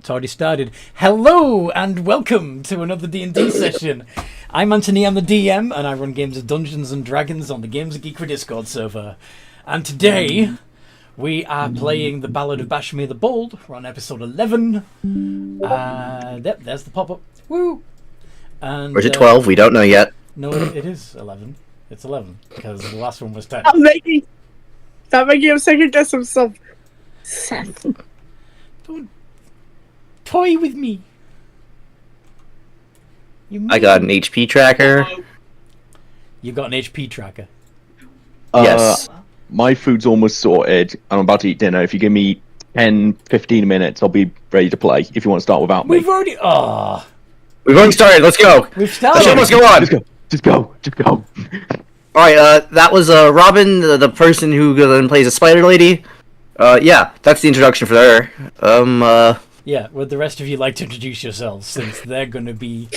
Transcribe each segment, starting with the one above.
It's already started. Hello and welcome to another D&D session. I'm Anthony, I'm the DM, and I run games of Dungeons and Dragons on the Games of Geek Discord server. And today, we are playing the Ballad of Bashemir the Ballad. We're on episode 11. Yep, there's the pop-up. Woo! And, or is it 12? We don't know yet. No, it is 11. It's 11, because the last one was 10. Stop making him second guess himself. Seth. Don't toy with me. I got an HP tracker. You got an HP tracker. Yes. My food's almost sorted. I'm about to eat dinner. If you give me 10, 15 minutes, I'll be ready to play. If you want to start without me. We've already... Oh. We've already started. Let's go. We've started. The show must go on. Just go. Alright, that was Robin, the person who then plays a spider lady. Yeah, that's the introduction for her. Yeah, would the rest of you like to introduce yourselves, since they're going to be...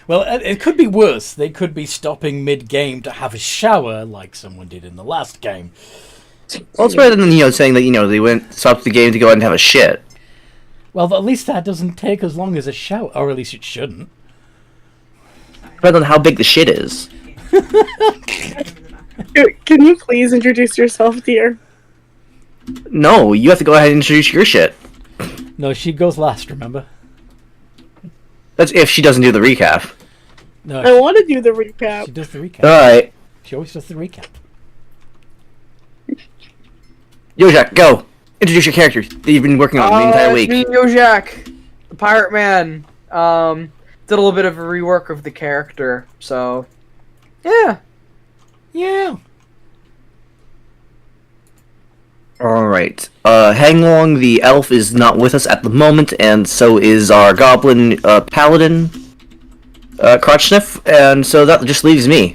Well, it could be worse. They could be stopping mid-game to have a shower, like someone did in the last game. Well, it's better than, saying that, they stopped the game to go out and have a shit. Well, at least that doesn't take as long as a shower, or at least it shouldn't. Depends on how big the shit is. Can you please introduce yourself, dear? No, you have to go ahead and introduce your shit. No, she goes last, remember? That's if she doesn't do the recap. No, I want to do the recap. she does the recap. Alright. She always does the recap. Yojak, go! Introduce your character that you've been working on the entire week. It's me, Yojak, the Pirate Man. Did a little bit of a rework of the character, so... Yeah. Yeah. Alright. Hanglong, the elf, is not with us at the moment, and so is our goblin paladin, Crotchsniff, and so that just leaves me.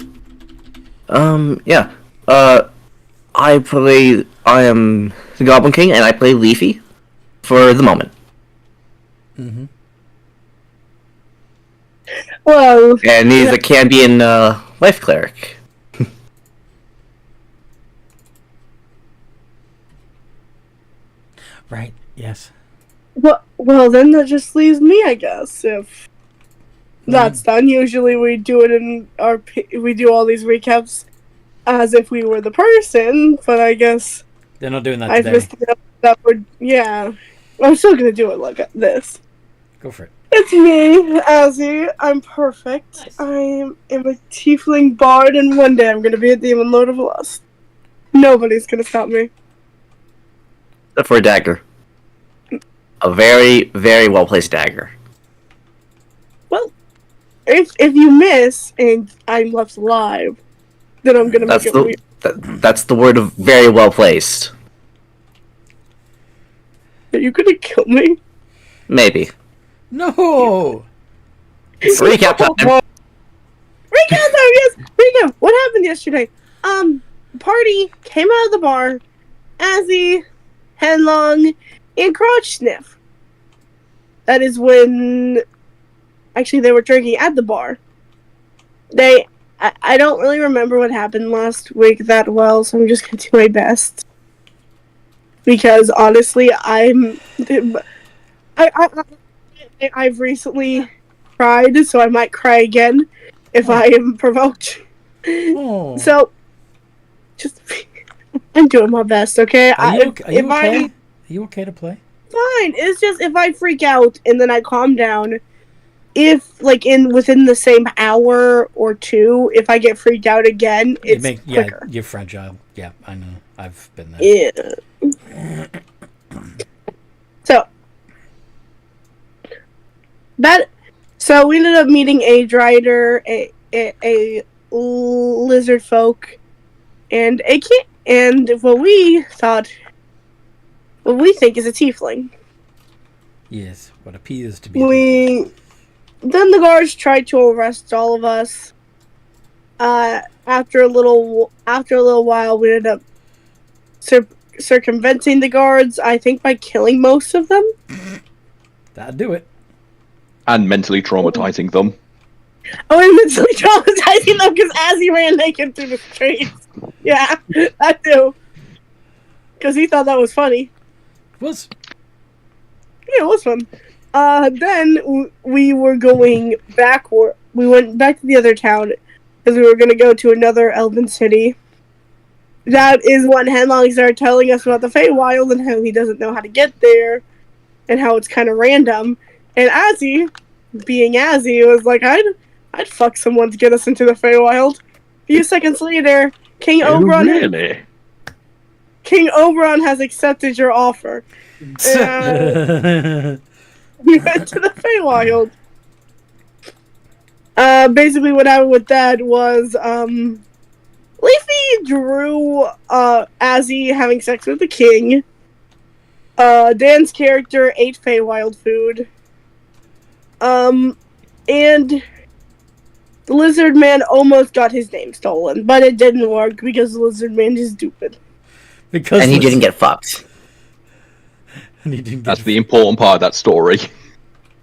Yeah. I am the Goblin King, and I play Leafy for the moment. Mm-hmm. Well, And he's a Cambion life cleric. Right, yes. well, then that just leaves me, I guess. If that's done, usually we do it we do all these recaps as if we were the person. But I guess They're not doing that I've today. missed that would. Yeah, I'm still gonna do it like this. Go for it. It's me, Azzy. I'm perfect. Nice. I am a tiefling bard, and one day I'm gonna be a demon lord of lust. Nobody's gonna stop me. Except for a dagger. A very, very well-placed dagger. Well, if you miss and I'm left alive, then I'm gonna make That's it the weird. that's the word of very well-placed. Are you gonna kill me? Maybe. No! Recap time. Recap time, yes! Recap! What happened yesterday? Party came out of the bar, Azzy, Headlong, and Crotch Sniff. That is when... Actually, they were drinking at the bar. I don't really remember what happened last week that well, so I'm just gonna do my best. Because, honestly, I've recently cried, so I might cry again if I am provoked. Oh. So, just I'm doing my best, okay? Are you okay? Are you okay to play? Fine. It's just if I freak out and then I calm down, if within the same hour or two, if I get freaked out again, it's quicker. Yeah, you're fragile. Yeah, I know. I've been there. Yeah. So we ended up meeting a Drider, a lizard folk, and a kid, and what we think is a tiefling. Yes, what appears to be. Then the guards tried to arrest all of us. After a little while, we ended up circumventing the guards. I think by killing most of them. That'd do it. And mentally traumatizing them. Oh, and mentally traumatizing them because Azzy ran naked through the streets. Yeah, that too. Because he thought that was funny. Was. Yeah, it was fun. Then we were going backward. We went back to the other town because we were going to go to another elven city. That is when Henlong started telling us about the Feywild and how he doesn't know how to get there and how it's kind of random. And Azzy, being Azzy, was like, I'd fuck someone to get us into the Feywild. A few seconds later, King Oberon Really? King Oberon has accepted your offer. And we went to the Feywild. Basically what happened with that was, Leafy drew, Azzy having sex with the king. Dan's character ate Feywild food. And the Lizard Man almost got his name stolen, but it didn't work because the Lizard Man is stupid. And he didn't get fucked. And he didn't get That's the important part of that story.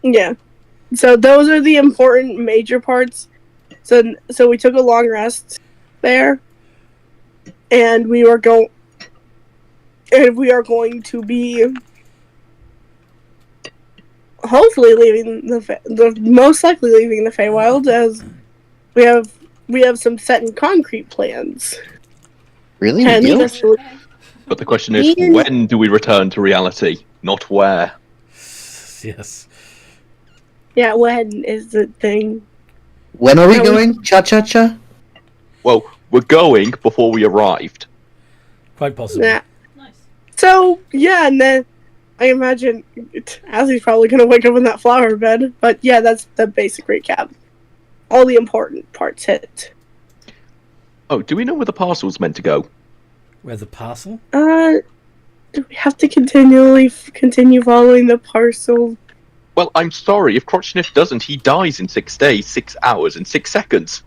Yeah. So those are the important major parts. So we took a long rest there, and we are going to be hopefully leaving the most likely leaving the Feywild, as we have some set in concrete plans. Really? And You do? needless to- But the question is, Ian- when do we return to reality? Not where. Yes. yeah, when is the thing? When are we Yeah, we- going? Cha-cha-cha? Well, we're going before we arrived. Quite possible. Yeah. So yeah, and then I imagine Azzy's probably gonna wake up in that flower bed. But yeah, that's the basic recap. All the important parts hit. Oh, do we know where the parcel's meant to go? Where the parcel? Do we have to continue following the parcel? Well, I'm sorry. If Crotchniff doesn't, he dies in 6 days, 6 hours, and 6 seconds.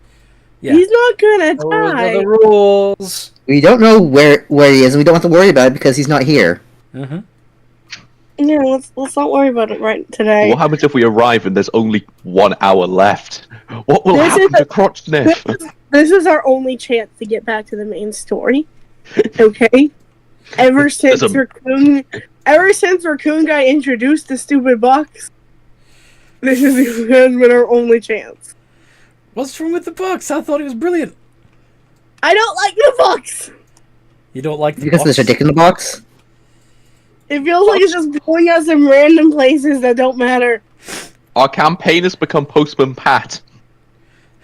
Yeah. He's not gonna Those are die. the rules. We don't know where he is, and we don't have to worry about it because he's not here. Uh-huh. Yeah, let's not worry about it right today. What happens if we arrive and there's only 1 hour left? What will This happen is to Crotchniff? This is our only chance to get back to the main story. Okay? Ever since Raccoon Guy introduced the stupid box, this has been our only chance. What's wrong with the box? I thought it was brilliant. I don't like the box! You don't like the Because box? there's a dick in the box? It feels like it's just going us in random places that don't matter. Our campaign has become Postman Pat.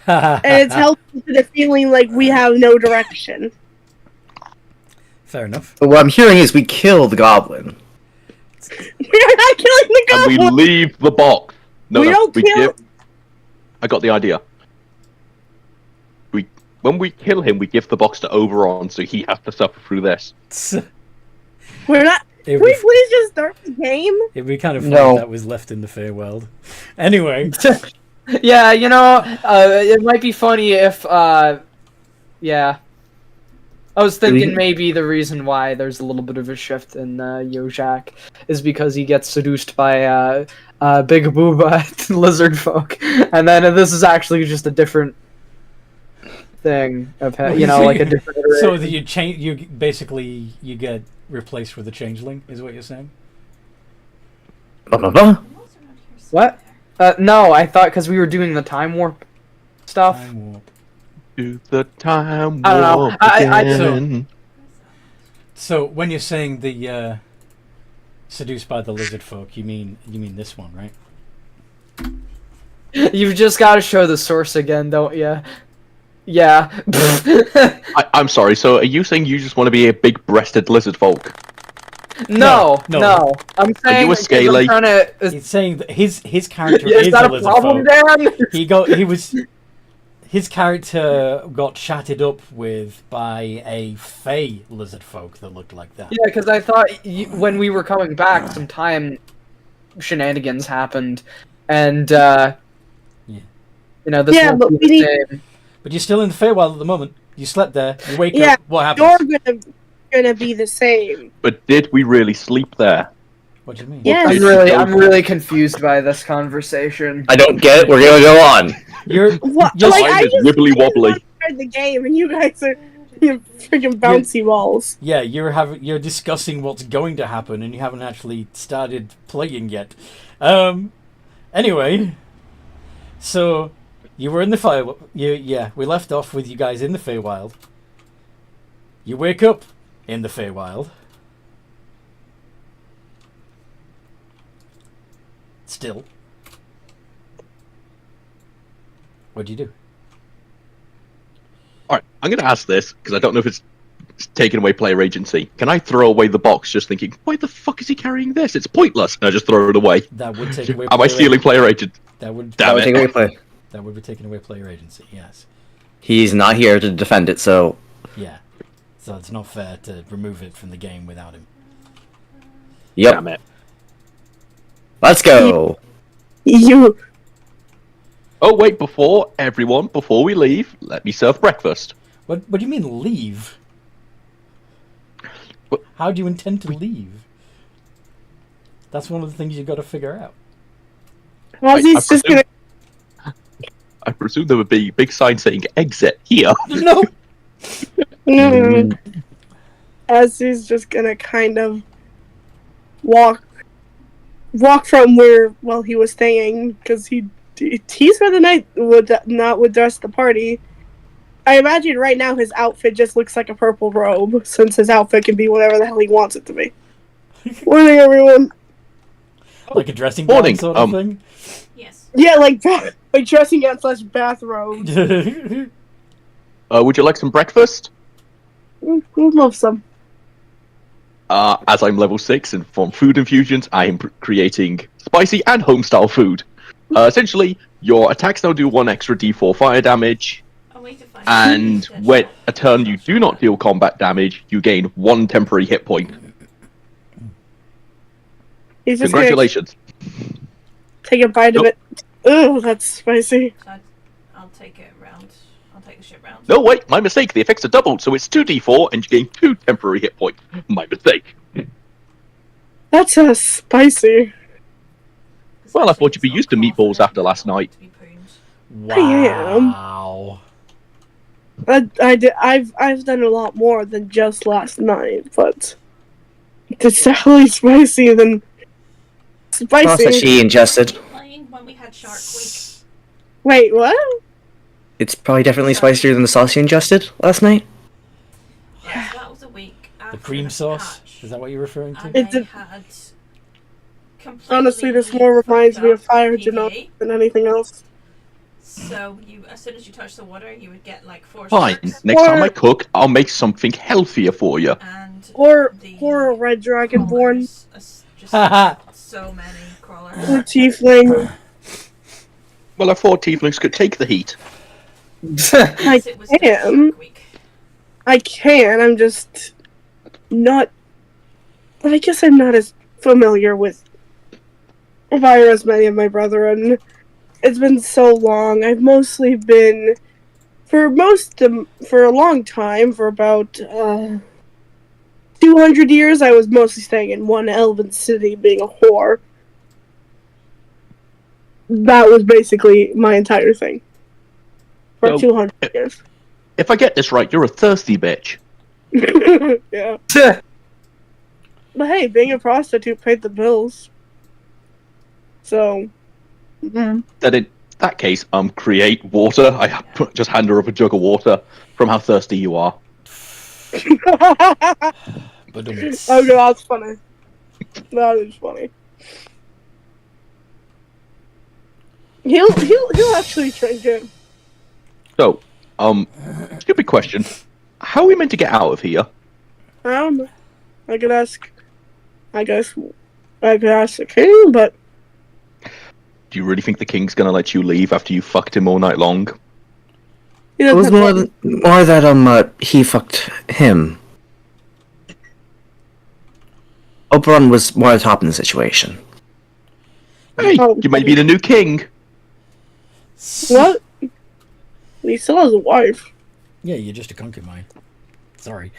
And it's helping to the feeling like we have no direction. Fair enough. But what I'm hearing is we kill the goblin. We're not killing the And we goblin! leave the box. No, We no, don't kill- I got the idea. When we kill him, we give the box to Oberon, so he has to suffer through this. We're not... It'd Can we be, please just start the game? it'd be kind of funny No. if that was left in the Feywild. Anyway, Yeah, you know, it might be funny if, yeah. I was thinking maybe the reason why there's a little bit of a shift in Yojak is because he gets seduced by Big Booba Lizard Folk, and then this is actually just a different thing of you know, like a different. so iteration. that you change, you basically you get replaced with a changeling, is what you're saying? Blah, blah, blah. What? No, I thought because we were doing the time warp stuff. Time warp. To the time I don't know. warp I again. So when you're saying the seduced by the lizard folk, you mean this one, right? You've just got to show the source again, don't you? Yeah. I'm sorry, so are you saying you just want to be a big-breasted lizard folk? No, No. no. I'm saying a because scaly? I'm trying to. He's saying that his character Is is that a a lizard problem, folk. Dan? His character got chatted up with by a fey lizard folk that looked like that. Yeah, because I thought when we were coming back, some time shenanigans happened, and you know this. Yeah, won't but be we the need- same. But you're still in the Feywild at the moment. You slept there. You wake Yeah, up. What happens? You're gonna be the same. But did we really sleep there? What do you mean? Yes. I'm really confused by this conversation. I don't get it. We're gonna go on. You're What? Yes, Like, mine I is just wibbly wobbly. started the game, and you guys freaking bouncy balls. Yeah, you're discussing what's going to happen, and you haven't actually started playing yet. Anyway, so you were in the fire. We left off with you guys in the Feywild. You wake up in the Feywild. Still. What'd you do? All right, I'm going to ask this because I don't know if it's taking away player agency. Can I throw away the box just thinking, why the fuck is he carrying this? It's pointless. And I just throw it away. That would take away. Am I stealing player agent? That would. Damn it. Take away play. That would be taking away player agency. Yes. He's not here to defend it, so Yeah. So it's not fair to remove it from the game without him. yep. Damn it. Let's go. You. Oh, wait, before we leave, let me serve breakfast. What do you mean leave? What? How do you intend to leave? That's one of the things you've got to figure out. Ozzy's just gonna. I presume there would be a big sign saying exit here. No. Ozzy's just gonna kind of walk from where he was staying because he spent the night with the rest of the party. I imagine right now his outfit just looks like a purple robe, since his outfit can be whatever the hell he wants it to be. Morning, everyone. Like a dressing gown Morning, sort of thing? Yes. Yeah, like dressing gown / bathrobe. Would you like some breakfast? We'd love some. As I'm level 6 and from Food Infusions, I am creating spicy and home-style food. Essentially, your attacks now do 1 extra d4 fire damage, A way to find and when a turn you do not deal combat damage, you gain 1 temporary hit point. He's just Congratulations. gonna take a bite of it. Ugh, that's spicy. So I'll take it round. I'll take the ship round. No, wait, my mistake. The effects are doubled, so it's 2d4, and you gain 2 temporary hit points. My mistake. That's spicy. Well, I thought you'd be used to meatballs after last night. To be pruned. Wow. I've done a lot more than just last night, but it's definitely spicy than spicy. Plus that she ingested. Playing when we had Shark Week. Wait, what? It's probably definitely spicier than the sauce you ingested last night. Yes, that was a week. The cream sauce? Is that what you're referring to? And It's I a- had completely Honestly, this more reminds me of fire genome PVA. than anything else. So as soon as you touch the water, you would get like 4 Fine. sharks, Next time I cook, I'll make something healthier for you. and Or the a red dragonborn, crawlers, just Haha. so many crawlers. or tiefling. Well, I thought tieflings could take the heat. I Yes, it was just can. Shark Week. I can. I'm just not. I guess I'm not as familiar with fire as many of my brethren. It's been so long. I've mostly been for a long time, for about 200 years. I was mostly staying in one elven city, being a whore. That was basically my entire thing for So- 200 years. If I get this right, you're a thirsty bitch. Yeah. But hey, being a prostitute paid the bills. So. Then in that case, create water. I just hand her up a jug of water from how thirsty you are. Oh, Ba-dum. that's funny. That is funny. He'll actually drink it. So, stupid question. How are we meant to get out of here? I could ask. I guess I could ask the king, but Do you really think the king's gonna let you leave after you fucked him all night long? he It doesn't was have more that he fucked him. Oberon was more at the top in the situation. Hey, Oh. you might be the new king. what? He still has a wife. Yeah, you're just a concubine. Sorry.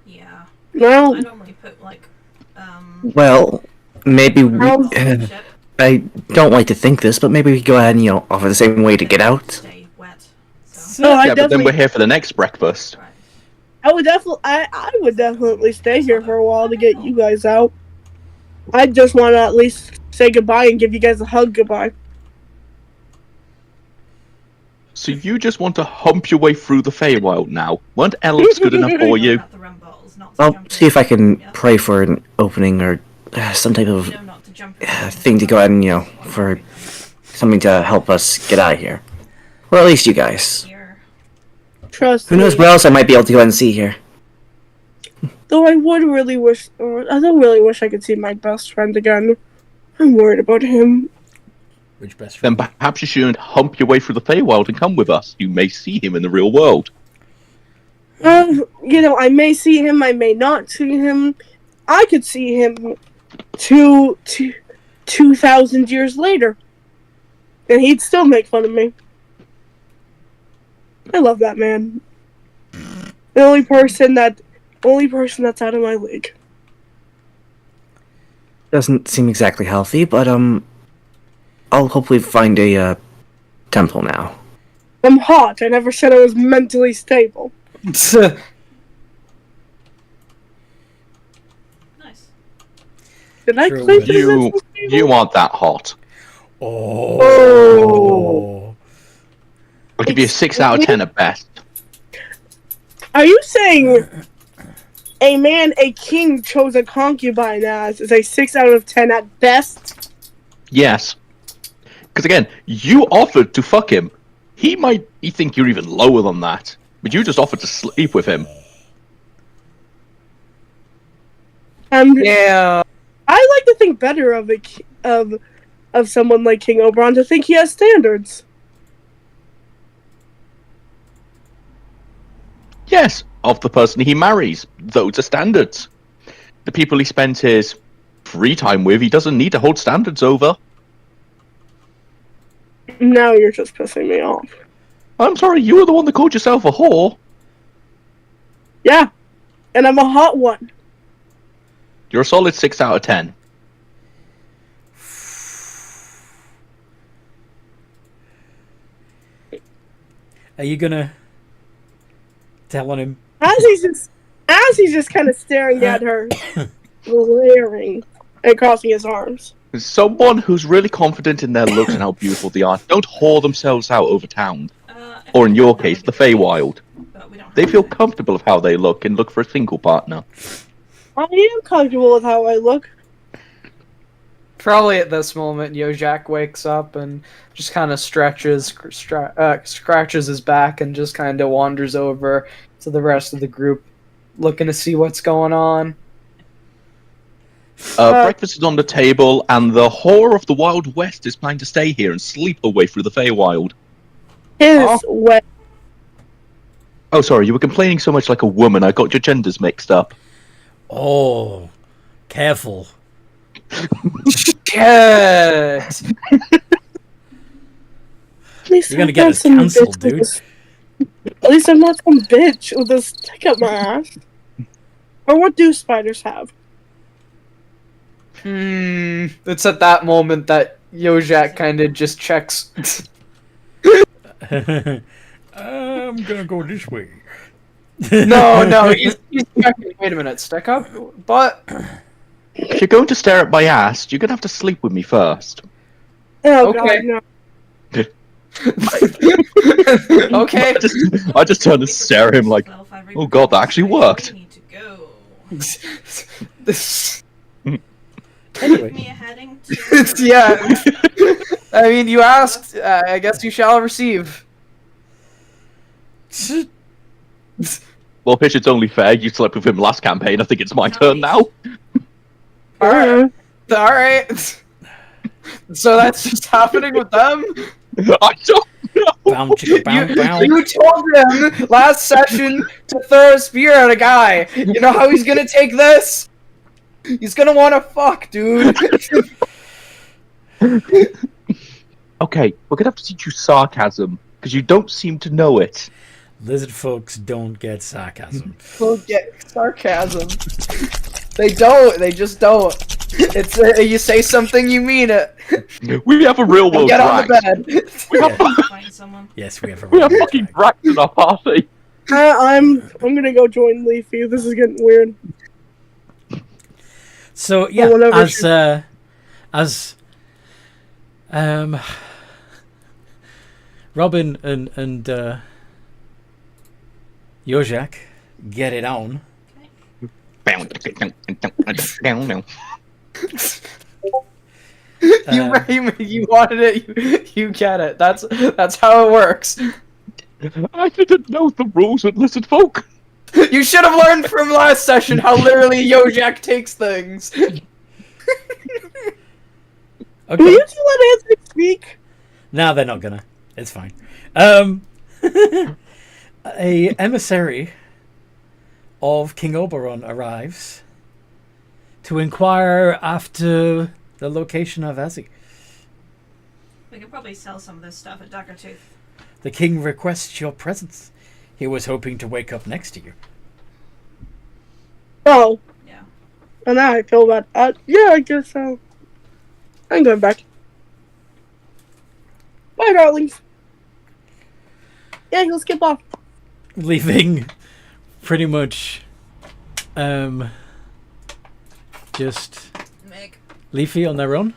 Yeah. No, I normally put like Well, maybe Well- ship, I don't like to think this, but maybe we could go ahead and offer the same way to get out. stay wet. So Oh, I Yeah, but then definitely, we're here for the next breakfast. Right. I would definitely stay here for a while to get you guys out. I just want to at least say goodbye and give you guys a hug goodbye. So you just want to hump your way through the Feywild now? Weren't elves good enough for you? Not the rum bottles, not to I'll jump see in. if I can Yeah. pray for an opening or some type of No, not to jump in. thing to go ahead and, for something to help us get out of here. Or at least you guys. Here. Trust Who knows me. what else I might be able to go ahead and see here. Though I would really wish, or I don't really wish I could see my best friend again. I'm worried about him. Which best Then friend? perhaps you shouldn't hump your way through the Feywild and come with us. You may see him in the real world. I may see him, I may not see him. I could see him 2,000 years later, and he'd still make fun of me. I love that man. The only person that's out of my league. Doesn't seem exactly healthy, but I'll hopefully find a temple now. I'm hot. I never said I was mentally stable. Nice. Did I True, claim but- to be You mentally stable? you aren't that hot. Oh. I'll give you a 6 out of 10 at best. Are you saying a man a king chose a concubine as is a 6 out of 10 at best? Yes. Because again, you offered to fuck him. He think you're even lower than that. But you just offered to sleep with him. Yeah. I like to think better of of someone like King Oberon to think he has standards. Yes, of the person he marries. Those are standards. The people he spends his free time with, he doesn't need to hold standards over. Now you're just pissing me off. I'm sorry, you were the one that called yourself a whore. Yeah, and I'm a hot one. You're a solid 6 out of 10. Are you gonna tell on him? As he's just kind of staring at her, glaring, and crossing his arms. Someone who's really confident in their looks and how beautiful they are don't whore themselves out over town. Or in your case, the Feywild. But we don't They have feel to. comfortable with how they look and look for a single partner. I am comfortable with how I look. Probably at this moment, Yojak wakes up and just kind of scratches his back and just kind of wanders over to the rest of the group, looking to see what's going on. Breakfast is on the table, and the whore of the Wild West is planning to stay here and sleep her way through the Feywild. His way. Oh, sorry, you were complaining so much like a woman, I got your genders mixed up. Oh, careful. Yes. At least You're gonna I'm get not us some cancelled, bitch with dude. this- At least I'm not some bitch with a stick up my ass. Or what do spiders have? It's at that moment that Yojak kind of just checks. I'm gonna go this way. No, he's checking. Wait a minute, stick up? But If you're going to stare at my ass, you're going to have to sleep with me first. Oh Okay. god, no. okay. I just turn and stare at him like, Well, if I oh god, that actually worked. We need to go. This, Give Anyway, me a heading to. yeah. I mean, you asked. I guess you shall receive. Well, Fish, it's only fair. You slept with him last campaign. I think it's my turn now. All right. So that's just happening with them. I don't know. bound chicka bound bound. You told him last session to throw a spear at a guy. You know how he's gonna take this? He's gonna want to fuck, dude. Okay, we're going to have to teach you sarcasm, because you don't seem to know it. Lizard folks don't get sarcasm. We'll get sarcasm. They don't. They just don't. It's you say something, you mean it. We have a real world Get on the drag. bed. We have, Find someone. Yes, we have a we have real fucking drag. drags in our party. I'm gonna go join Leafy. This is getting weird. So yeah, whatever as Robin and Yojak get it on. You wanted it. You get it. That's how it works. I didn't know the rules with lizard folk. You should have learned from last session how literally Yojak takes things. Will you two let Anthony speak? No, they're not gonna. It's fine. A emissary of King Oberon arrives to inquire after the location of Azzy. We could probably sell some of this stuff at Daggertooth. The king requests your presence. He was hoping to wake up next to you. Oh. Yeah. And now I feel bad. Yeah, I guess so. I'm going back. Bye, darlings. Yeah, he'll skip off. Leaving pretty much just Meg. Leafy on their own.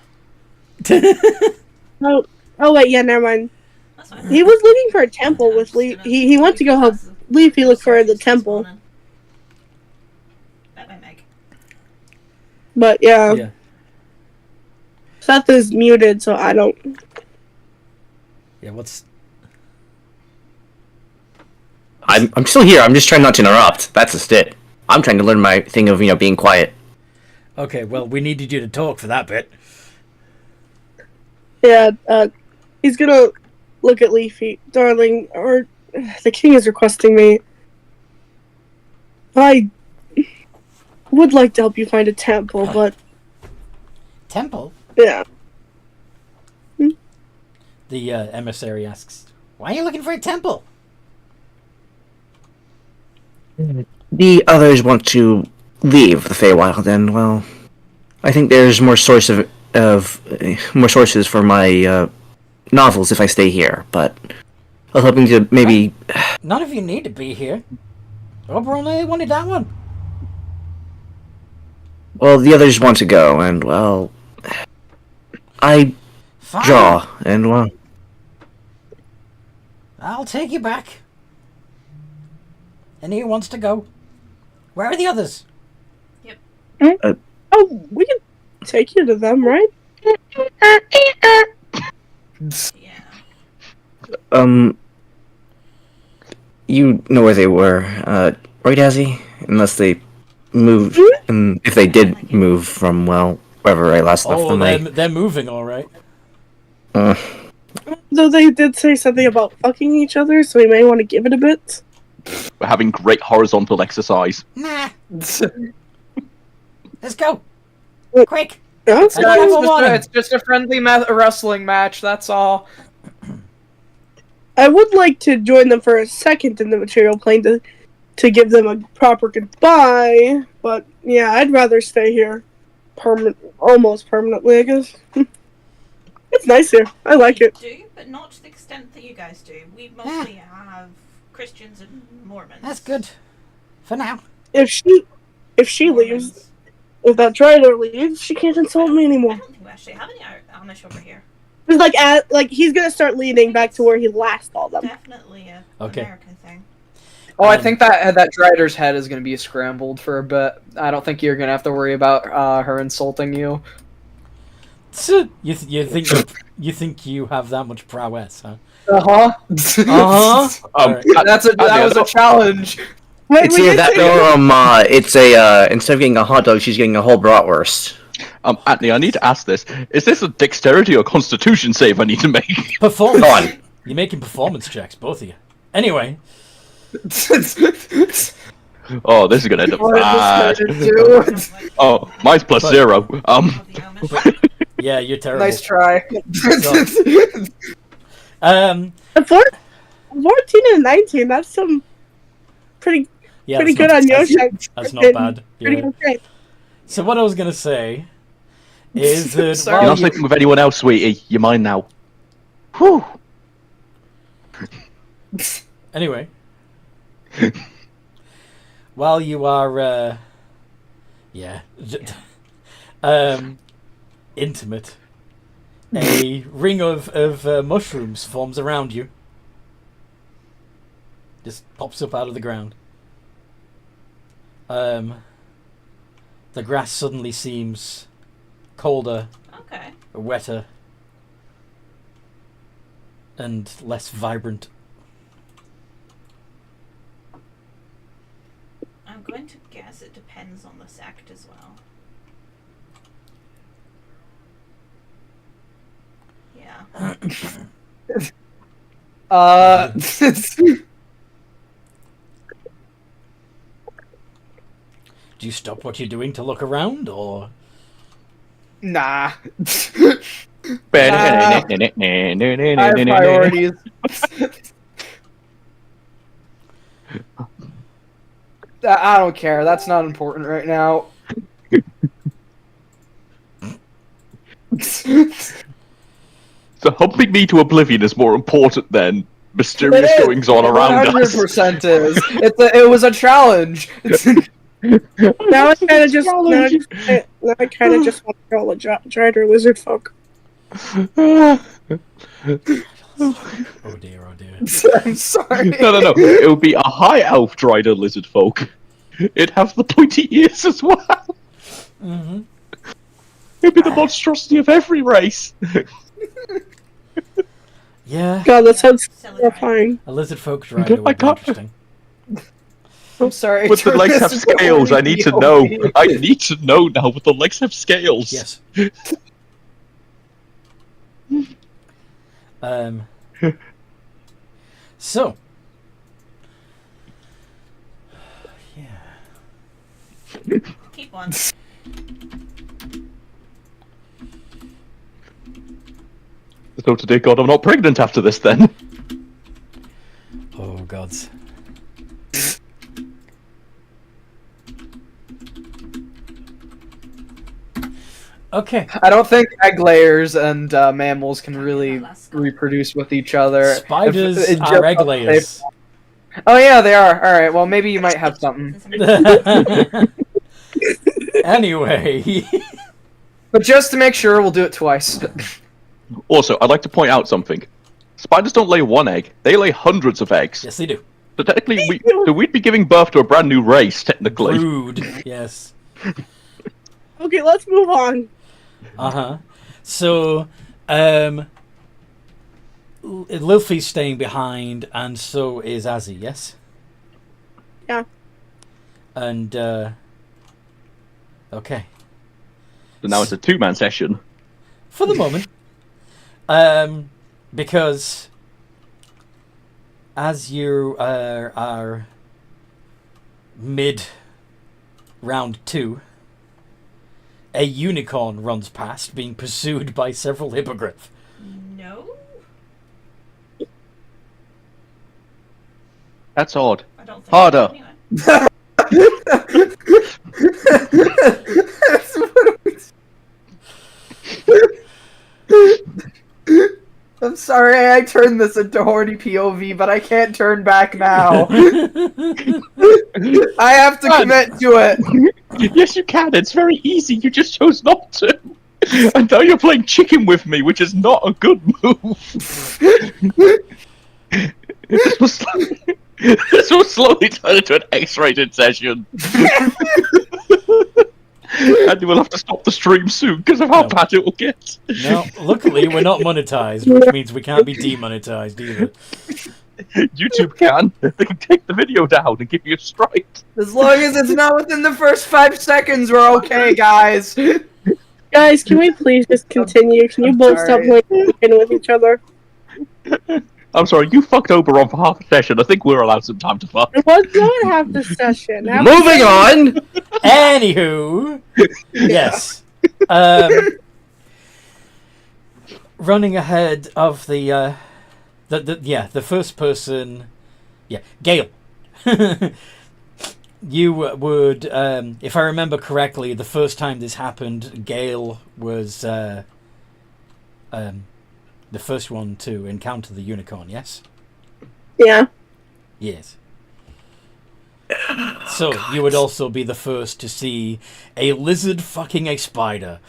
Oh wait, yeah, never mind. That's fine. He was looking for a temple with Leafy. He went to go help Leafy look for the temple. Bye, Meg. But yeah, Yeah. Seth is muted, so I don't. Yeah, what's... I'm still here. I'm just trying not to interrupt. That's just it. I'm trying to learn my thing of being quiet. Okay, well, we needed you to talk for that bit. Yeah, he's gonna look at Leafy, darling, or the king is requesting me. I would like to help you find a temple, but Temple? yeah. The emissary asks, why are you looking for a temple? The others want to leave the Feywild, and well, I think there's more more sources for my novels if I stay here. But I was hoping to maybe. None of you need to be here. Oberon only wanted that one. Well, the others want to go, and well, I Fine. draw, and well, I'll take you back. And he wants to go. Where are the others? Oh, we can take you to them, right? Yeah. You know where they were, right, Azzy? Unless they moved, and if they did move from, well, wherever I last left Oh, them, they're moving all right. Though they did say something about fucking each other, so we may want to give it a bit. We're having great horizontal exercise. Nah. Let's go. Quick. Yeah, It's I it's just a friendly wrestling match. That's all. I would like to join them for a second in the material plane to give them a proper goodbye, but yeah, I'd rather stay here almost permanently, I guess. It's nice here. I like it. We do, but not to the extent that you guys do. We mostly have Christians and Mormons. That's good. For now. If she leaves, if that trader leaves, she can't insult me I anymore. don't think we actually have any Amish over here. It's like he's gonna start leading back to where he last saw them. Definitely a Okay. American thing. Oh, I think that Drider's head is going to be scrambled for a bit. I don't think you're going to have to worry about her insulting you. You think you have that much prowess, huh? Uh-huh. Alright. That was a challenge. Wait, it's we either did that say- or it's a instead of getting a hot dog, she's getting a whole bratwurst. Anthony, I need to ask this. Is this a dexterity or constitution save I need to make? Performance. Go on. You're making performance checks, both of you. Anyway, Oh, this is gonna end up What bad. is this gonna do? Oh, mine's plus But- 0. Of the Amish. yeah, you're terrible. Nice try. A 14 and 19. That's some pretty Yeah, pretty that's good not- on that's- Yoshak. That's not bad. Pretty Yeah. okay. So what I was gonna say Is it Sorry. You're while not sleeping with anyone else, sweetie. You're mine now. Whew. Anyway, while you are, intimate, a ring of mushrooms forms around you. Just pops up out of the ground. The grass suddenly seems colder, Okay. wetter, and less vibrant. I'm going to guess it depends on the sect as well. Yeah. Do you stop what you're doing to look around, or Nah. I I have priorities. I don't care. That's not important right now. So humping me to oblivion is more important than mysterious It is. goings on around us. 100% is. It was a challenge. Now I kind of just want to call a Drider lizard folk. oh dear, oh dear. I'm sorry. No. It would be a high elf drider lizard folk. It'd have the pointy ears as well. Mm-hmm. It'd be the monstrosity of every race. Yeah, God, that sounds Silly terrifying. a lizard folk rider would be can't- interesting. I'm sorry. Would the legs have scales? I need to know. I need to know now. Would the legs have scales? Yes. So. Yeah. Keep one. So today, God, I'm not pregnant after this then. Oh gods. Okay. I don't think egg layers and mammals can really reproduce with each other. Spiders If- are egg layers. Oh yeah, they are. All right. Well, maybe you might have something. Anyway. But just to make sure, we'll do it twice. Also, I'd like to point out something. Spiders don't lay one egg; they lay hundreds of eggs. Yes, they do. So technically, we'd be giving birth to a brand new race. Technically, Brood. Yes. Okay, let's move on. Uh-huh. So, Lilfy's staying behind, and so is Azzy, yes? Yeah. And, okay. so now it's a two-man session. For the moment. Because as you are mid round 2, a unicorn runs past, being pursued by several hippogriff. No? That's odd. I don't think Harder. So, anyway. I'm sorry, I turned this into horny POV, but I can't turn back now. I have to commit to it. Yes, you can. It's very easy. You just chose not to. And now you're playing chicken with me, which is not a good move. This will slowly turn into an X-rated session. And we'll have to stop the stream soon because of how bad it will get. No, luckily we're not monetized, which means we can't be demonetized either. YouTube can. They can take the video down and give you a strike. As long as it's not within the first 5 seconds, we're okay, guys. Guys, can we please just continue? Can you both stop sorry. playing with each other? I'm sorry, you fucked Oberon for half a session. I think we're allowed some time to fuck. Let's not have the session. Moving on. Anywho, yes. Running ahead of the first person, Gale. you would, if I remember correctly, the first time this happened, Gale was the first one to encounter the unicorn, yes? Yeah. Yes. So, you would also be the first to see a lizard fucking a spider.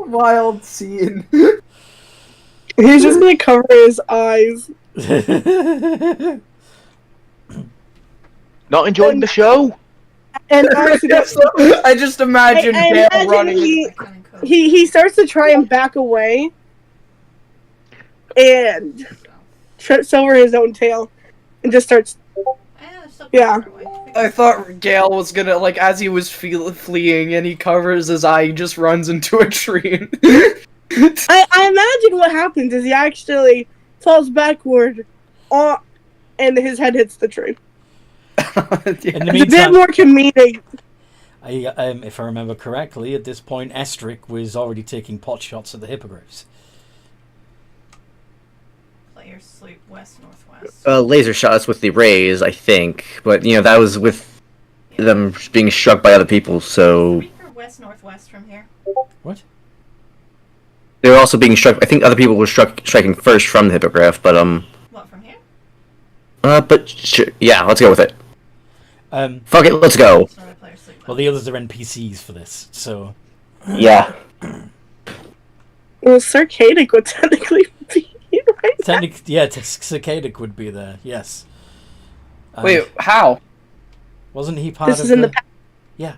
Wild scene. He's just gonna cover his eyes. Not enjoying the show? And accidentally, I just imagine I Gale imagine running. he starts to try and back away. And trips over his own tail. And just starts... Yeah. I thought Gale was gonna, like, as he was fleeing and he covers his eye, he just runs into a tree. I imagine what happens is he actually falls backward and his head hits the tree. In the It's a bit meantime, more comedic. if I remember correctly, at this point, Estric was already taking pot shots at the hippogriffs. Players sleep west-northwest. Laser shots with the rays, I think, but that was with them being struck by other people. So Or west-northwest from here. What? they were also being struck. I think other people were striking first from the hippogriff, but What, from here? yeah, let's go with it. Fuck it, let's go. So the players sleep Well, the others are NPCs for this, so... Yeah. Well, Circadic would technically be right. Cicadic would be there, yes. Wait, how? Wasn't he part This of is in the past. Yeah.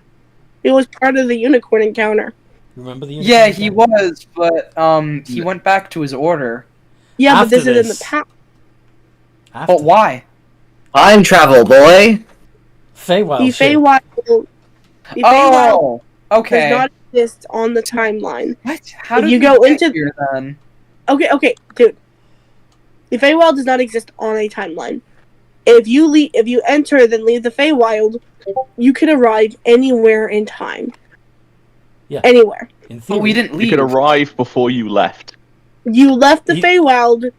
It was part of the unicorn encounter. Remember the Yeah, unicorn he encounter? was, but he went back to his order. Yeah, After but this is in the this. past. After. But why? Time travel, boy. Feywild The shit. Feywild. The Feywild Oh, does okay. not exist on the timeline. What? How If did you we go get into- here then? Okay, dude. The Feywild does not exist on a timeline. If you enter, then leave the Feywild, you can arrive anywhere in time. Yeah. Anywhere. In But theory. we didn't You leave. could arrive before you left. You left the He- Feywild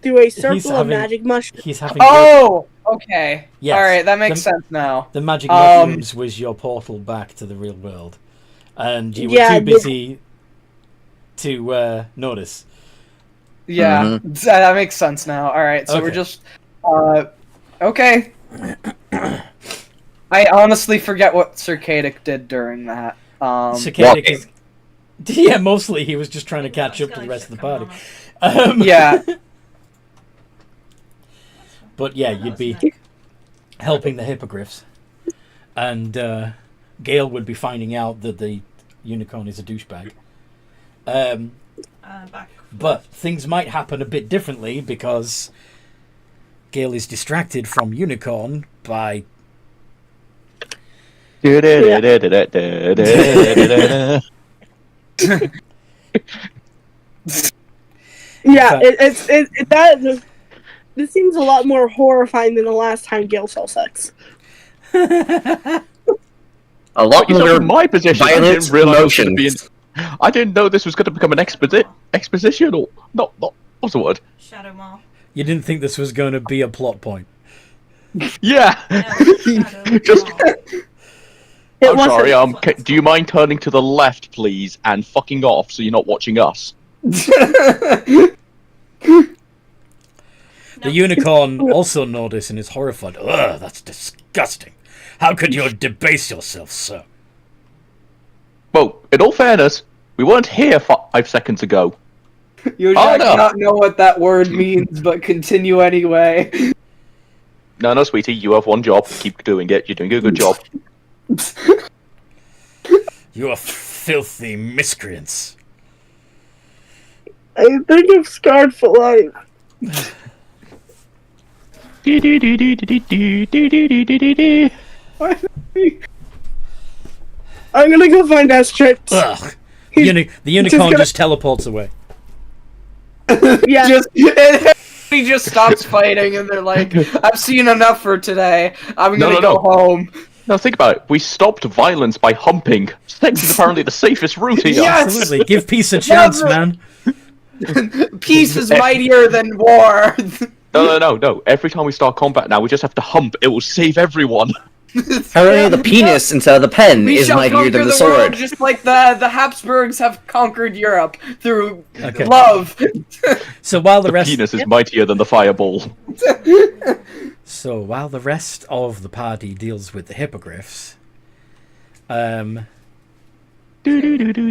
through a circle of having- magic mushrooms. He's having... Oh, okay. Yes. Alright, that makes The- sense now. The magic Um, mushrooms was your portal back to the real world. And you were Yeah, too busy to notice. Yeah, that makes sense now. Alright, so we're Okay. just... okay. I honestly forget what Circadic did during that. Cicadic walking. is... Yeah, mostly he was just trying to catch up to the rest of the party. Yeah. But yeah, you'd be helping the hippogriffs. And Gale would be finding out that the unicorn is a douchebag. Back. But things might happen a bit differently because Gale is distracted from unicorn by... Yeah, this seems a lot more horrifying than the last time Gale saw sex. A lot Put yourself more in my position. I violent didn't realize it was gonna be emotions. I didn't know this was going to become an expositional. Not what's the word? Shadow Mall. You didn't think this was going to be a plot point. Yeah. No, Shadow Just- Mall. I'm wasn't- sorry. Do you mind turning to the left, please, and fucking off so you're not watching us? The unicorn also noticed and is horrified. Ugh, that's disgusting. How could you debase yourself so? Well, in all fairness, we weren't here 5 seconds ago. You Oh, no. do not know what that word means, but continue anyway. No, sweetie, you have one job. Keep doing it. You're doing a good job. You are filthy miscreants. I think I'm scarred for life. I'm gonna go find Astrid. Ugh. He's The unicorn gonna- just teleports away. Yeah. He just stops fighting, and they're like, "I've seen enough for today. I'm No, gonna no, go no. home." Now think about it. We stopped violence by humping. Sex is apparently the safest route here. Yes! Absolutely. Give peace a chance, Never. man. Peace is mightier than war. No. Every time we start combat now, we just have to hump. It will save everyone. Apparently, the penis instead of the pen We is shall mightier conquer than the world sword. just like the Habsburgs have conquered Europe through Okay. love. So while the The rest, penis is mightier than the fireball. so while the rest of the party deals with the hippogriffs, I imagine Are you okay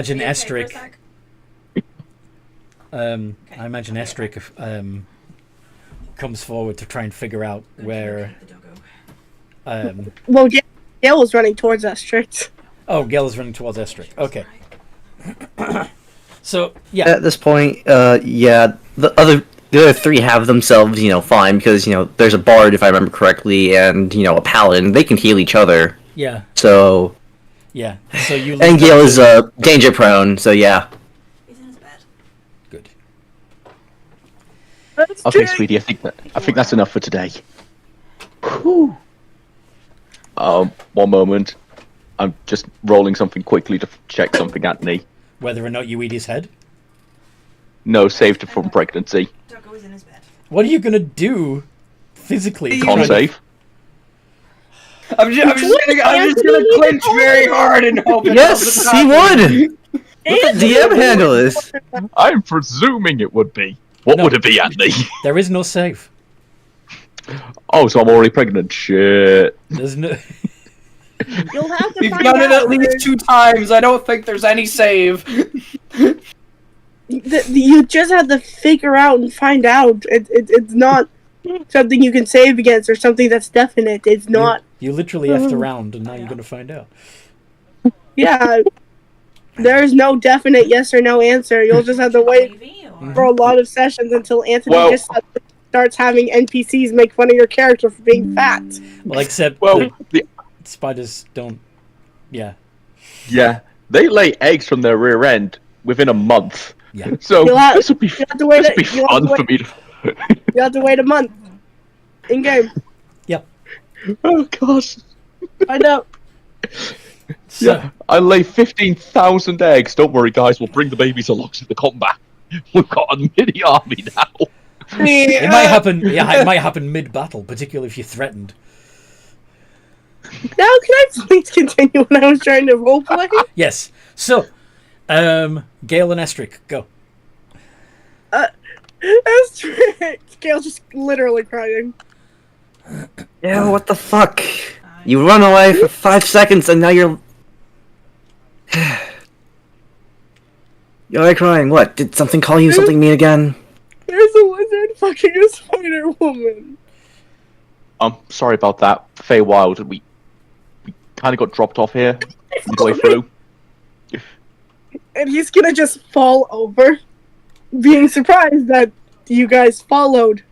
for a Estric. sec? I imagine Estric comes forward to try and figure out where. The doggo. Well, Gail was running towards us, strict. Oh, Gale is running towards Estric. Okay. So yeah, At this point, yeah, the other three have themselves, fine because there's a bard if I remember correctly, and a paladin. They can heal each other. yeah, So yeah. So you and Gale is danger prone. So yeah. He's in his bed. good. Okay, sweetie, I think that's enough for today. Whew. One moment. I'm just rolling something quickly to check something, Anthony. Whether or not you eat his head. No, saved from pregnancy. Doggo is in his bed. What are you gonna do physically? Con save. I'm just gonna clinch very hard and hope. Yes, he would. What the DM handle is? I'm presuming it would be. What No. would it be, Anthony? There is no save. Oh, so I'm already pregnant. Shit. There's no. You'll have to We've find done it out. at least 2 times. I don't think there's any save. You just have to figure out and find out. It's not something you can save against or something that's definite. It's not. You literally effed around, and now you're gonna find out. Yeah. There's no definite yes or no answer. You'll just have to wait Maybe, or... for a lot of sessions until Anthony Well- just starts having NPCs make fun of your character for being fat. Well, except Well, the spiders don't. Yeah, yeah, they lay eggs from their rear end within a month. yeah. So You'll have- this would be You have to wait. this would be You have fun to for wait, me to. you have to wait a month. In game. Oh gosh. I know. So, Yeah, I lay 15,000 eggs. Don't worry, guys. We'll bring the babies along to the combat. We've got a mini army now. it might happen. Yeah, it might happen mid-battle, particularly if you're threatened. Now, can I please continue when I was trying to roleplay? Yes. So, Gale and Estric, go. That's right. Gail's just literally crying. Yeah, what the fuck? You run away for 5 seconds and now you're. You're like crying. What? Did something call you something mean again? There's a lizard fucking a spider woman. I'm sorry about that, Feywild. We kind of got dropped off here midway through. And he's gonna just fall over, being surprised that you guys followed.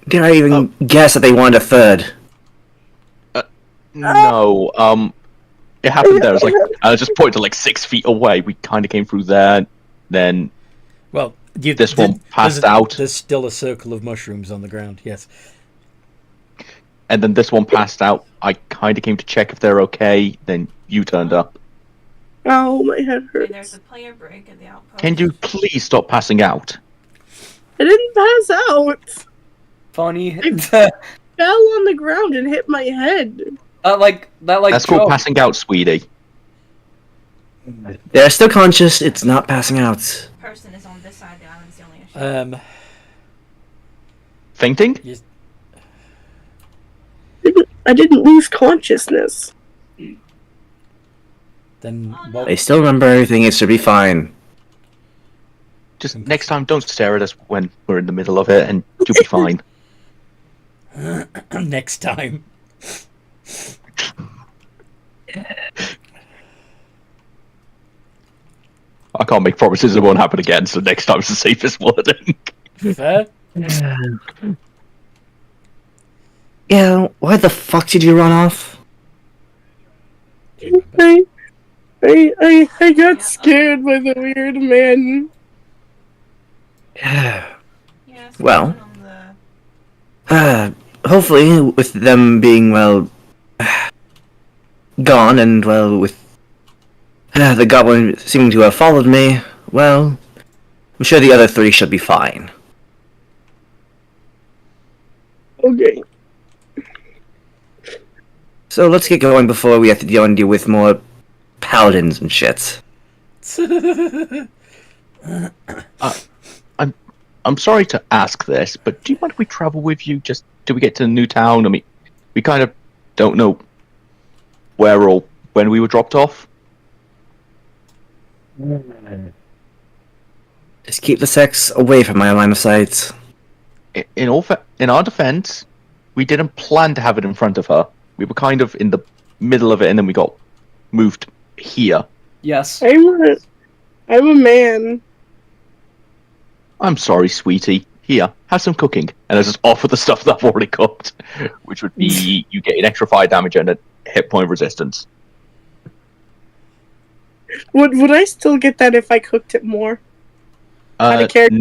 Did I even guess that they wanted a third? No, it happened there. It was like I was just pointed to like 6 feet away. We kind of came through there. Then Well, This one passed there's out. There's still a circle of mushrooms on the ground. Yes. and then this one passed out. I kind of came to check if they're okay. Then you turned up. Oh, my head And hurts. there's a player break at the outpost. Can you please stop passing out? I didn't pass out. Funny. Fell on the ground and hit my head. that That's joke. called passing out, sweetie. They're still conscious. It's not passing out. Person is on this side of the island. It's the only issue. Fainting? I didn't lose consciousness. Then Oh, what? They still remember everything. It should be fine. Just next time, don't stare at us when we're in the middle of it, and you'll be fine. Next time. I can't make promises it won't happen again, so next time's the safest wording. Fair. Yeah, why the fuck did you run off? I got scared by the weird man. Yeah, so Well. on the... Hopefully, with them being, well, gone, and, well, with The goblin seeming to have followed me. Well, I'm sure the other three should be fine. Okay. So let's get going before we have to deal with more paladins and shit. I'm sorry to ask this, but do you mind if we travel with you just till we get to the new town? I mean, we kind of don't know where or when we were dropped off. Just keep the sex away from my line of sight. In our defense, we didn't plan to have it in front of her. We were kind of in the middle of it, and then we got moved here. Yes. I'm a man. I'm sorry, sweetie. Here, have some cooking. And I just offer the stuff that I've already cooked, which would be you get an extra fire damage and a hit point resistance. Would I still get that if I cooked it more? Out of character?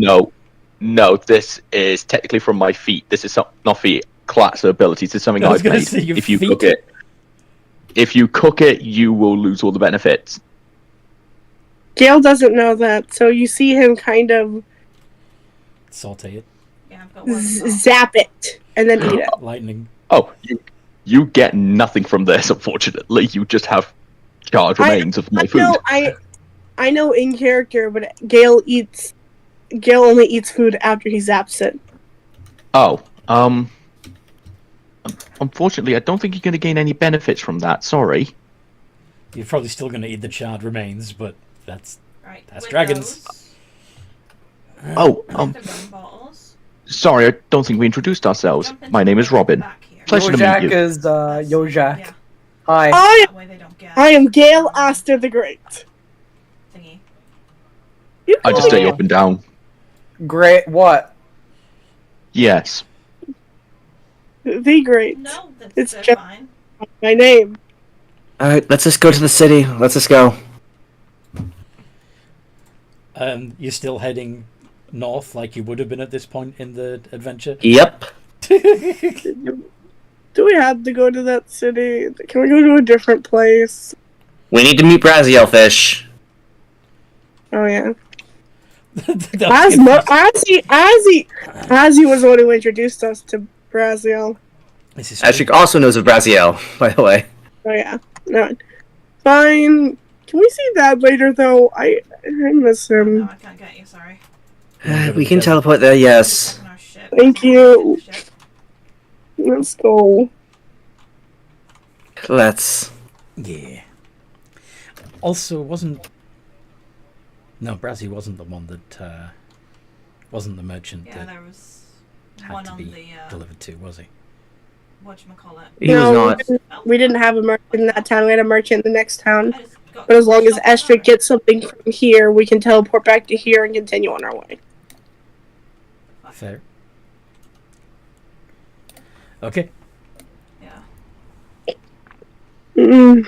No. This is technically from my feet. This is not feet, class abilities. This is something I was I've gonna made. say your If you feet. cook it, you will lose all the benefits. Gale doesn't know that, so you see him kind of Saute it. Yeah, I've got one. zap it and then eat it. Lightning. Oh, you get nothing from this, unfortunately. You just have charred remains of my food. I know in character, but Gale only eats food after he zaps it. Oh, unfortunately, I don't think you're going to gain any benefits from that. Sorry. You're probably still going to eat the charred remains, but that's Right. That's with dragons. those, Oh, with the rum bottles. sorry, I don't think we introduced ourselves. Jump into My name the is Robin. back here. Pleasure to meet Yojak you. is Yojak. Yeah, Hi. I that way they don't get am Gale Aster the Great. thingy. You I just stay Oh. up and down. Great. What? Yes. the Great. No, that's It's they're just- fine. My name. Alright, let's just go to the city. Let's just go. You're still heading north like you would have been at this point in the adventure. Yep. Do we have to go to that city? Can we go to a different place? We need to meet Braziel Fish. Oh yeah. That's Ozzy was the one who introduced us to Braziel. This is Ashik also knows of Braziel, by the way. Oh yeah. No. Fine. Can we see that later though? I miss No, him. I can't get you. Sorry. We can teleport there, yes. Stuck in our ship. Thank you. Ship. Let's go. Let's. Yeah. Also, Brazzy wasn't the one that wasn't the merchant Yeah, that there was had one to on be the delivered to, was he? whatchamacallit. He was not. We didn't have a merchant in that town. We had a merchant in the next town. I just got But as long as shot Estrid in the gets something from here, we can teleport back to here and continue on our way. Fair. Okay. Yeah. Mm.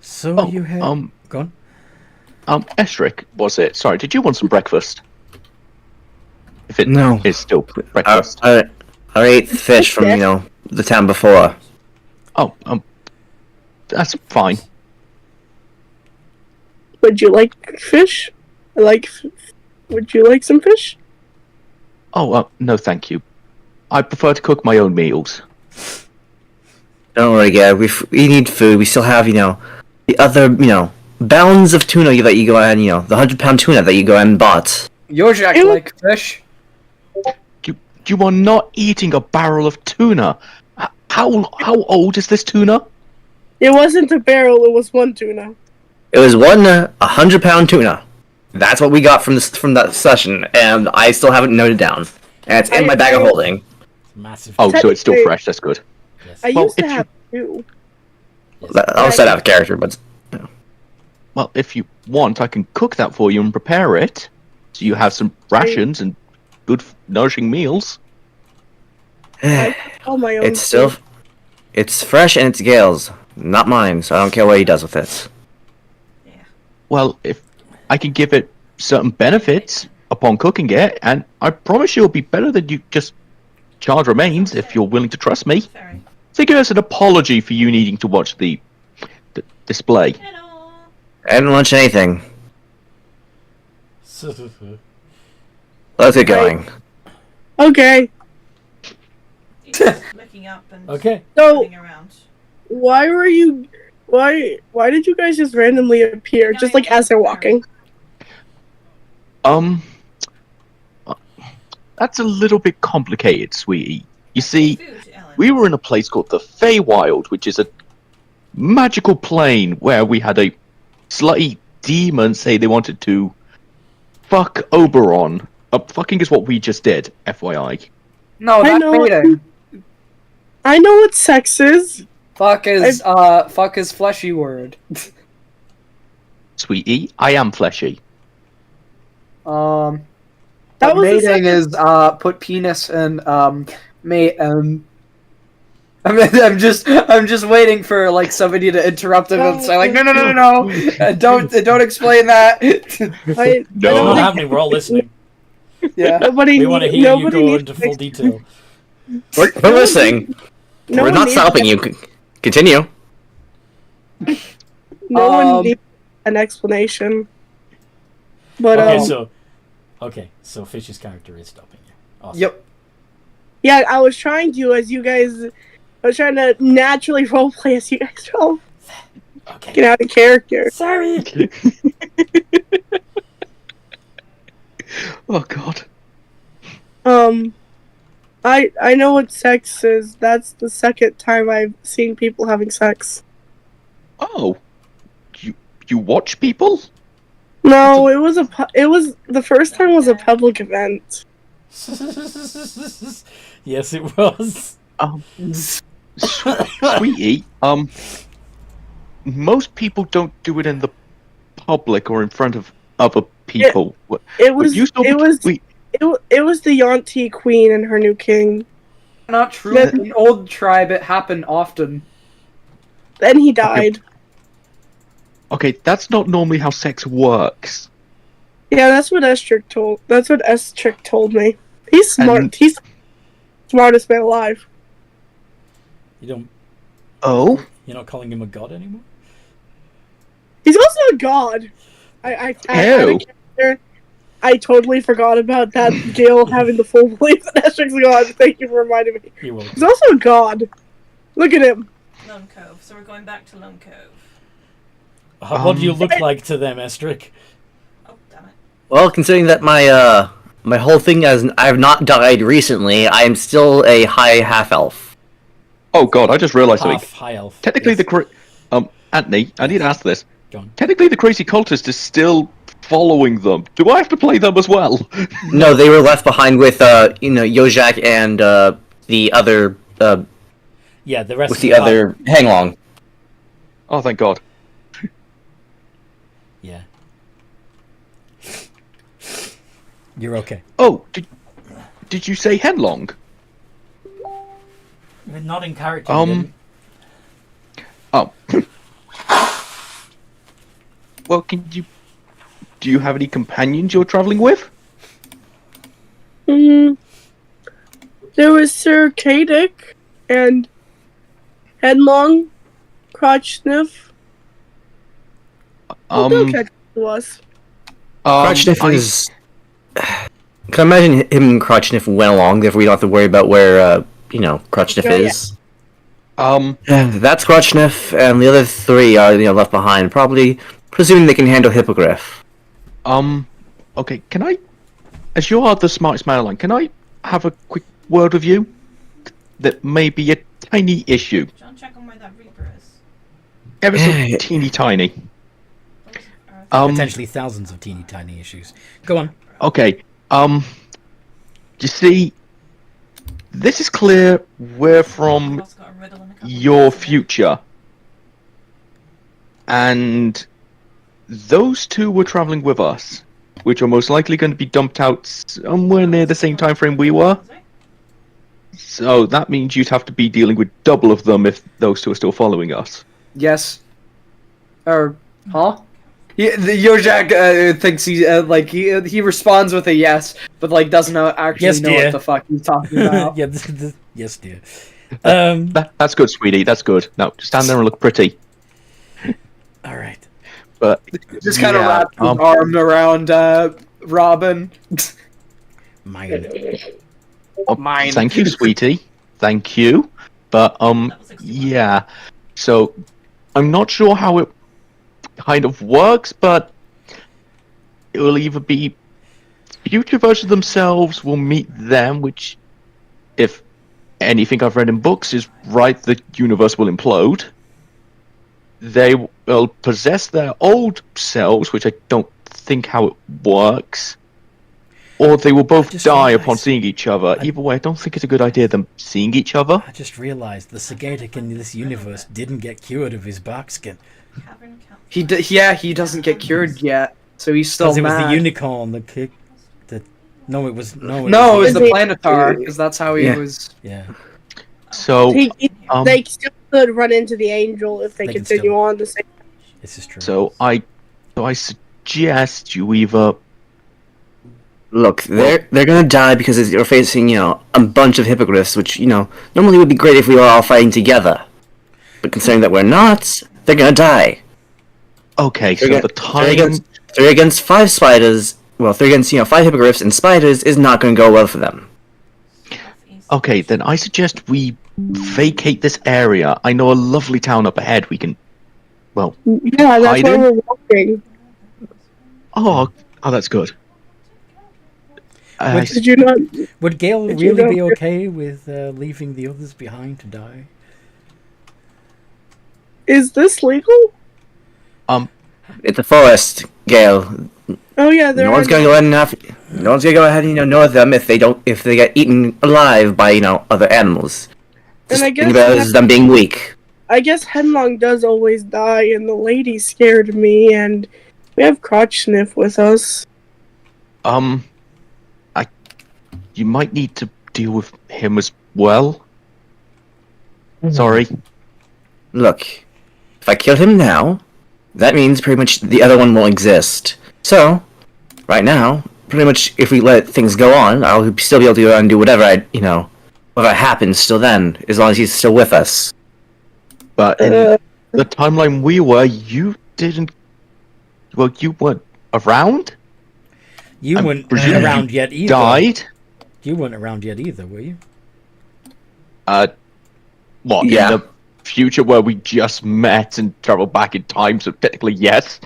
So Oh, you had go on. Estric, was it? Sorry, did you want some breakfast? If it No. is still breakfast. I ate fish from, the town before. Oh, that's fine. Would you like fish? Would you like some fish? Oh, no, thank you. I prefer to cook my own meals. Don't worry, Gab. We need food. We still have, the other, bounds of tuna that you go and, the 100-pound tuna that you go and bought. Yojak Ew. like fish. You are not eating a barrel of tuna. How old is this tuna? It wasn't a barrel, it was one tuna. It was one 100-pound tuna. That's what we got from that session, and I still haven't noted down. And it's in my bag of holding. Massive. Oh, so it's still Technically- fresh. That's good. Yes. I Well, used to if you- have two. I'll set out of character, but Well, if you want, I can cook that for you and prepare it, so you have some rations and good, nourishing meals. Oh my own. it's still, food. it's fresh and it's Gale's, not mine. So I don't care what he does with it. Yeah. Well, if I can give it certain benefits upon cooking it, and I promise you it'll be better than you just charred remains if you're willing to trust me. Very. Think of it as an apology for you needing to watch the display. Hello. I didn't launch anything. Let's get going. Okay. He's just looking up and Okay. So looking around. why were you? Why did you guys just randomly appear, just like as they're walking? That's a little bit complicated, sweetie. You see, Food, Ellen. we were in a place called the Feywild, which is a magical plane where we had a slutty demon say they wanted to fuck Oberon. Fucking is what we just did, FYI. No, I that's know- mating. I know what sex is. Fuck is fleshy word. Sweetie, I am fleshy. That But was the mating second- is put penis and mate I'm just waiting for like somebody to interrupt him and say like no don't explain that. I No. It's don't not think happening. We're all listening. Yeah. nobody. We want to need- hear you nobody go needs into to full ex- detail. We're listening. No We're one not needs stopping to- you. Continue. No one Um, needs an explanation. But Okay, so Fish's character is stopping you. Awesome. Yep. yeah, I was trying to I was trying to naturally roleplay as you guys roll. Okay. Get out of character. Sorry. Oh god. I know what sex is. That's the second time I've seen people having sex. Oh. You watch people? No, it was the first time was a public event. Yes, it was. Sweetie, most people don't do it in the public or in front of other people. It was You still- it was we- it was the Yonti queen and her new king. Not true. That- In old tribe it happened often. Then he died. Okay, that's not normally how sex works. Yeah, that's what Estrick told me. He's smart. And- He's the smartest man alive. You're Oh? not calling him a god anymore? He's also a god. I totally forgot about that. Gil having the full belief that Estrick's a god. Thank you for reminding me. You're welcome. He's also a god. Look at him. Lone Cove. So we're going back to Lone Cove. What do you look like to them, Estrick? Oh, damn it. Well, considering that my whole thing as I have not died recently, I am still a high half elf. Oh god, I just realized something. Half high elf. Technically Yes. Anthony, I need to ask this. Go on. Technically the crazy cultist is still following them. Do I have to play them as well? No, they were left behind with Yojak and the other Yeah, the rest with of the other Hanglong. Oh thank god. Yeah. You're okay. Oh, did you say Henlong? We're not in character. Oh. Well, do you have any companions you're traveling with? There was Sir Kadic and Headlong, Crotch Sniff. They'll catch up to us. Crotchniff is. Can I imagine him and Crotchniff went along, therefore we don't have to worry about where Crotchniff Yeah, yeah. is. That's That's Crotchniff, and the other three are left behind, probably presuming they can handle Hippogriff. Okay, can I, as you are the smartest man alive, can I have a quick word with you? That may be a tiny issue. John, check on where that Reaper is. Ever so Yeah. teeny tiny. What is it? Potentially thousands of teeny tiny issues. Go on. Okay, you see, this is clear we're from Ross got a riddle and a couple of your things in it. future. And those two were traveling with us, which are most likely going to be dumped out somewhere near the same time frame we were. Was it? So that means you'd have to be dealing with double of them if those two are still following us. Yes. Or huh? The Yojak thinks he responds with a yes, but like doesn't actually Yes, know dear. what the fuck he's talking about. Yeah, yes, dear. That's good, sweetie. That's good. Now stand there and look pretty. All right. But Just kind of yeah, wrapped his arm around Robin. Mine. Mine. Thank you, sweetie. Thank you. But yeah. So I'm not sure how it kind of works, but it will either be future versions themselves will meet them, which, if anything I've read in books is right, the universe will implode. They will possess their old selves, which I don't think how it works. Or they will both just die realised- upon seeing each other. Either way, I don't think it's a good idea them seeing each other. I just realised the Sagatic in this universe didn't get cured of his bark skin. Cavern count. He doesn't get cured yet, so he's still Because it was mad. the unicorn that kicked. No, it was No, it was the the- Planetar, because that's how he Yeah. was. Yeah. So, They still could run into the angel if they They can continue still- on the same. This is true. so I suggest you either. Look, they're gonna die because you're facing, a bunch of hippogriffs, which, normally would be great if we were all fighting together. But considering that we're not, they're gonna die. Okay, so Three the against, time. three against 5 spiders. Well, 3 against, 5 hippogriffs and spiders is not gonna go well for them. Okay, then I suggest we vacate this area. I know a lovely town up ahead. We can. Well, Yeah, that's why Hiding? we're walking. oh, that's good. Which- Did you not? Would Gale Did you really know- be okay with leaving the others behind to die? Is this legal? It's a forest, Gale. Oh yeah, there No one's gonna go ahead and no one's gonna go ahead and know them if they get eaten alive by other animals. And Just I think guess about it as them being weak. I guess Henlong does always die, and the lady scared me, and we have Crotch Sniff with us. You might need to deal with him as well. Sorry. Look, if I kill him now, that means pretty much the other one won't exist. So, right now, pretty much if we let things go on, I'll still be able to go out and do whatever whatever happens still then, as long as he's still with us. But in the timeline we were, you didn't. Well, you weren't around. You I'm weren't presuming around you yet either. Died. You weren't around yet either, were you? What Yeah. in the future where we just met and traveled back in time? So technically, yes.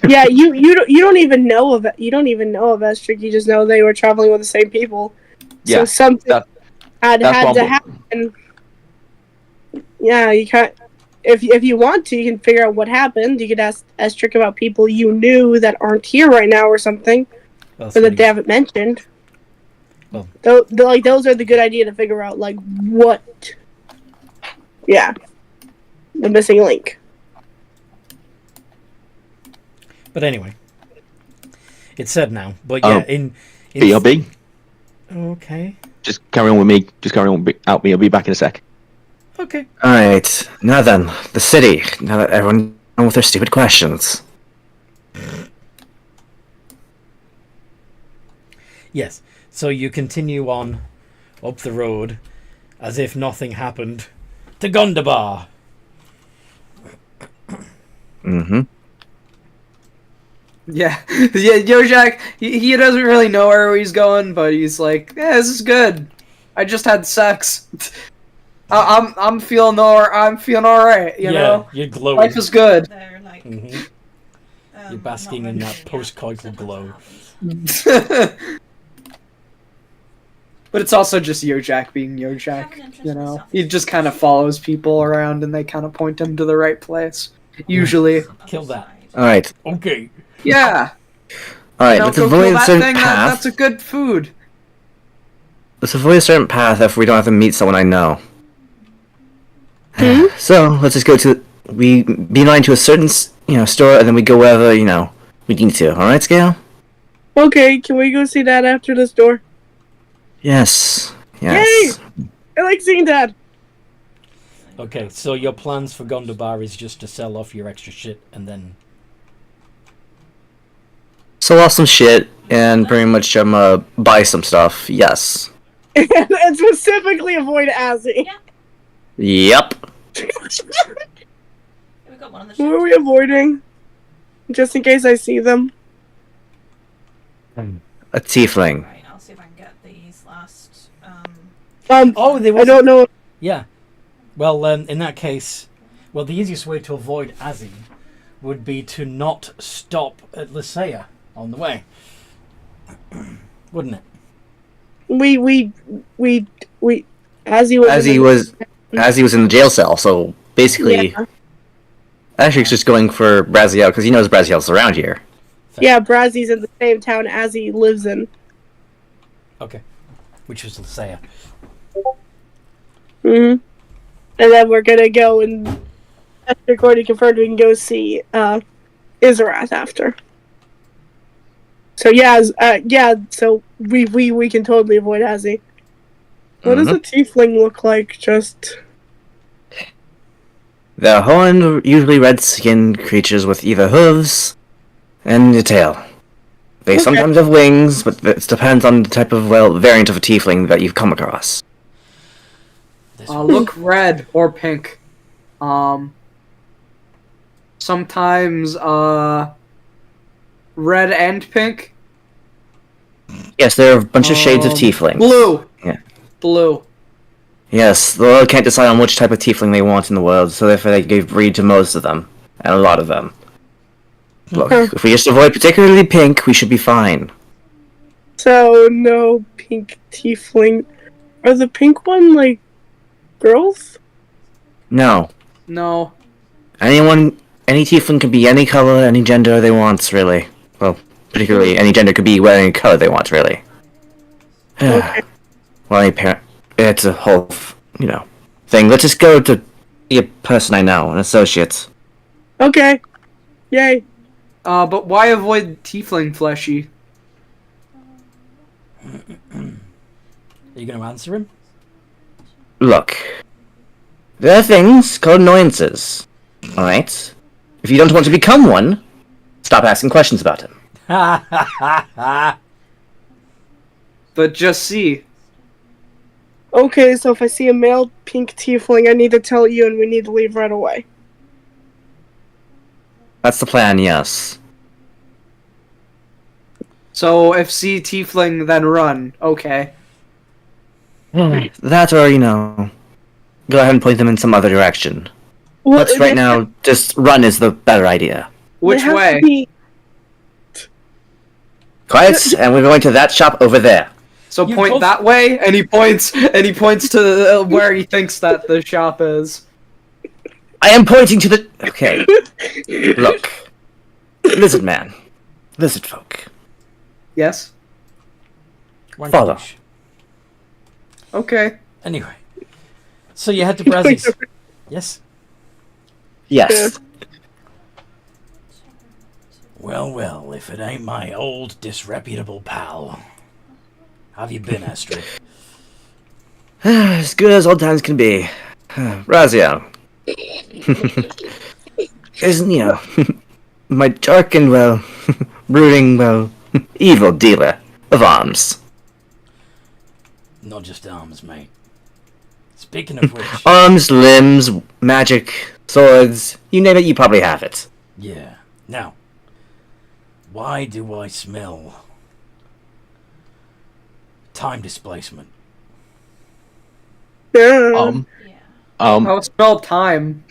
Yeah, you don't even know of it. You don't even know of Estric. You just know they were traveling with the same people. Yeah, So something that- had that's to what I'm- happen. Yeah, you can't. If you want to, you can figure out what happened. You could ask Estric about people you knew that aren't here right now or something, Well, or that they haven't mentioned. Well- Those are the good idea to figure out what. Yeah, the missing link. But anyway, it's said now. But yeah, in BRB. Okay. Just carry on with me. Just carry on out me. I'll be back in a sec. Okay. Alright, now then, the city. Now that everyone's done with their stupid questions. Yes. So you continue on up the road as if nothing happened to Gondabar. Mm-hmm. Yeah, Yojak, he doesn't really know where he's going, but he's like, yeah, this is good. I just had sex. I'm feeling alright, you know? You're glowing. Life is good. They're like. Mhm. You're basking not in really that sure post-coital yet. glow. But it's also just Yojak being Yojak, you know? He just kind of follows people around and they kind of point him to the right place. Usually. Kill that. Alright. Okay. Yeah. Alright, Now let's go avoid kill a that certain thing, path. that's a good food. Let's avoid a certain path if we don't have to meet someone I know. So, let's just go to... We beeline to a certain, store, and then we go wherever, we need to. Alright, Scale? Okay, can we go see that after this door? Yes. Yes. I like seeing that. Okay, so your plans for Gondabar is just to sell off your extra shit and then... Sell off some shit, and pretty much, buy some stuff. Yes. And specifically avoid Azzy. Yep. We've got one of the Who are we avoiding? Just in case I see them. A tiefling. Right, I'll see if I can get these last. Oh, there I was. don't know. Yeah. Well, in that case, well, the easiest way to avoid Azzy would be to not stop at Lysaea on the way, wouldn't it? As he was. As he was in the jail cell, so basically, Yeah. Ashrik's just going for Braziel because he knows Braziel's around here. Yeah, Brazzy's in the same town as he lives in. Okay. Which was Lysaea. And then we're gonna go and after recording confirmed we can go see Izarath after. So so we can totally avoid Azzy. What does a tiefling look like? Just They're horned, usually red-skinned creatures with either hooves and a tail. They sometimes have wings, but it depends on the type of, variant of a tiefling that you've come across. Look red or pink. Sometimes red and pink. Yes, there are a bunch of shades of tieflings. Blue. Yeah. Blue. Yes, the world can't decide on which type of tiefling they want in the world, so therefore they give breed to most of them, and a lot of them. Look, if we just avoid particularly pink, we should be fine. so no pink tiefling. Are the pink one like girls? No. No. Any tiefling can be any color, any gender they want, really. Well, particularly any gender could be wearing any color they want, really. Okay. Well, it's a whole, thing. Let's just go to a person I know, an associate. Okay. Yay. But why avoid tiefling fleshy? Are you going to answer him? Look, there are things called annoyances, alright? If you don't want to become one, stop asking questions about him. Ha ha ha ha! But just see. Okay, so if I see a male pink tiefling, I need to tell you and we need to leave right away. That's the plan, yes. So if see tiefling, then run. Okay. That or, go ahead and point them in some other direction. Well, But right now, just run is the better idea. Which way? Quiet, and we're going to that shop over there. So You point told- that way, and he points to where he thinks that the shop is. I am pointing to the... Okay. Look. Lizard man. Lizard folk. Yes. Follow. Okay. Anyway. So you head to Brazzy's. Yes? Yes. Well, if it ain't my old disreputable pal. How have you been, Astrid? As good as old times can be. Razio. Isn't, my dark and, brooding, evil dealer of arms. Not just arms, mate. Speaking of which... Arms, limbs, magic, swords, you name it, you probably have it. Yeah. Now, why do I smell time displacement? Yeah. Yeah, Oh, spell time.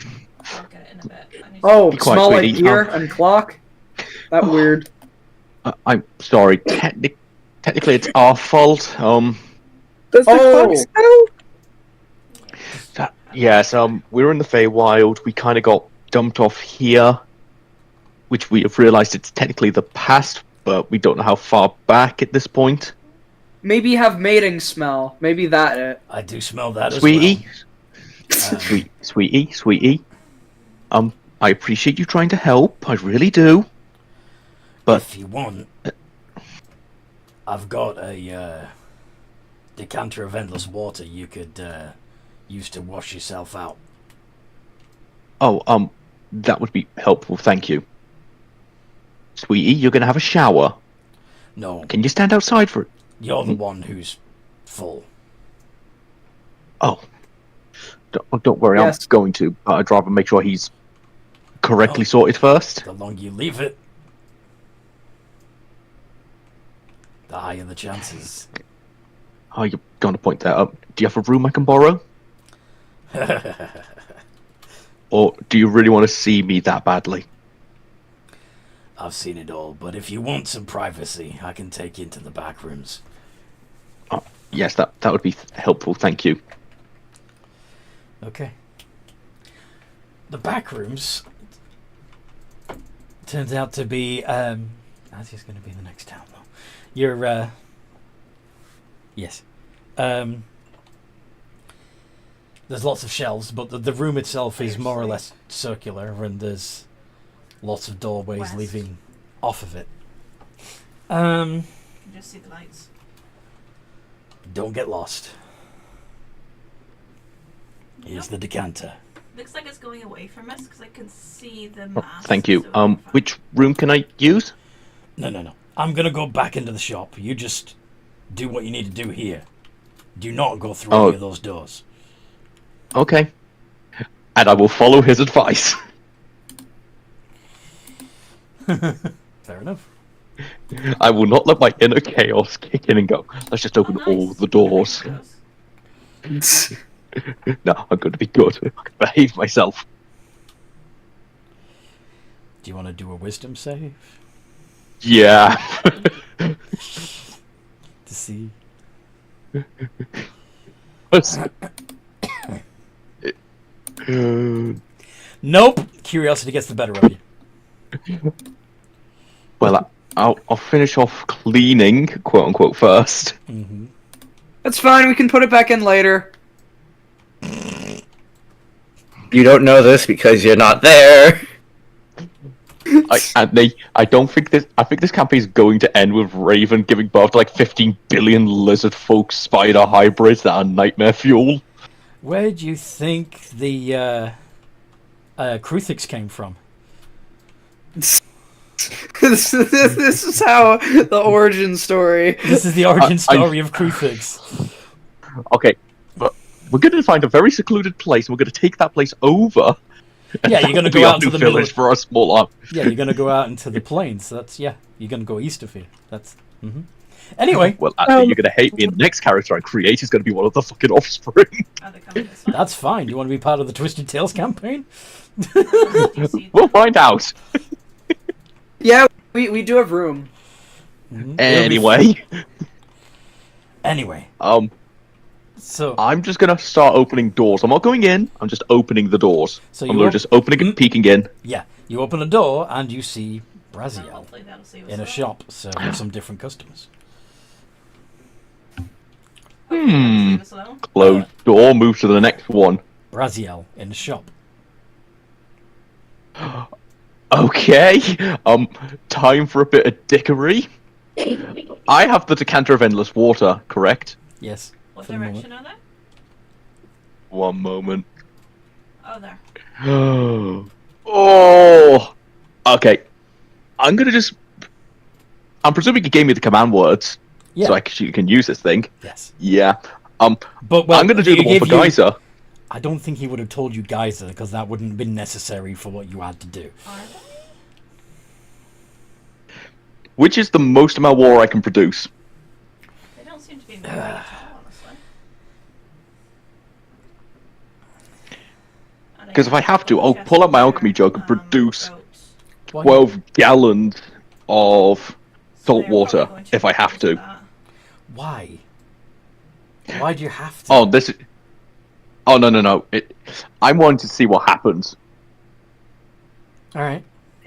I'll get it in a bit. I need to- Oh, Be quiet, smell like sweetie. year and clock? That weird. I'm sorry. Technically, it's our fault. Does the Oh. clock spell? Yes. We were in the Feywild. We kind of got dumped off here, which we have realised it's technically the past, but we don't know how far back at this point. Maybe have mating smell. Maybe that it. I do smell that Sweetie, as well. sweetie. I appreciate you trying to help. I really do. But If you want, I've got a decanter of endless water you could use to wash yourself out. that would be helpful. Thank you, sweetie. You're gonna have a shower. No, Can you stand outside for it? you're the one who's full. Oh, don't worry. Yes. I'm going to. But I'd rather make sure he's correctly sorted first. The longer you leave it, the higher the chances. Oh, you're going to point that up. Do you have a room I can borrow? Or do you really want to see me that badly? I've seen it all, but if you want some privacy, I can take you into the back rooms. Oh, yes, that would be helpful, thank you. Okay. The back rooms turns out to be Azzy's going to be in the next town though. You're yes. There's lots of shelves, but the room itself is more or less circular, and there's lots of doorways West. leading off of it. You just see the lights. Don't get lost. Here's the decanter. Looks like it's going away from us because I can see the Oh, mask. thank you. so in front. Which room can I use? No. I'm going to go back into the shop. You just do what you need to do here. Do not go through any of those doors. Okay. And I will follow his advice. Fair enough. I will not let my inner chaos kick in and go, let's just open Oh, all nice. the doors. No, I'm going to be good. I can behave myself. Do you want to do a wisdom save Yeah. to see? Nope. Curiosity gets the better of you. Well, I'll finish off cleaning, quote unquote, first. Mm-hmm. That's fine. We can put it back in later. You don't know this because you're not there. I don't think this. I think this campaign is going to end with Raven giving birth to like 15 billion lizard folk spider hybrids that are nightmare fuel. Where do you think the Kruthix came from? This is how the origin story. This is the origin story of Kruthix. Okay, but we're going to find a very secluded place, and we're going to take that place over. Yeah, you're going to Be go our out to new the middle. village for a small arm. Yeah, you're going to go out into the plains. That's you're going to go east of here. That's. Anyway, Well, actually, you're going to hate me, and the next character I create is going to be one of the fucking offspring. Oh, they're coming this way. that's fine. You want to be part of the Twisted Tales campaign? You see We'll find out. Yeah, we do have room. Anyway, Anyway, so I'm just going to start opening doors. I'm not going in. I'm just opening the doors. So I'm you going op- to just opening and peeking in. yeah, you open a door and you see Well, Raziel hopefully that'll see what's in a up. shop serving some different customers. Hopefully that'll see what's up. Close door. Move to the next one. Raziel in a shop. Okay. Time for a bit of dickery. I have the decanter of endless water, correct? Yes. What for the moment. direction are they? One moment. Oh, there. Oh. Okay. I'm gonna just. I'm presuming you gave me the command words, Yeah. so you can use this thing. Yes. Yeah. But well, I'm gonna do he the one for gave you- Geyser. I don't think he would have told you Geyser because that wouldn't have been necessary for what you had to do. Are they? Which is the most amount of war I can produce? They don't seem to be moving at all, honestly. Because if I have to, I'll pull out my alchemy jug and produce Why- 12 gallons of salt water if I have to. Why? Why do you have to? Oh, this. Oh no! I wanted to see what happens. All right.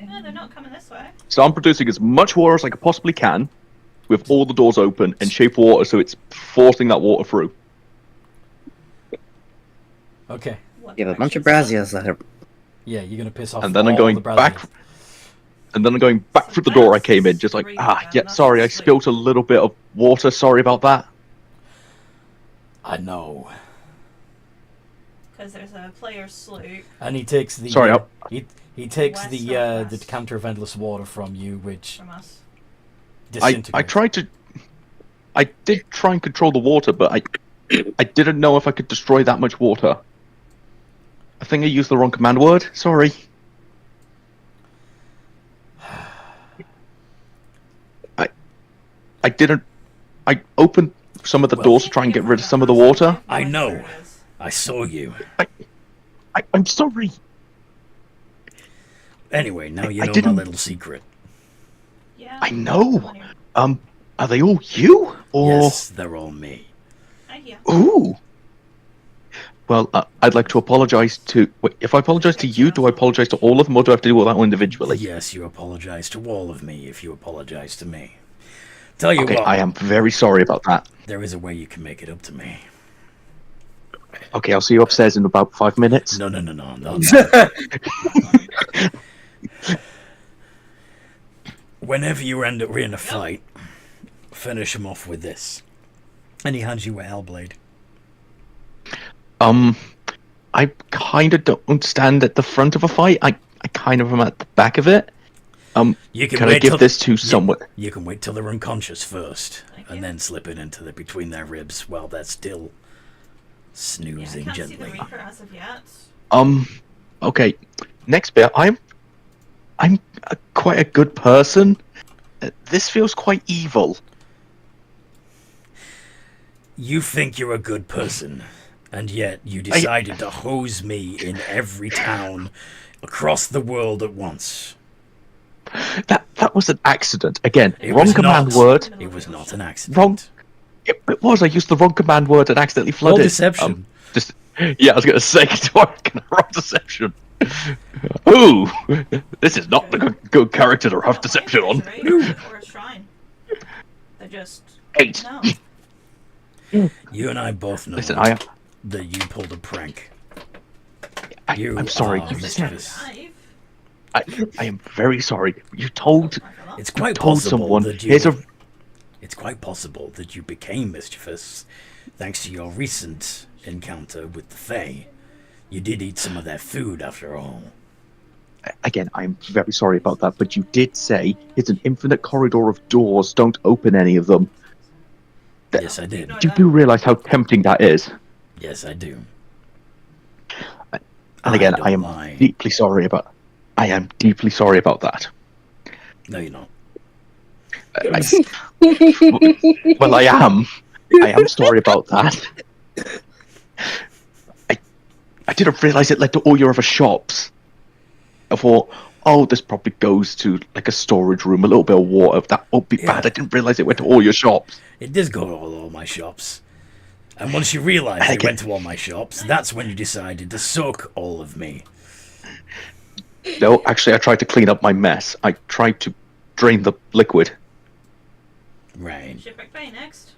No, they're not coming this way. So I'm producing as much water as I possibly can, with all the doors open and shape water so it's forcing that water through. Okay. What You have a bunch of direction's braziers that are. Yeah, you're gonna piss off. And then I'm all going the back. Braziers. And then I'm going back through the door I came in, just like, yeah, sorry, I spilt a little bit of water, sorry about that. I know. Because there's a player sloop. And he takes the. Sorry, he takes West the northwest. decanter of endless water from you, which From us. disintegrates. I tried to. I did try and control the water, but I didn't know if I could destroy that much water. I think I used the wrong command word. Sorry. I didn't. I opened some of the doors to try and get rid of some of the water. I know. I saw you. I'm sorry. Anyway, now you I know my didn't- little secret. Yeah. I know. Come on here. Are they all you? Or Yes, they're all me. Right here. ooh. Well, I'd like to apologize to. Wait, if I apologize to you, do I apologize to all of them, or do I have to do all that one individually? Yes, you apologize to all of me if you apologize to me. Tell you Okay, what, I am very sorry about that. there is a way you can make it up to me. Okay, I'll see you upstairs in about 5 minutes. No. Whenever you end up in a fight, finish him off with this. And he hands you a Hellblade. I kind of don't stand at the front of a fight. I kind of am at the back of it. You Can I give this to someone? You can wait till they're unconscious first, Thank and you. then slip it into between their ribs while they're still Yeah, I snoozing can't see the gently. Reaper as of yet. Okay. Next bit. I'm quite a good person. This feels quite evil. You think you're a good person, and yet you decided to hose me in every town across the world at once. That was an accident. Again, It wrong was command not. word. It was not an accident. Wrong. It was. I used the wrong command word and accidentally Roll flooded. deception. Yeah, I was going to say, wrong deception. Ooh, this is not the good character to have deception on. Or a shrine. They're just 8. no. You and I both know Listen, that you pulled a prank. I'm sorry. are You said, mischievous. I am very sorry. You told It's quite told possible someone. that you. Here's a. It's quite possible that you became mischievous thanks to your recent encounter with the Fae. You did eat some of their food, after all. Again, I'm very sorry about that, but you did say it's an infinite corridor of doors. Don't open any of them. Yes, I did. You do realize how tempting that is. Yes, I do. And again, don't I am lie. deeply sorry about. I am deeply sorry about that. No, you're not. Well, I am. I am sorry about that. I didn't realize it led to all your other shops. I thought, oh, this probably goes to like a storage room, a little bit of water. That won't be Yeah. bad. I didn't realize it went to all your shops. It does go to all my shops. And once you realised it went to all my shops, that's when you decided to soak all of me. No, actually, I tried to clean up my mess. I tried to drain the liquid. Right. Shipwreck Bay next.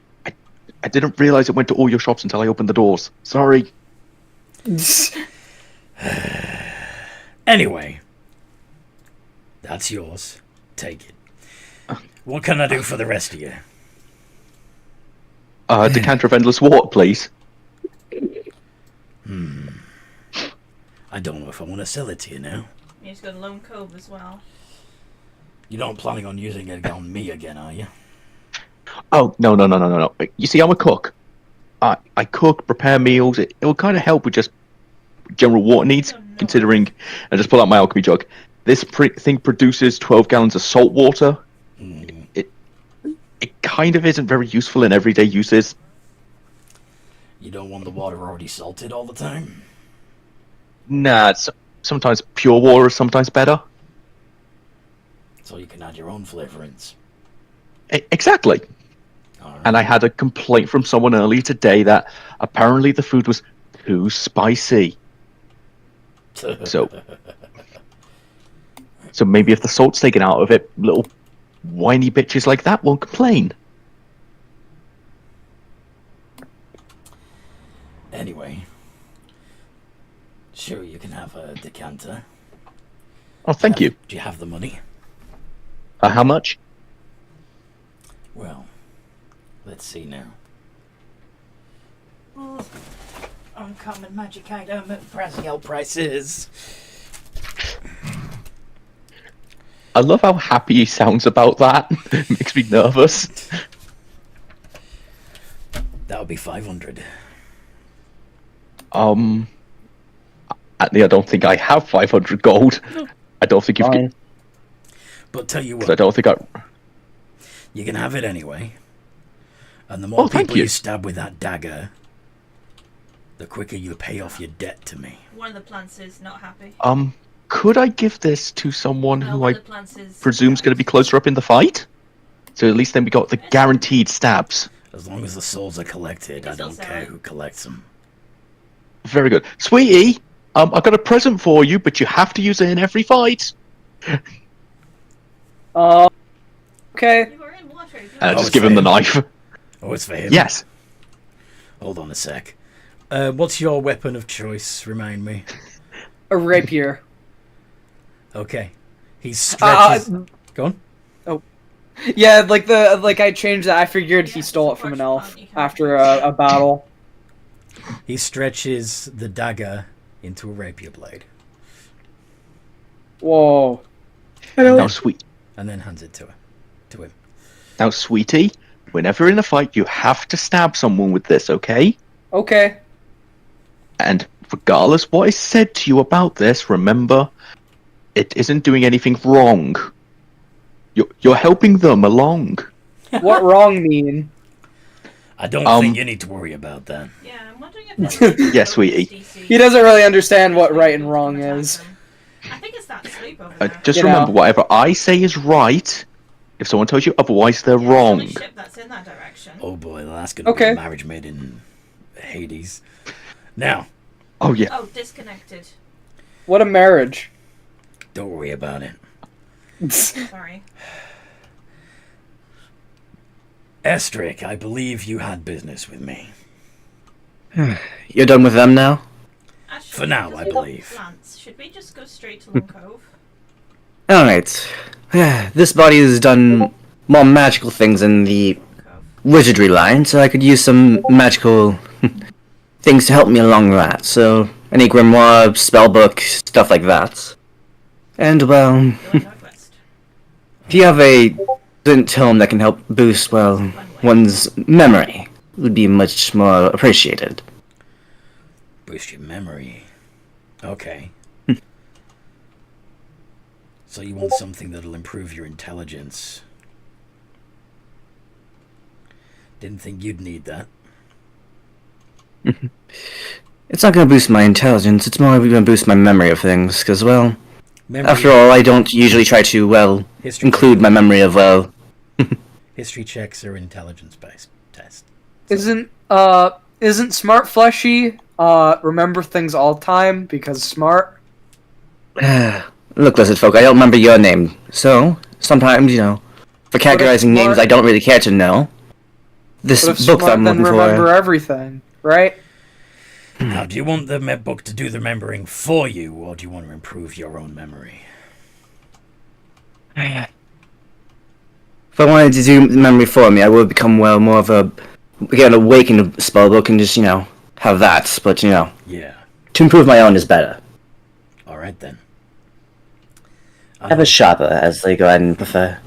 I didn't realize it went to all your shops until I opened the doors. Sorry. Anyway. That's yours. Take it. What can I do for the rest of you? Decanter of endless water, please. I don't know if I want to sell it to you now. You just got a Lone Cove as well. You're not planning on using it on me again, are you? Oh, no. You see, I'm a cook. I cook, prepare meals. It will kind of help with just general water needs, Oh, no. considering... I just pull out my alchemy jug. This thing produces 12 gallons of salt water. It kind of isn't very useful in everyday uses. You don't want the water already salted all the time? Nah, sometimes pure water is sometimes better. So you can add your own flavourings. Exactly. Alright. And I had a complaint from someone earlier today that apparently the food was too spicy. So maybe if the salt's taken out of it, little whiny bitches like that won't complain. Anyway. Sure, you can have a decanter. Oh, thank you. Do you have the money? How much? Well, let's see now. Uncommon magic item at Braziel prices. I love how happy he sounds about that. Makes me nervous. That would be 500. Actually, I don't think I have 500 gold. I don't think you've. Fine. But tell you I what, don't think I. You can have it anyway. And the more Oh, thank people you. you stab with that dagger, the quicker you pay off your debt to me. One of the plants is not happy. Could I give this to someone No, who one I of the plants is presume's going to be closer up in the fight? So at least then we got the guaranteed stabs. As long as the souls are collected, I can don't still sell care it. who collects them. Very good. Sweetie, I've got a present for you, but you have to use it in every fight. Okay. You were in water. You And I Oh, just it's give him the him. knife. Oh, it's for him? Yes. Hold on a sec. What's your weapon of choice? Remind me. A rapier. Okay. He stretches... Go on. Yeah, like I changed that. I figured he stole it from an elf after a battle. He stretches the dagger into a rapier blade Whoa. Now, sweet. and then hands it to him. Now, sweetie, whenever in a fight, you have to stab someone with this, okay? Okay. And regardless what is said to you about this, remember, it isn't doing anything wrong. You're helping them along. What wrong mean? I don't think you need to worry about that. Yeah, I'm wondering if it's Yes, sweetie. He doesn't really understand what right and wrong is. I think it's that sloop over there. Just You remember, know. whatever I say is right. If someone tells you otherwise, they're Yeah, there's only wrong. ship that's in that direction. Oh boy, that's going to be Okay. a marriage made in Hades. Now, Oh, yeah. Oh, disconnected. What a marriage. don't worry about it. Sorry. Estric, I believe you had business with me. You're done with them now? Actually, For now, because I we got believe. Plants. Should we just go straight to Long Cove? Alright. This body has done more magical things in the Cove. wizardry line, so I could use some magical things to help me along that. So, any grimoire, spellbook, stuff like that. And, well, Going northwest. if you have a decent tome that can help boost, well, one's memory, it would be much more appreciated. Boost your memory. Okay. So you want something that'll improve your intelligence. Didn't think you'd need that. It's not going to boost my intelligence, it's more going to boost my memory of things, because, well, Memory, after all, I don't usually try to, well, history, include my memory of, well, history checks are intelligence-based tests. Isn't smart fleshy remember things all the time because smart? look, lizard folk, I don't remember your name, so, sometimes, for categorizing names smart- I don't really care to know. This But if book that smart I'm then looking remember for... everything, right? Now, do you want the book to do the remembering for you, or do you want to improve your own memory? If I wanted to do memory for me, I would become, well, more of a... Again, awakened spellbook and just, have that, but, Yeah. to improve my own is better. All right, then. Have a sharper, as they go ahead and prefer.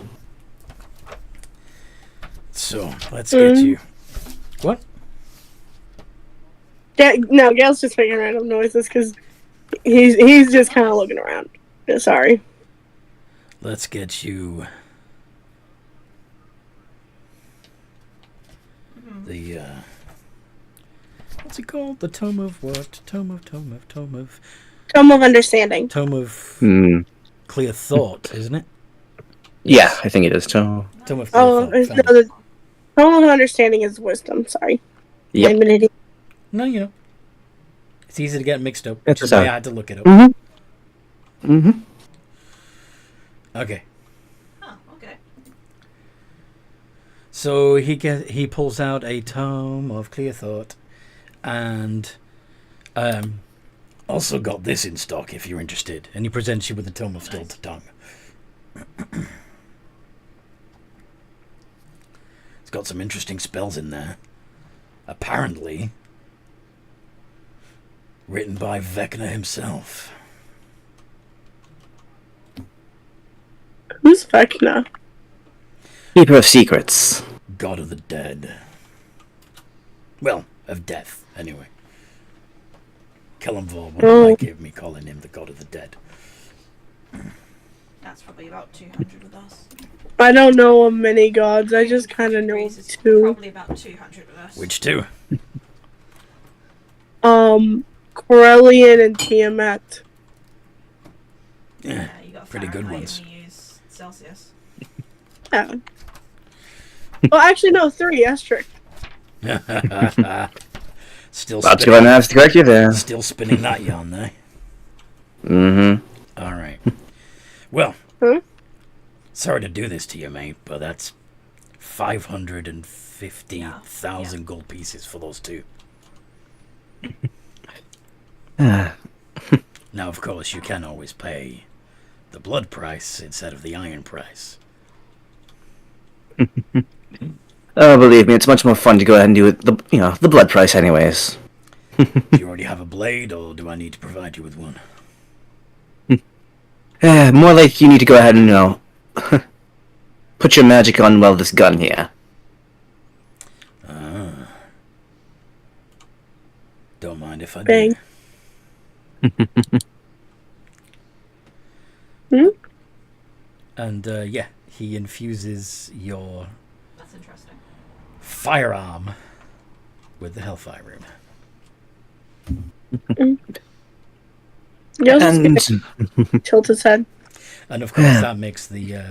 So, let's get you... What? No, Gail's just making random noises because he's just kind of looking around. Yeah, sorry. Let's get you... The, what's it called? The Tome of what? Tome of... Tome of Understanding. Tome of Hmm. Clear Thought, isn't it? Yeah, I think it is, too. Tome of Clear Oh, Thought. no, thank you. the Tome of Understanding is wisdom. Sorry. Yep. I'm an idiot. No, it's easy to get mixed up, That's which is why fine. I had to look it up. Mm-hmm. Mm-hmm. Okay. Oh, okay. So he pulls out a tome of Clear Thought, and also got this in stock if you're interested. And he presents you with a tome of Still to Tongue. It's got some interesting spells in there. Apparently, written by Vecna himself. Who's Vecna? Keeper of secrets. God of the dead. Well, of death, anyway. Kellamvor wouldn't like me calling him the God of the dead. That's probably about 200 with us. I don't know of many gods. I just kind of know Breeze is two. probably about 200 with us. Which two? Corellian and Tiamat. Yeah, You got pretty good Fahrenheit ones. and we use Celsius. Yeah. Well, actually, no, 3. Asterisk. Still That's spinning. gonna have to correct you there. Still spinning that yarn there. Mm-hmm. All right. Well, Huh? sorry to do this to you, mate, but that's 550,000 gold pieces for those two. Now, of course, you can always pay the blood price instead of the iron price. Oh, believe me, it's much more fun to go ahead and do it the blood price anyways. Do you already have a blade, or do I need to provide you with one? More like you need to go ahead and, put your magic on, well, this gun here. Don't mind if I Bang. do. Hmm? And, yeah, he infuses your That's interesting. firearm with the Hellfire Rune. Yo's And just gonna tilt his head. And of course, that makes the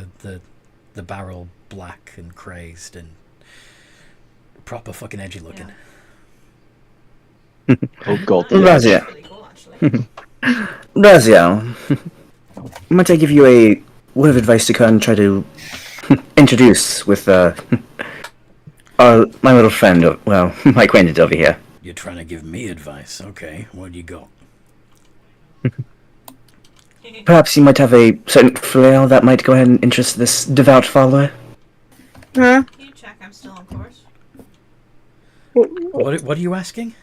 barrel black and crazed and proper fucking edgy looking. Oh god. Razia. That's really cool, actually. Razia, might I give you a word of advice to kind of try to introduce with my little friend, well, my acquaintance over here. You're trying to give me advice. Okay, what do you got? Perhaps you might have a certain flail that might go ahead and interest this devout follower. Huh? Can you check I'm still on course? What are you asking?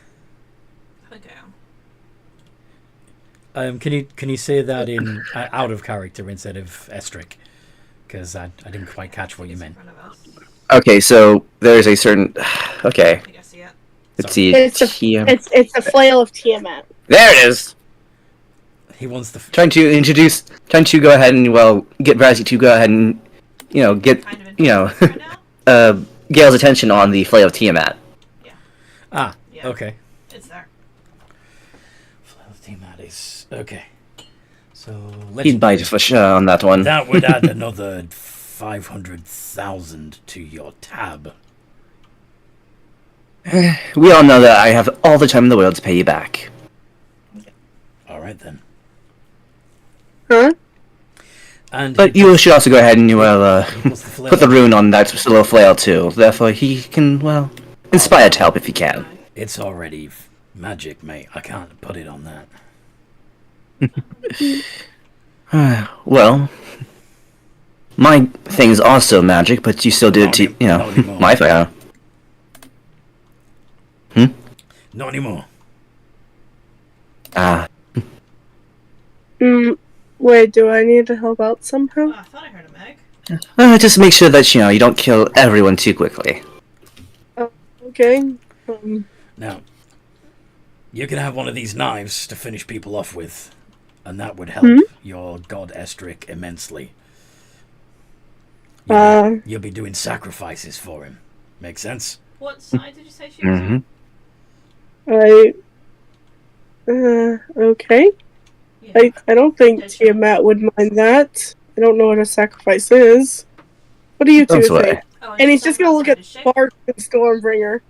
Okay. Can you say that in out of character instead of Estric? Because I didn't quite catch what you It's meant. in front of us. Okay, so there is a certain. Okay, I think I see it. let's see. It's a flail of Tiamat. There it is. He wants the. Trying to go ahead and get Razzie to go ahead and get Kind of in front of us right now. Gale's attention on the flail of Tiamat. Ah, Yeah. okay. It's there. That is okay. So He'd bite for sure on that one. that would add another 500,000 to your tab. We all know that I have all the time in the world to pay you back. All right then. Huh? And But you should also go ahead and he puts the flail put the rune on that little flail too. Therefore, he can inspire to help if he can. It's already magic, mate. I can't put it on that. Well, my thing's also magic, but you still did it to Not anymore. my fire. Not anymore. Ah, Wait, do I need to help out somehow? Oh, I thought I heard a Meg. just make sure that you don't kill everyone too quickly. Okay. Now, you can have one of these knives to finish people off with, and that would help your god Estric immensely. You'll be doing sacrifices for him. Make sense? What side did you say she was on? Okay. Yeah. I don't think Tiamat would mind that. I don't know what a sacrifice is. What do you two That's think? why. Oh, And he's just gonna look at outside the ship? Spark and Stormbringer.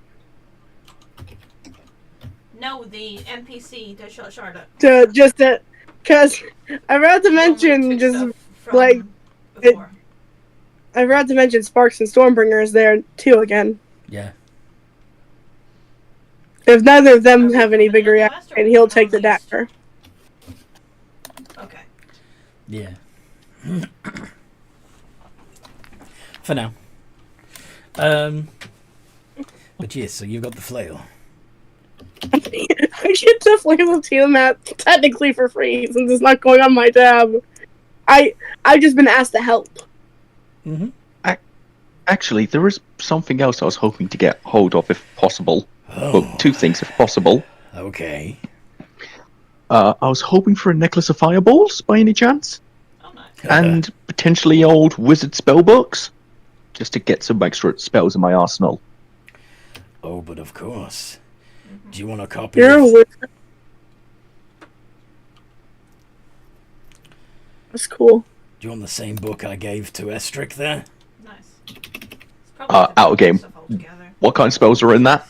No, the NPC that shot Charlotte. Because I forgot to He only mention took just stuff from like, before. I forgot to mention Sparks and Stormbringer is there too again. Yeah. If neither of them Are we have any coming big in on the west or reaction, he'll on take the the east? dagger. Okay. Yeah. For now. But yes, so you've got the flail. I get the flail of Tiamat technically for free since it's not going on my tab. I've just been asked to help. Mm-hmm. Actually, there is something else I was hoping to get hold of if possible. Oh, Well, two things if possible. okay. I was hoping for a necklace of fireballs by any chance. Oh, nice. and potentially old wizard spell books, just to get some extra spells in my arsenal. Oh, but of course. Do you want a copy? You're a Of... wizard. That's cool. Do you want the same book I gave to Estric there? Nice. It's probably Out of game. stuff altogether. What kind of spells are in that?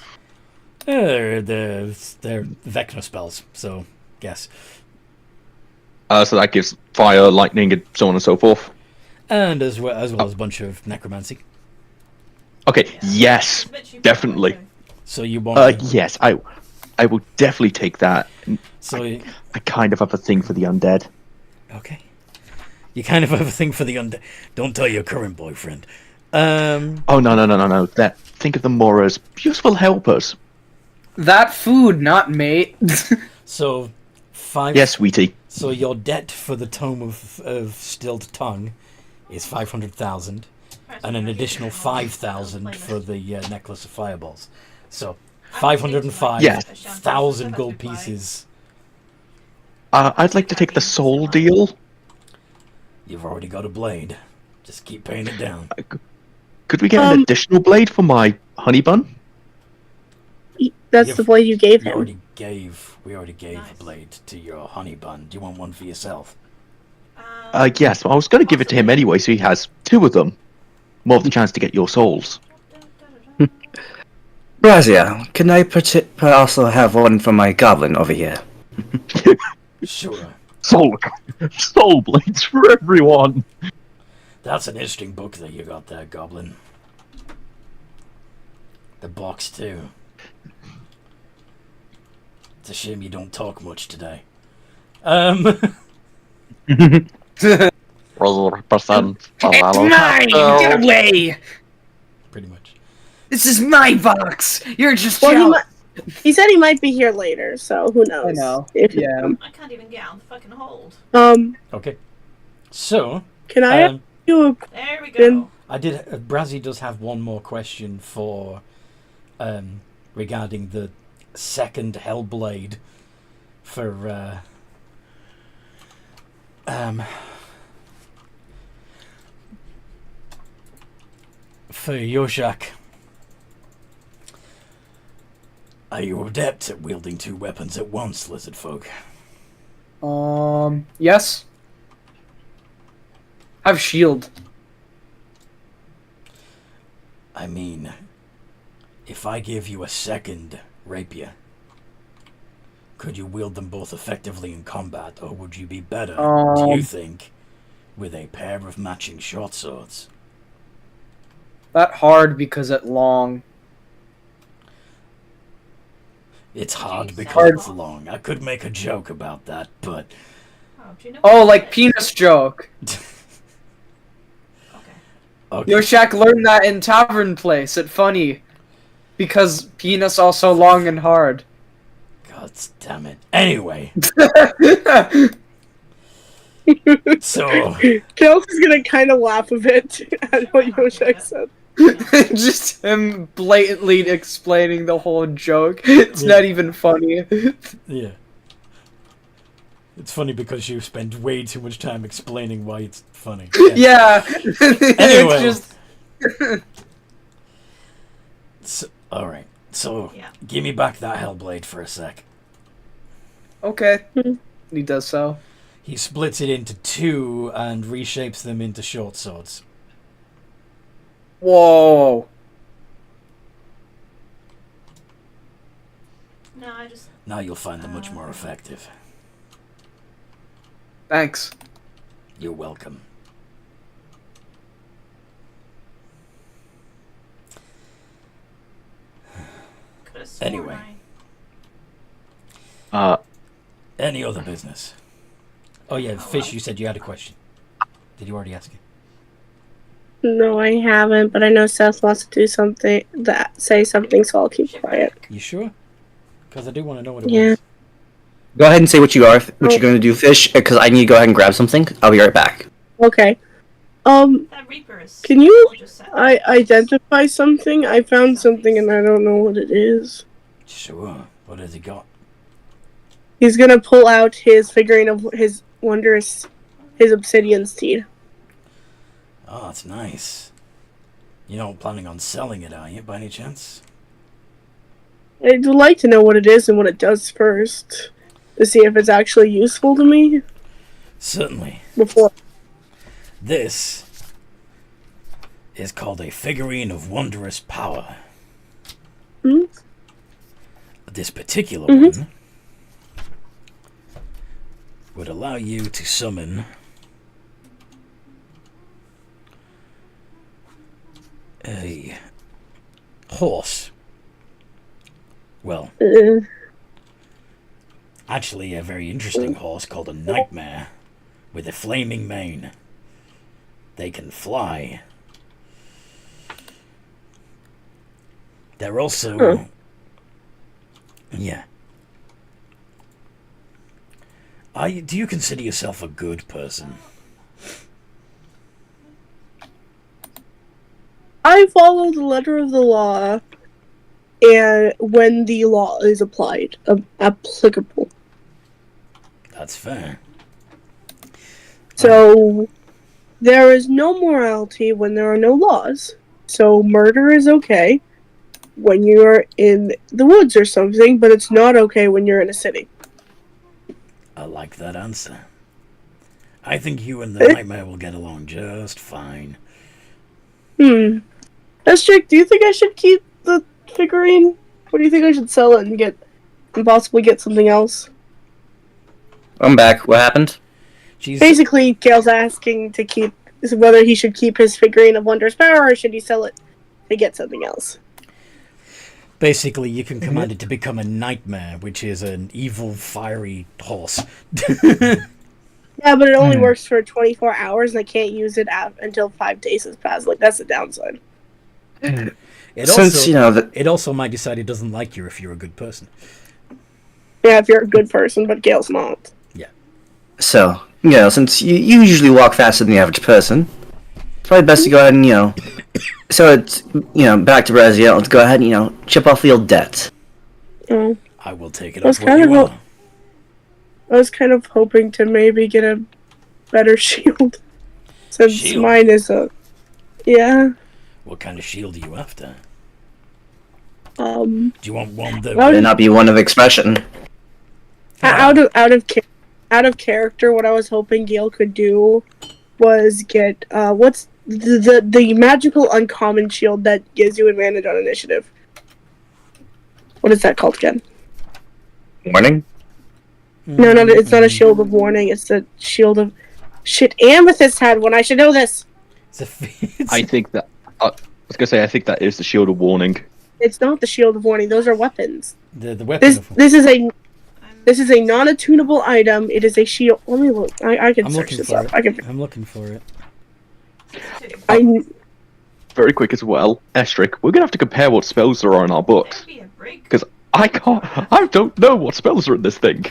They're Vecna spells, so guess. So that gives fire, lightning, and so on and so forth. And as well as a bunch of necromancy. Okay, Yeah. yes, It's a bit cheaper definitely. than So you want? Yes, I will definitely take that. So I kind of have a thing for the undead. okay. You kind of have a thing for the undead. Don't tell your current boyfriend. Oh no! Think of them more as useful helpers. That food, not mate. So 5. Yes, sweetie. So your debt for the Tome of Stilled Tongue is 500,000, Right, and so an you're additional getting one 5,000 for playlist. the Necklace of Fireballs. So I'm 505,000 Yeah. gold pieces. I'd like to take the soul deal. You've already got a blade. Just keep paying it down. Could we get an additional blade for my honey bun? That's the blade you gave We him. already gave Nice. a blade to your honey bun. Do you want one for yourself? Yes, I was going to give it to him anyway, so he has 2 of them. More of the chance to get your souls. Razia, can I also have one for my goblin over here? Sure. Soul blades for everyone. That's an interesting book that you got there, Goblin. The box too. It's a shame you don't talk much today. 100%. It's mine! Get away! Pretty much. This is my box! You're just Well, jealous. he said he might be here later, so who knows? I know. If Yeah. I can't even get on the fucking hold. Okay. So, Can I ask you a There we Then- go. I did. Brazzy does have one more question for, regarding the second Hellblade for Yoshak. Are you adept at wielding 2 weapons at once, lizard folk? Yes. Have shield. I mean, if I give you a second rapier, could you wield them both effectively in combat, or would you be better, do you think, with a pair of matching short swords? That hard because it long. It's hard Jeez, because it's hard. long. I could make a joke about that, but Oh, do you know Oh, what like it is? penis joke. Okay. okay. Yoshak learned that in Tavern Place at Funny. Because penis also long and hard. God damn it. Anyway, so Kelsey's gonna kind of laugh a bit at what Yoshak said. Just him blatantly explaining the whole joke. It's Yeah. not even funny. yeah, it's funny because you spend way too much time explaining why it's funny. Yeah. Anyway. It's just So, all right. So Yeah. give me back that Hellblade for a sec. okay. He does so. He splits it into 2 and reshapes them into short swords. Whoa. No, I just. Now you'll find them much more effective. Thanks. You're welcome. Could have sworn Anyway. Any other business? Oh yeah, Fish, you said you had a question. Did you already ask it? No, I haven't, but I know Seth wants to do something, say something, so I'll keep quiet. You sure? Because I do want to know what it Yeah. was. Go ahead and say what you're going to do, Fish, because I need to go ahead and grab something. I'll be right back. Okay. That Reaper is. Can you Just said. identify something? I found something and I don't know what it is. Sure. What has he got? He's gonna pull out his figurine of his wondrous his obsidian steed. Oh, that's nice. You're not planning on selling it, are you, by any chance? I'd like to know what it is and what it does first, to see if it's actually useful to me Certainly. before. This is called a figurine of wondrous power. Hmm? This particular Mhm. one would allow you to summon a horse. Well, actually a very interesting horse called a nightmare with a flaming mane. They can fly. They're also... Yeah. Do you consider yourself a good person? I follow the letter of the law, and when the law is applied, applicable. That's fair. So there is no morality when there are no laws. So murder is okay when you're in the woods or something, but it's not okay when you're in a city. I like that answer. I think you and the nightmare will get along just fine. Estrick, do you think I should keep the figurine? Or do you think I should sell it and possibly get something else? I'm back. What happened? She's Basically, Gale's asking to keep whether he should keep his figurine of wondrous power or should he sell it to get something else. basically you can command it to become a nightmare, which is an evil, fiery horse. Yeah, but it only works for 24 hours, and I can't use it until 5 days has passed. Like, that's the downside. It also might decide it doesn't like you if you're a good person. Yeah, if you're a good person, but Gale's not. Yeah. So, since you usually walk faster than the average person, it's probably best to go ahead and, so it's, back to Brazil, let's go ahead and, chip off the old debt. Oh. I will take it That's up what you are. I was kind of hoping to maybe get a better shield. Since Shield? mine is a... Yeah. What kind of shield are you after? Um... Do you want one that... Well, May not be one of expression. Out of character, what I was hoping Gale could do was get what's the magical uncommon shield that gives you advantage on initiative. What is that called again? Warning? No, it's not a shield of warning. It's a shield of shit. Amethyst had one. I should know this. I think that I was gonna say I think that is the shield of warning. It's not the shield of warning. Those are weapons. The weapon. This is a non-attunable item. It is a shield. Let me look. I can search this up. I'm looking for it. Very quick as well, Estrick. We're gonna have to compare what spells there are in our books because I don't know what spells are in this thing.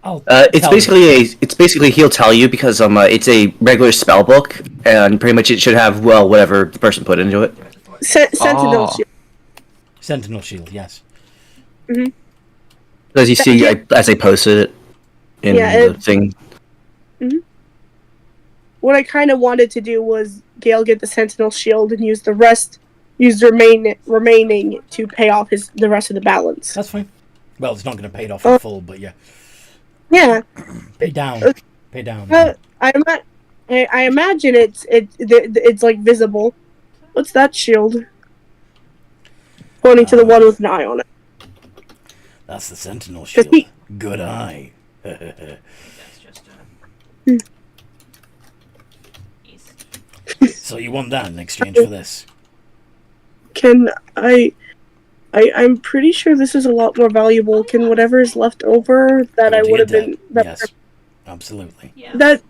It's basically he'll tell you because it's a regular spell book and pretty much it should have whatever the person put into it. Sentinel shield. Sentinel shield, yes. As you see, as I posted it in the thing. What I kind of wanted to do was Gale get the Sentinel shield and use the remaining to pay off the rest of the balance. That's fine. Well, it's not going to pay it off in full, but yeah. Yeah. Pay down. Pay down. I imagine it's like visible. What's that shield? Pointing to the one with an eye on it. That's the Sentinel shield. Good eye. So you want that in exchange for this? Can I'm pretty sure this is a lot more valuable. Can whatever is left over that I would have been... Yes, absolutely. Then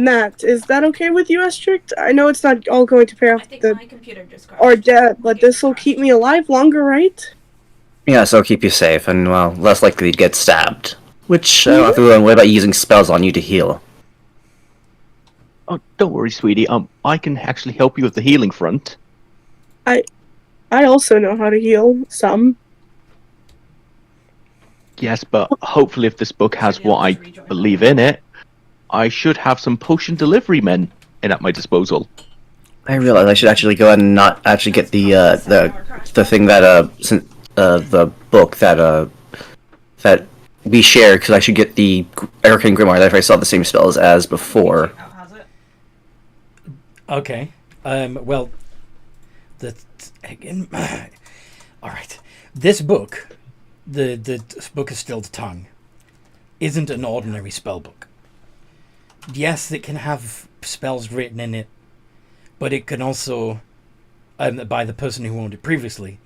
that. Is that okay with you, Estrict? I know it's not all going to pay off my computer just our debt, but this will keep me alive longer, right? Yeah, so it'll keep you safe and, less likely to get stabbed. Which, I don't have to worry about using spells on you to heal. Oh, don't worry, sweetie. I can actually help you with the healing front. I also know how to heal some. Yes, but hopefully if this book has what I believe in it, I should have some potion delivery men at my disposal. I realize I should actually go ahead and not actually get the thing that the book that we shared, because I should get the Arcane Grimoire that if I saw the same spells as before. Has it? Okay. Well, again. All right. This book, the book of Stilled Tongue, isn't an ordinary spell book. Yes, it can have spells written in it, but it can also, by the person who owned it previously,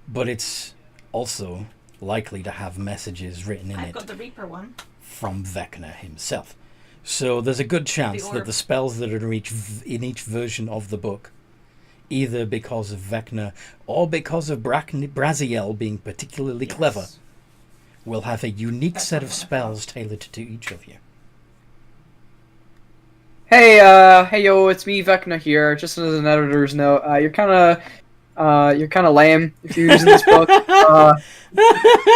but it's also likely to have messages written in I've it got the Reaper one. from Vecna himself. So there's a good chance that the spells that are in each version of the book, either because of Vecna or because of Braziel being particularly clever, will have a unique set of spells tailored to each of you. Hey, yo, it's me, Vecna here. Just as an editor's note, you're kind of lame if you're using this book.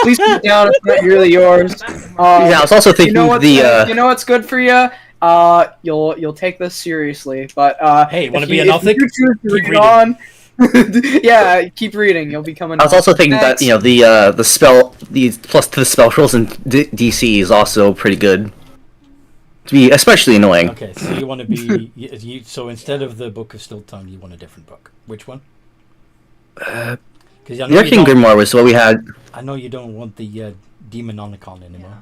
Please put it down. It's not really yours. Yeah, I was also thinking you know what's good for you? You'll take this seriously. But Hey, want to if be you- an if Othic? you choose to Keep read reading. on, yeah, keep reading. You'll become an. I was also thinking Thanks. that the spell, the plus to the spell rolls in DC is also pretty good. To be especially annoying. Okay, so you want to be... so instead of the Book of Still Tongue, you want a different book. Which one? Because The Arcane Grimoire was what we had. I know you don't want the Demononicon anymore.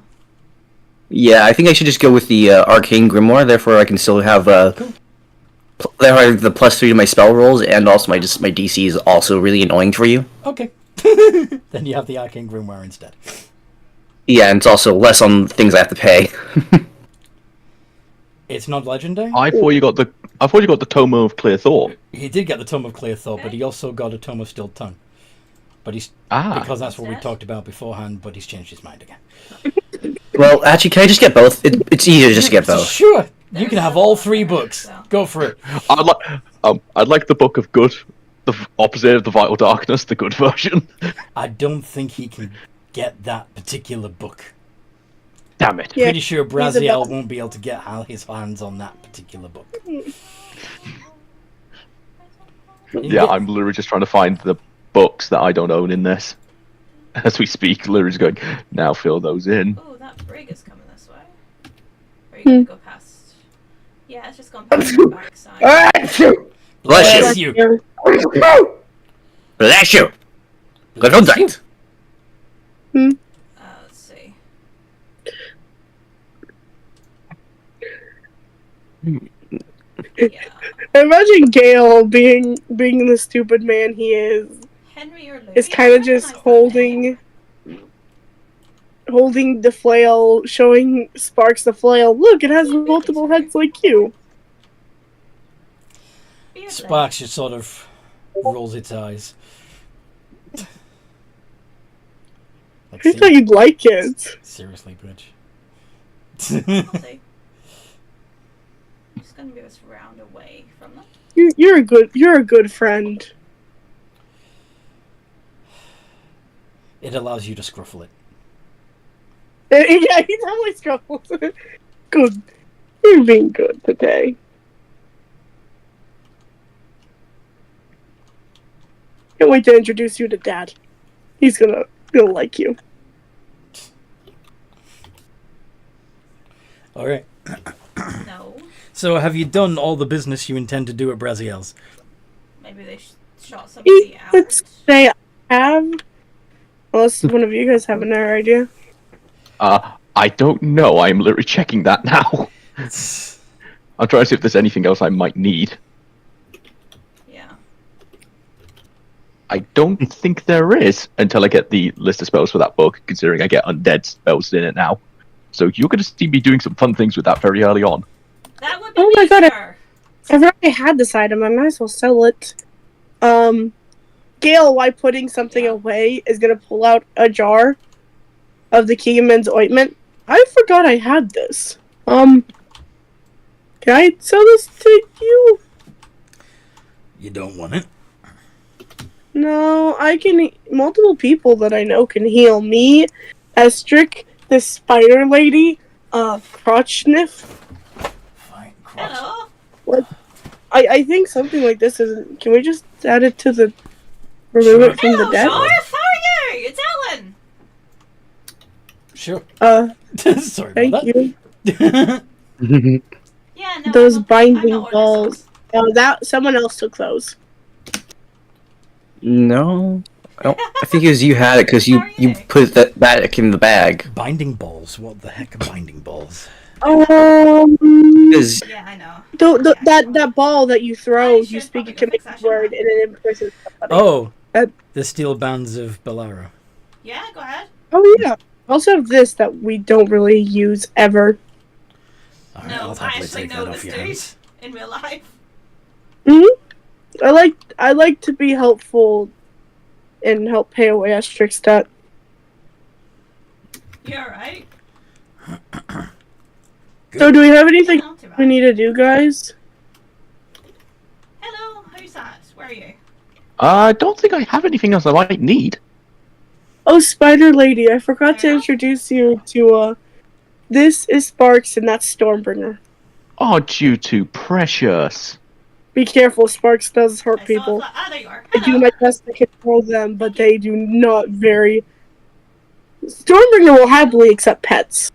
Yeah, I think I should just go with the Arcane Grimoire. Therefore, I can still have Cool. there are the +3 to my spell rolls, and also my DC is also really annoying for you. Okay. Then you have the Arcane Grimoire instead. Yeah, and it's also less on things I have to pay. It's not legendary? I thought you got the Tome of Clear Thought. He did get the Tome of Clear Thought, but he also got a Tome of Still Tongue. But he's... Because that's what we talked about beforehand, but he's changed his mind again. Well, actually, can I just get both? It's easier to just get both. Sure! You can have all 3 books. Go for it. I'd like the Book of Good, the opposite of the Vital Darkness, the good version. I don't think he can get that particular book. Damn it. Yeah, Pretty sure he's Braziel about- won't be able to get his hands on that particular book. Yeah, I'm literally just trying to find the books that I don't own in this. As we speak, literally just going, now fill those in. Oh, that brig is coming this way. Or are you gonna go past? Yeah, it's just gone past the backside. Bless you. Bless you. Good old night. Let's see. Yeah. Imagine Gale being the stupid man he is. Henry or Louis? Is kind of just holding the flail, showing Sparks the flail. Look, it has multiple heads like you. Sparks just sort of rolls its eyes. Like, I thought you'd like it. seriously, Bridge. We'll see. Just gonna move us round away from them. You're a good friend. It allows you to scruffle it. Yeah, he totally struggles. Good. You're being good today. Can't wait to introduce you to Dad. He's gonna like you. All right. No. So, have you done all the business you intend to do at Braziel's? Maybe they shot somebody out. Let's say I have. Unless one of you guys have another idea. I don't know. I'm literally checking that now. I'm trying to see if there's anything else I might need. Yeah. I don't think there is until I get the list of spells for that book, considering I get undead spells in it now. So you're going to see me doing some fun things with that very early on. That would be Oh my god, easier. I've already had this item. I might as well sell it. Gale, while putting something away, is gonna pull out a jar of the Keegan's ointment. I forgot I had this. Can I sell this to you? You don't want it? No, I can. Multiple people that I know can heal me, Estrick, the spider lady, Crotch Sniff, Hello. I think something like this isn't. Can we just add it to the remove it from the Hello, deck? Shorf. How are you? It's Ellen. Sure. Sorry Thank about you. that. Yeah, no. Those I'm not binding ordering balls. sauce. Oh, that someone else took those. No, I think it was you had it because How are you you? put that back in the bag. Binding balls. What the heck are binding balls? Because Yeah, I know. That ball that you throw, I you should speak probably a go fix command that, word, shouldn't and it impresses somebody. Oh, Uh, the steel bands of Balaro. Yeah, go ahead. Oh yeah. Also have this that we don't really use ever. Alright, No, I'll I happily actually take know that this off your dude hands. in real life. I like to be helpful and help pay away Asterix debt. You're right. So do we have anything Not too bad. we need to do, guys? Hello, who's that? Where are you? I don't think I have anything else I might need. Oh, Spider Lady, I forgot to Fair enough. introduce you to, this is Sparks and that's Stormbringer. Oh, you two precious. Be careful, Sparks does hurt I saw people. Ah, there you are. I do Hello. my best to control them, but they do not very... Stormbringer will happily accept pets.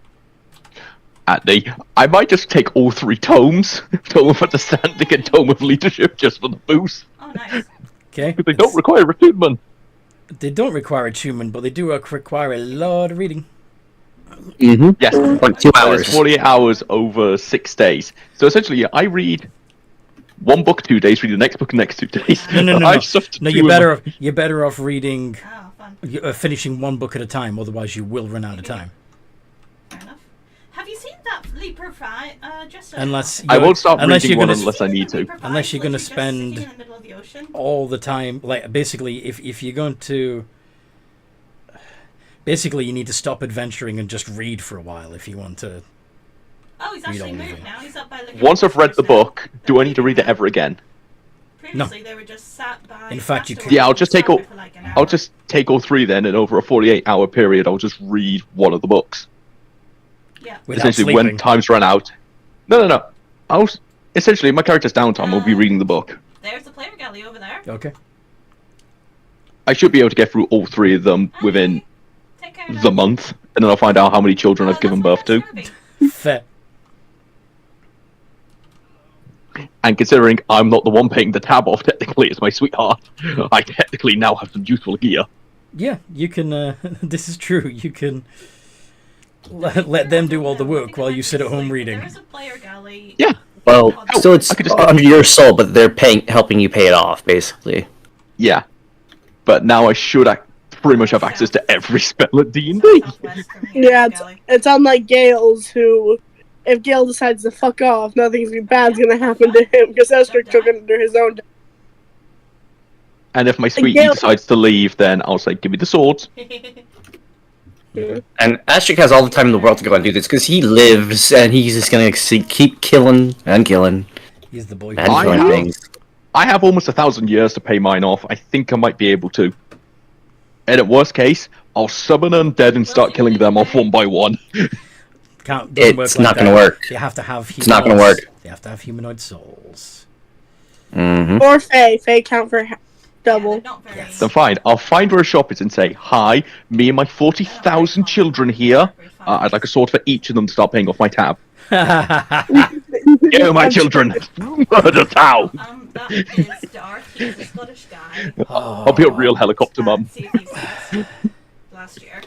I might just take all three tomes. Tome of Understanding and Tome of Leadership just for the boost. Oh, nice. Okay. They don't require attunement. They don't require attunement, but they do require a lot of reading. mm-hmm. Yes. Like 2 But hours. it's 48 hours over 6 days. So essentially, yeah, I read one book 2 days, read the next book the next 2 days. No. I just have to No, do you're better off reading, Oh, fun. finishing one book at a time. Otherwise, you will run out of time. Fair enough. Have you seen that Leaper Fry? Just Unless I you're- won't stop unless reading you're one gonna unless I need to. Unless you're gonna Just sitting spend- in the middle of the ocean. all the time. Like basically, if you're going to, basically, you need to stop adventuring and just read for a while if you want to. Oh, he's Read actually all of moved it. now. He's up by the. Once I've read the now. book, do I need to read it ever again? Previously, they were just sat by. In fact, you could- Yeah, I'll just take all- For like an I'll hour. just take all three then, and over a 48-hour period, I'll just read one of the books. Yeah. Without Essentially, sleeping. when time's run out. No. Essentially, in my character's downtime, I'll be reading the book. There's the player galley over there. Okay. I should be able to get through all three of them within Okay. Take care now. the month, and then I'll find out how many children I've given that's birth to. what it's Fair. And considering I'm not the one paying the tab off, technically, it's my sweetheart. I technically now have some useful gear. Yeah, you can. This is true. You can let them do all the work while you sit at home reading. There is a player galley. Yeah. Well, Oh, still it's I could just- under your soul, but they're helping you pay it off, basically. Yeah. But now I should pretty much have access to every spell at D&D. Southwest from here, Yeah, galley. it's unlike Gale's, who, if Gale decides to fuck off, nothing's bad's gonna happen to him, because Asterix took it under his own. And if my sweetie Gale- decides to leave, then I'll say, give me the swords. And Astric has all the time in the world to go and do this, because he lives, and he's just gonna keep killing and killing He's the boy. and I killing know. things. I have almost 1,000 years to pay mine off. I think I might be able to. And at worst case, I'll summon undead and start killing them off one by one. Doesn't It's work not like gonna that. work. You have to have. It's not gonna humanoids. work. You have to have humanoid souls. Mm-hmm. Or Faye. Faye count for double. Yeah, they're not very- Yes. Then fine, I'll find where a shop is and say, hi, me and my 40,000 children here. I'd like a sword for each of them to start paying off my tab. Yo, my children! Murder town! That is Dark. He's a Scottish guy. I'll be a real helicopter mum. Last year.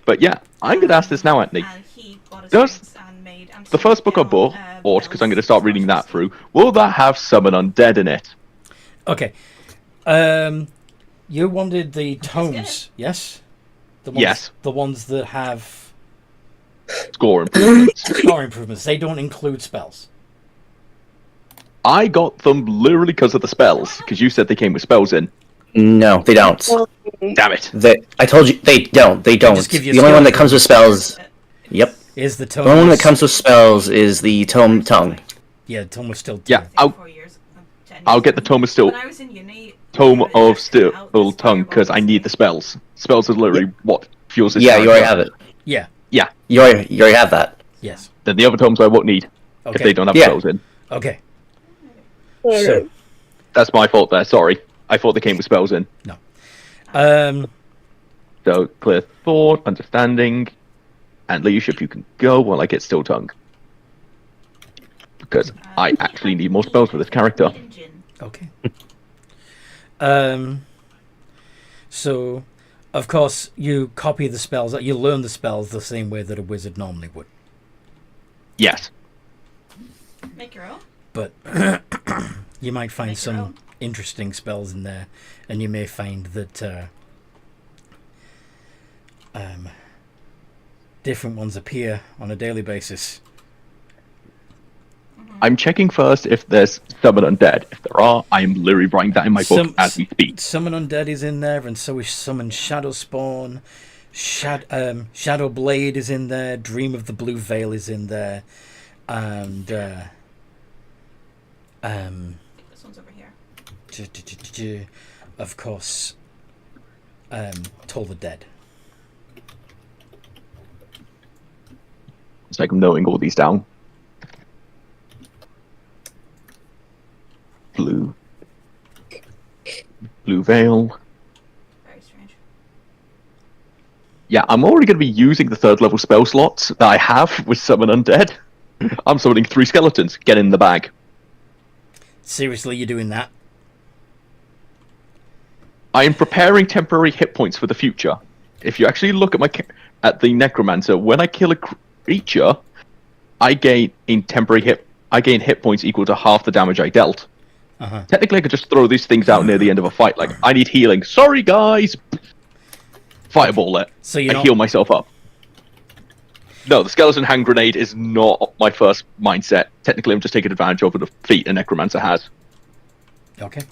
But yeah, I'm gonna ask this now, Anthony. And he bought a Does drinks and made The first book I bought, because I'm gonna start reading that through, will that have summon undead in it? Okay. You wanted the tomes, yes? The ones, Yes. The ones that have Score improvements. score improvements. They don't include spells. I got them literally because of the spells, because you said they came with spells in. No, they don't. Damn it. I told you they don't. They don't. just give you The only skill one that comes with spells. Yep. Is the tome? The only one that comes with spells is the tome tongue. Yeah, tome was still. Yeah, I'll get the Tome of Steel. When I was in uni, Tome we were of testing Steel out this tongue, because I need the spells. Spells is literally what fuels this Yeah, you already character. have it. Yeah. You already have that. Yes. Then the other tomes I won't need. Okay. if they don't have Yeah. spells in. Okay. Alright. So, That's my fault there. Sorry, I thought they came with spells in. So clear thought, understanding, and leadership. You can go while I get still tongue, because I actually need more spells for this character. okay. So, of course, you copy the spells. You learn the spells the same way that a wizard normally would. Yes. Make your own. But you might find Make your some own. interesting spells in there, and you may find that different ones appear on a daily basis. I'm checking first if there's summon undead. If there are, I'm literally writing that in my book as we speak. Summon Undead is in there, and so is Summon Shadow Spawn. Shadow Blade is in there. Dream of the Blue Veil is in there, and This one's over here. of course, Toll the Dead. It's like I'm noting all these down. Blue Veil. Very strange. Yeah, I'm already going to be using the 3rd level spell slots that I have with Summon Undead. I'm summoning 3 skeletons. Get in the bag. Seriously, you're doing that? I am preparing temporary hit points for the future. If you actually look at the Necromancer, when I kill a creature, I gain hit points equal to half the damage I dealt. Uh-huh. Technically, I could just throw these things out near the end of a fight. Like, I need healing. Sorry, guys. Fireball it. So you're I not... heal myself up. No, the skeleton hand grenade is not my first mindset. Technically, I'm just taking advantage of the feat a Necromancer has. Okay.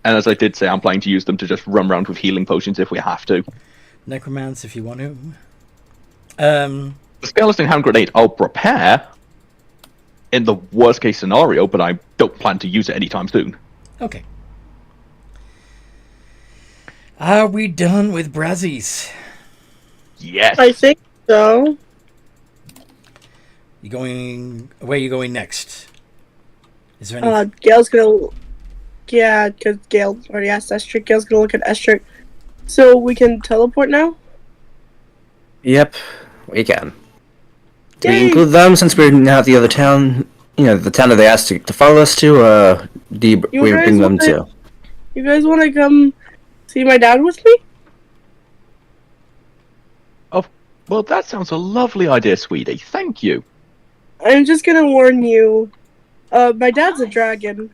And as I did say, I'm planning to use them to just run around with healing potions if we have to. Necromance, if you want to. The skeleton hand grenade I'll prepare in the worst case scenario, but I don't plan to use it anytime soon. Okay. Are we done with Brazzies? Yes. I think so. You going... Where are you going next? Is there any... Gail's gonna... Yeah, because Gail already asked Estrick. Gail's gonna look at Estrick. So we can teleport now? Yep, we can. Do we Yay! include them since we're now at the other town? You know, the town that they asked to follow us to, do You we guys bring them wanna- to? You guys want to come see my dad with me? Oh, well, that sounds a lovely idea, sweetie. Thank you. I'm just gonna warn you. My dad's a dragon.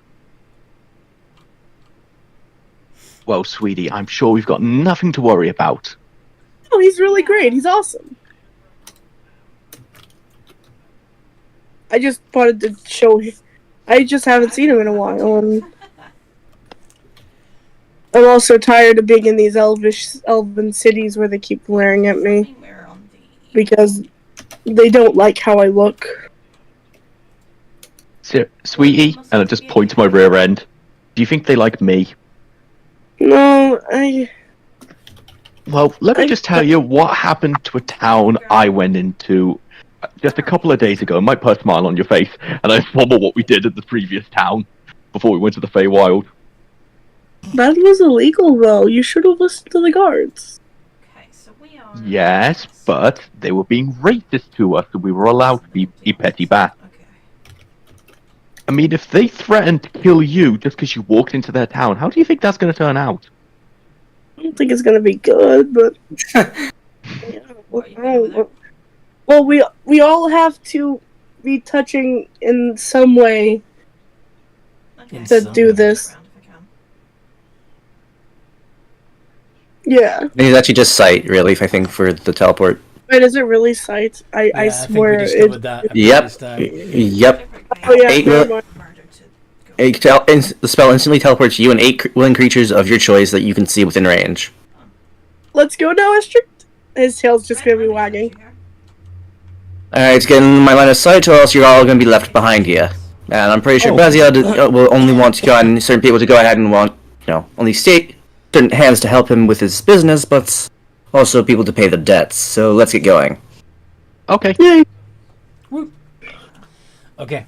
Well, sweetie, I'm sure we've got nothing to worry about. Oh, he's really great. He's awesome. I just wanted to show him. I just haven't seen him in a while, and I'm also tired of being in these elven cities where they keep glaring at me We're on the... because they don't like how I look. Sweetie, and I just point to my rear end. Do you think they like me? No, Well, let me just tell you what happened to a town I went into just a couple of days ago. It might put a smile on your face, and I remember what we did at the previous town before we went to the Feywild. That was illegal, though. You should have listened to the guards. Okay, so we are... Yes, but they were being racist to us, and we were allowed to be a petty bat. Okay. I mean, if they threatened to kill you just because you walked into their town, how do you think that's going to turn out? I don't think it's gonna be good, but yeah, well, we all have to be touching in some way Okay. to do this. Around if I can. Yeah, It's actually just sight, really, I think, for the teleport. but is it really sight? I I swear think we it. discovered that. Yep. last time. Yep. Different Oh yeah, Eight never mil- mind. murder to go. The spell instantly teleports you and 8 willing creatures of your choice that you can see within range. Let's go now, Estrick. His tail's just gonna be wagging. Alright, get in my line of sight, or else you're all going to be left behind here. And I'm pretty sure Oh. Baziel will only want to go ahead and certain people to go ahead and want, only stake certain hands to help him with his business, but also people to pay the debts. So let's get going. Okay. Yay! Okay.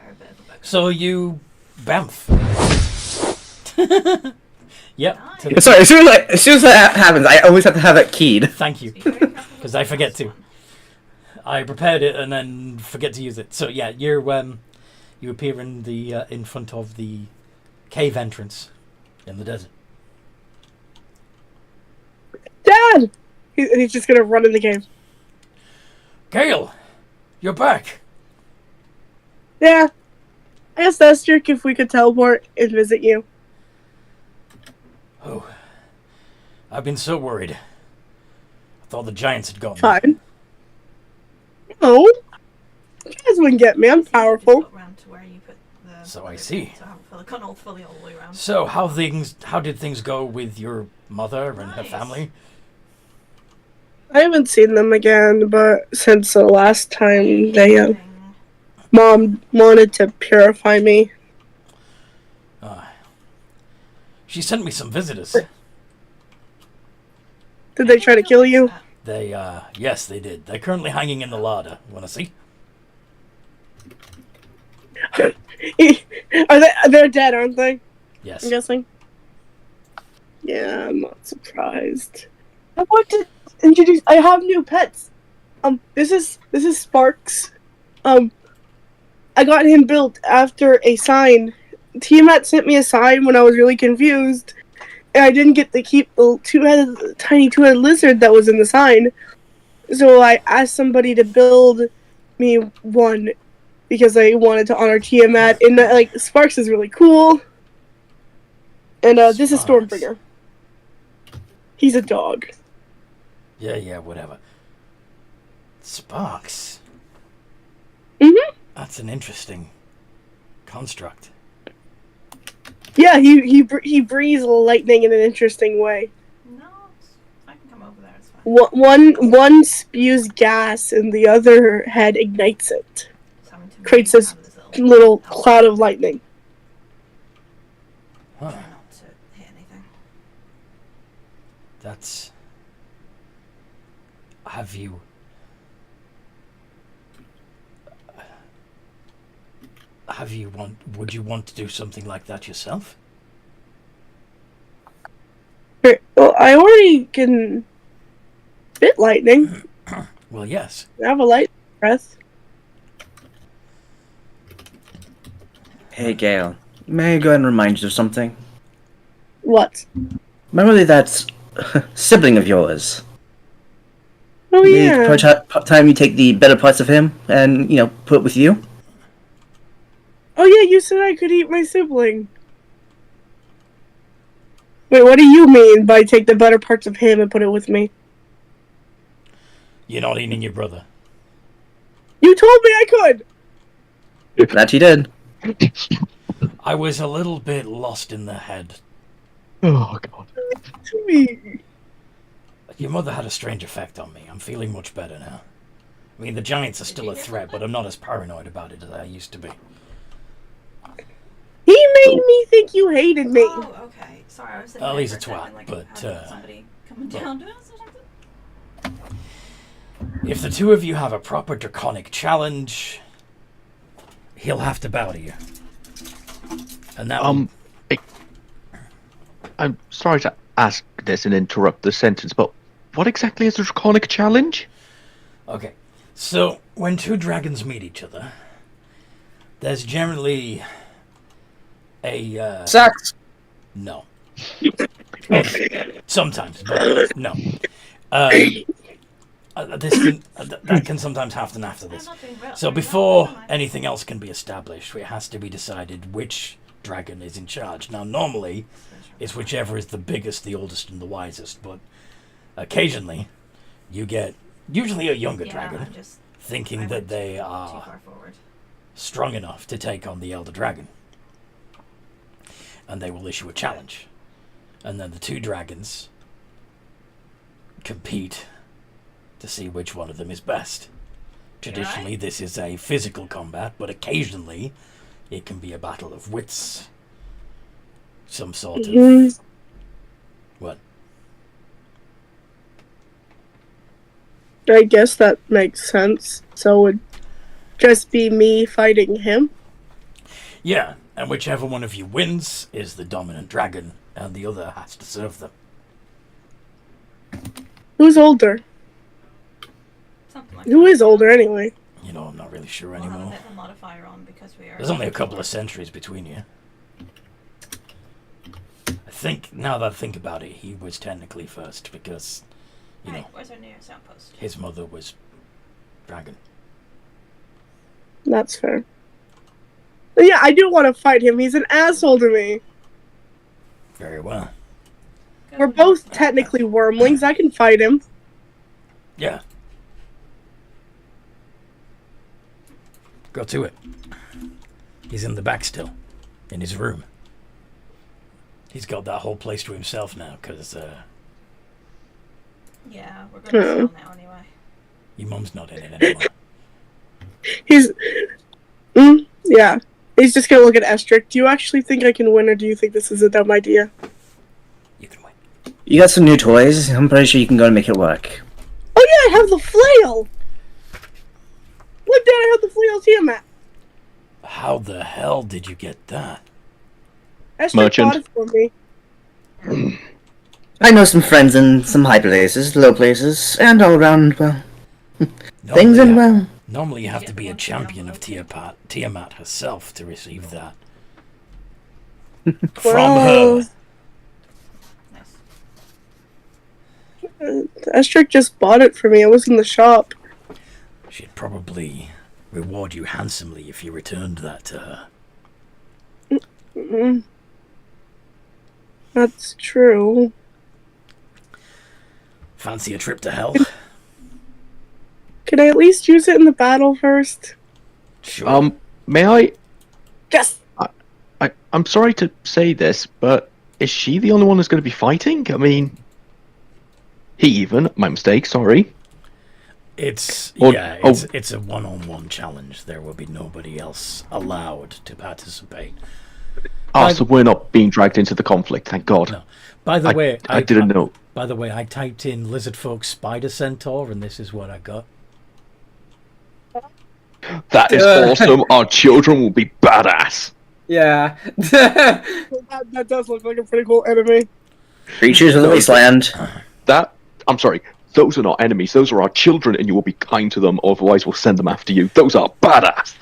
Are a bit of a bugger. So you bamf. Yep. to- Sorry, as soon as that happens, I always have to have it keyed. Thank you. Be very careful with 'Cause I forget this to. one. I prepared it and then forget to use it. So yeah, you appear in the in front of the cave entrance in the desert. Dad! And he's just gonna run in the cave. Gale, you're back. Yeah. I asked Esther if we could teleport and visit you. Oh, I've been so worried. I thought the giants had gotten me. Fine. No. You guys wouldn't get me. I'm powerful. Just got round to where you put the So I other see. bit, so I haven't gone all fully all the way around. So how did things go with your mother and her Nice. family? I haven't seen them again, but since the last time they, Thing. Mom wanted to purify me. She sent me some visitors. Did they try to kill you? They yes, they did. They're currently hanging in the larder. Want to see? They're dead, aren't they? Yes. I'm guessing. Yeah, I'm not surprised. I want to introduce. I have new pets. This is Sparks. I got him built after a sign. Tiamat sent me a sign when I was really confused, and I didn't get to keep the tiny two-headed lizard that was in the sign. So I asked somebody to build me one because I wanted to honor Tiamat. And Sparks is really cool. And this is Sparks. Stormbringer. He's a dog. Yeah, whatever. Sparks. Mhm. That's an interesting construct. Yeah, he breathes lightning in an interesting way. No, I can come over there. It's fine. One spews gas, and the other head ignites it. Just having to Creates move this out of this little little hole. cloud of lightning. Huh. Try not to hit anything. That's. Have you? Would you want to do something like that yourself? Well, I already can spit lightning. Well, yes. I have a light breath. Hey, Gale. May I go ahead and remind you of something? What? Remember that sibling of yours? Oh yeah. Time you take the better parts of him and, put it with you? Oh yeah, you said I could eat my sibling. Wait, what do you mean by take the better parts of him and put it with me? You're not eating your brother. You told me I could! That you did. I was a little bit lost in the head. Oh god. To me. Your mother had a strange effect on me. I'm feeling much better now. I mean, the giants are still a threat, but I'm not as paranoid about it as I used to be. He made me think you hated me. Oh, okay. Sorry, I was thinking. Well, he's a for second, twat, like, but, had somebody coming down to us or something. If the two of you have a proper draconic challenge, he'll have to bow to you. And that I'm sorry to ask this and interrupt the sentence, but what exactly is a draconic challenge? Okay, so when two dragons meet each other, there's generally a Sex. no. Sometimes, but no. That can sometimes happen after I'm this. not doing well. So before anything else can be established, it has to be decided which dragon is in charge. Now, normally, it's whichever is the biggest, the oldest, and the wisest, but occasionally, you get usually a younger dragon I'm just thinking I that went they too are far forward. strong enough to take on the elder dragon. And they will issue a challenge. And then the two dragons compete to see which one of them is best. Traditionally, this is a physical combat, but occasionally it can be a battle of wits. Some sort of... What? I guess that makes sense. So would just be me fighting him? Yeah, and whichever one of you wins is the dominant dragon, and the other has to serve them. Who's older? Something like Who that. is older anyway? You know, I'm not really sure We'll have a anymore. bit of a modifier on because we are. There's only a couple of centuries between you. I think, now that I think about it, he was technically first because, you know, Right, where's our nearest outpost? his mother was dragon. That's fair. But yeah, I do want to fight him. He's an asshole to me. Very well. Go We're with both that. technically wormlings. I can fight him. Yeah. Go to it. He's in the back still, in his room. He's got that whole place to himself now, because Yeah, we're going to sell now anyway. your mum's not in it anymore. He's... yeah. He's just gonna look at Estric. Do you actually think I can win, or do you think this is a dumb idea? You can win. You got some new toys. I'm pretty sure you can go and make it work. Oh yeah, I have the flail! What did I have the flail Tiamat? How the hell did you get that? Estric Merchant. bought it for me. I know some friends in some high places, low places, and all around, well, things and well. Normally you have Yeah, to be a once champion down of low. Tiamat herself to receive that. From Well, her. Nice. Estric just bought it for me. It was in the shop. She'd probably reward you handsomely if you returned that to her. Mm. That's true. Fancy a trip to hell? Could I at least use it in the battle first? Sure. May I? Yes! I'm sorry to say this, but is she the only one who's going to be fighting? I mean, he even. My mistake. Sorry. It's Or- yeah, oh. it's a one-on-one challenge. There will be nobody else allowed to participate. So we're not being dragged into the conflict. Thank God. No. By the way, I didn't know. By the way, I typed in lizard folk spider centaur, and this is what I got. That is awesome. Our children will be badass. Yeah. That does look like a pretty cool enemy. Creatures of the wasteland. I'm sorry. Those are not enemies. Those are our children, and you will be kind to them. Otherwise, we'll send them after you. Those are badass.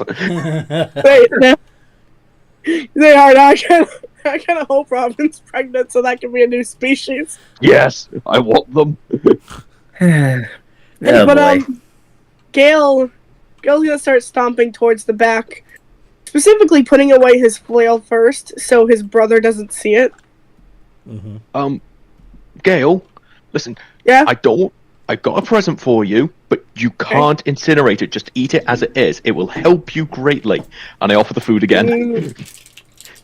They are. I kind of hope Robin's pregnant so that can be a new species. Yes, I want them. Oh But boy. Gail's gonna start stomping towards the back, specifically putting away his flail first, so his brother doesn't see it. Mm-hmm. Gail, listen. Yeah. I've got a present for you, but you can't incinerate it. Just eat it as it is. It will help you greatly. And I offer the food again.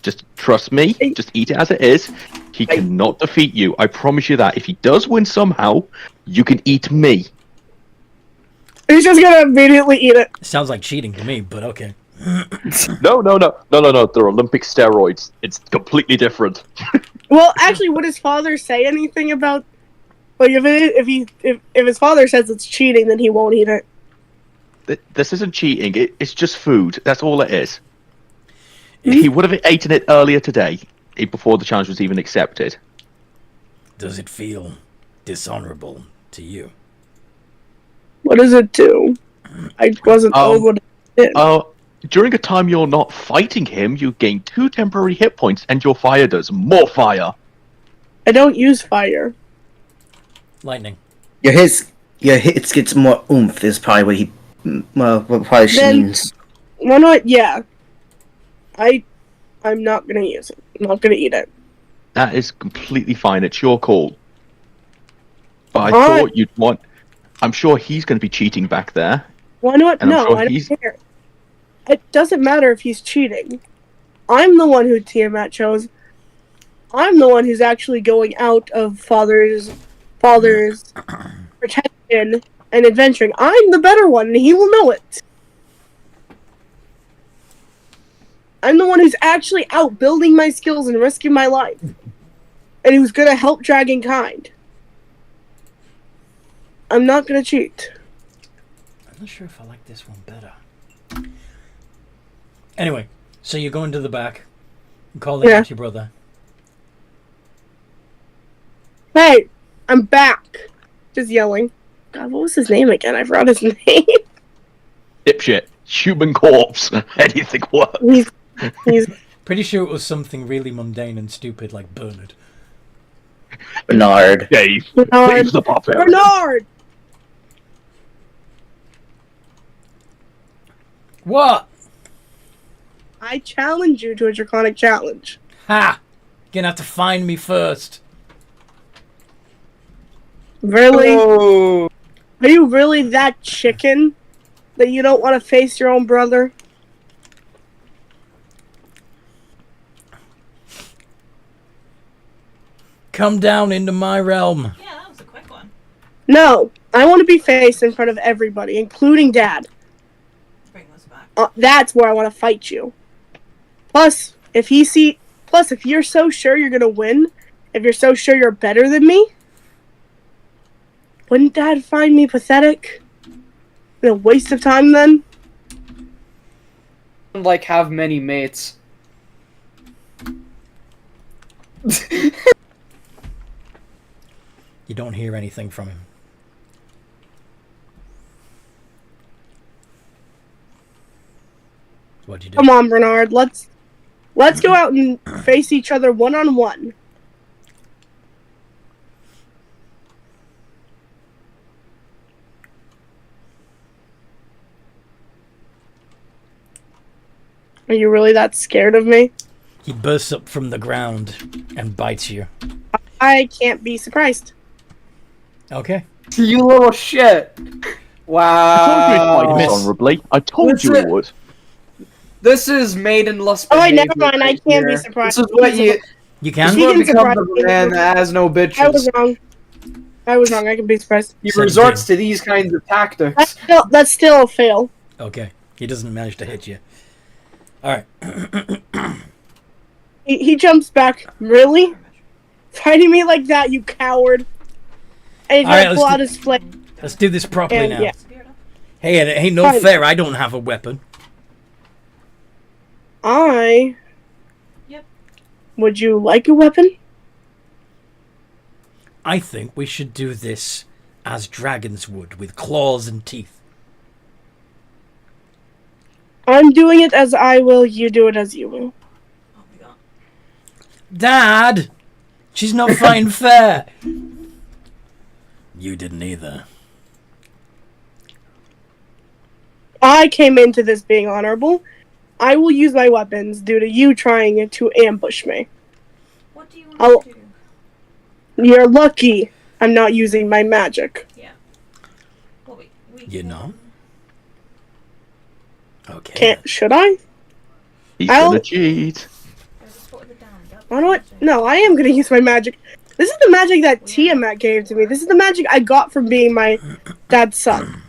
Just trust me. Just eat it as it is. He cannot defeat you. I promise you that. If he does win somehow, you can eat me. He's just gonna immediately eat it. Sounds like cheating to me, but okay. No. They're Olympic steroids. It's completely different. Well, actually, would his father say anything about? Like, if his father says it's cheating, then he won't eat it. This isn't cheating. It's just food. That's all it is. He would have eaten it earlier today, before the challenge was even accepted. Does it feel dishonorable to you? What does it do? I wasn't told what it did. During a time you're not fighting him, you gain 2 temporary hit points, and your fire does more fire. I don't use fire. Lightning. Your hits gets more oomph is probably what he, what probably she Then- means. Why not? Yeah. I'm not gonna use it. I'm not gonna eat it. That is completely fine. It's your call. But I Alright. thought you'd want... I'm sure he's going to be cheating back there. Why not? And I'm No, sure I don't he's- care. It doesn't matter if he's cheating. I'm the one who Tiamat chose. I'm the one who's actually going out of father's protection and adventuring. I'm the better one, and he will know it. I'm the one who's actually out building my skills and risking my life. And who's gonna help Dragonkind. I'm not gonna cheat. I'm not sure if I like this one better. Anyway, so you're going to the back, calling Yeah. out your brother. Hey, I'm back. Just yelling. God, what was his name again? I forgot his name. Dipshit. Human corpse. Anything works. He's Pretty sure it was something really mundane and stupid like Bernard. Bernard. Dave. Bernard. Dave's the barbarian. Bernard. What? I challenge you to a draconic challenge. Ha! You're gonna have to find me first. Really? Oh. Are you really that chicken that you don't want to face your own brother? Come down into my realm. Yeah, that was a quick one. No, I want to be faced in front of everybody, including Dad. Bring this back. That's where I want to fight you. Plus, if you're so sure you're gonna win, if you're so sure you're better than me, wouldn't Dad find me pathetic? And a waste of time then? Like have many mates. You don't hear anything from him. What'd you do? Come on, Bernard. Let's go out and face each other one-on-one. Are you really that scared of me? He bursts up from the ground and bites you. I can't be surprised. Okay. You little shit. I told you Wow. he'd fight miss. dishonorably. I told What's you he it? would. This is maidenless Oh, wait, behavior. never mind. I right can't be here. surprised. This is what you. You This can? is He what can becomes surprise of me. a man that has no I was bitches. wrong. I was wrong. I can be surprised. He 17. resorts to these kinds of tactics. That's still a fail. Okay. He doesn't manage to hit you. Alright. He jumps back. Really? Fighting me like that, you coward. And he's All right, gonna pull let's out do- his flame. Let's do this properly And, now. yeah. Spirit up. Hey, it ain't no Fine. fair. I don't have a weapon. Yep. Would you like a weapon? I think we should do this as dragons would, with claws and teeth. I'm doing it as I will, you do it as you will. Oh my god. Dad! She's not fighting fair! You didn't either. I came into this being honorable. I will use my weapons due to you trying to ambush me. What do you I'll- want to do? You're lucky I'm not using my magic. Yeah. Well, we You can- know? Okay. Should I? He's I'll- gonna cheat. There's a sport of the damned. Yep. Why do I? No, I am gonna use my magic. This is the magic that Tiamat gave to me. This is the magic I got from being my dad's son.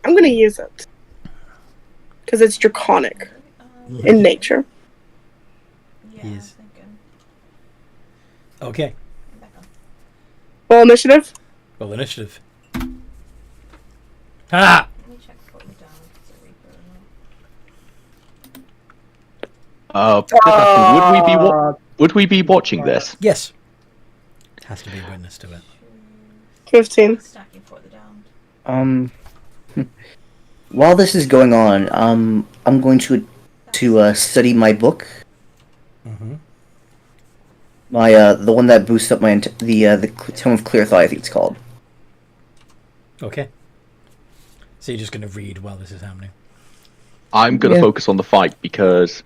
I'm gonna use it. Because it's draconic in nature. Yeah, He I'm is. thinking. Okay. Back on. Roll initiative. Well, initiative. Ha! Let me check sport of the damned. It's a Reaper or not. Just asking, would we be watching this? Yes. Has to be a witness to it. 15. Stacking for the damned. While this is going on, I'm going to study my book. Mm-hmm. My the one that boosts up my the Tome of Clear Thought, I think it's called. Okay. So you're just going to read while this is happening. I'm gonna Yeah. focus on the fight because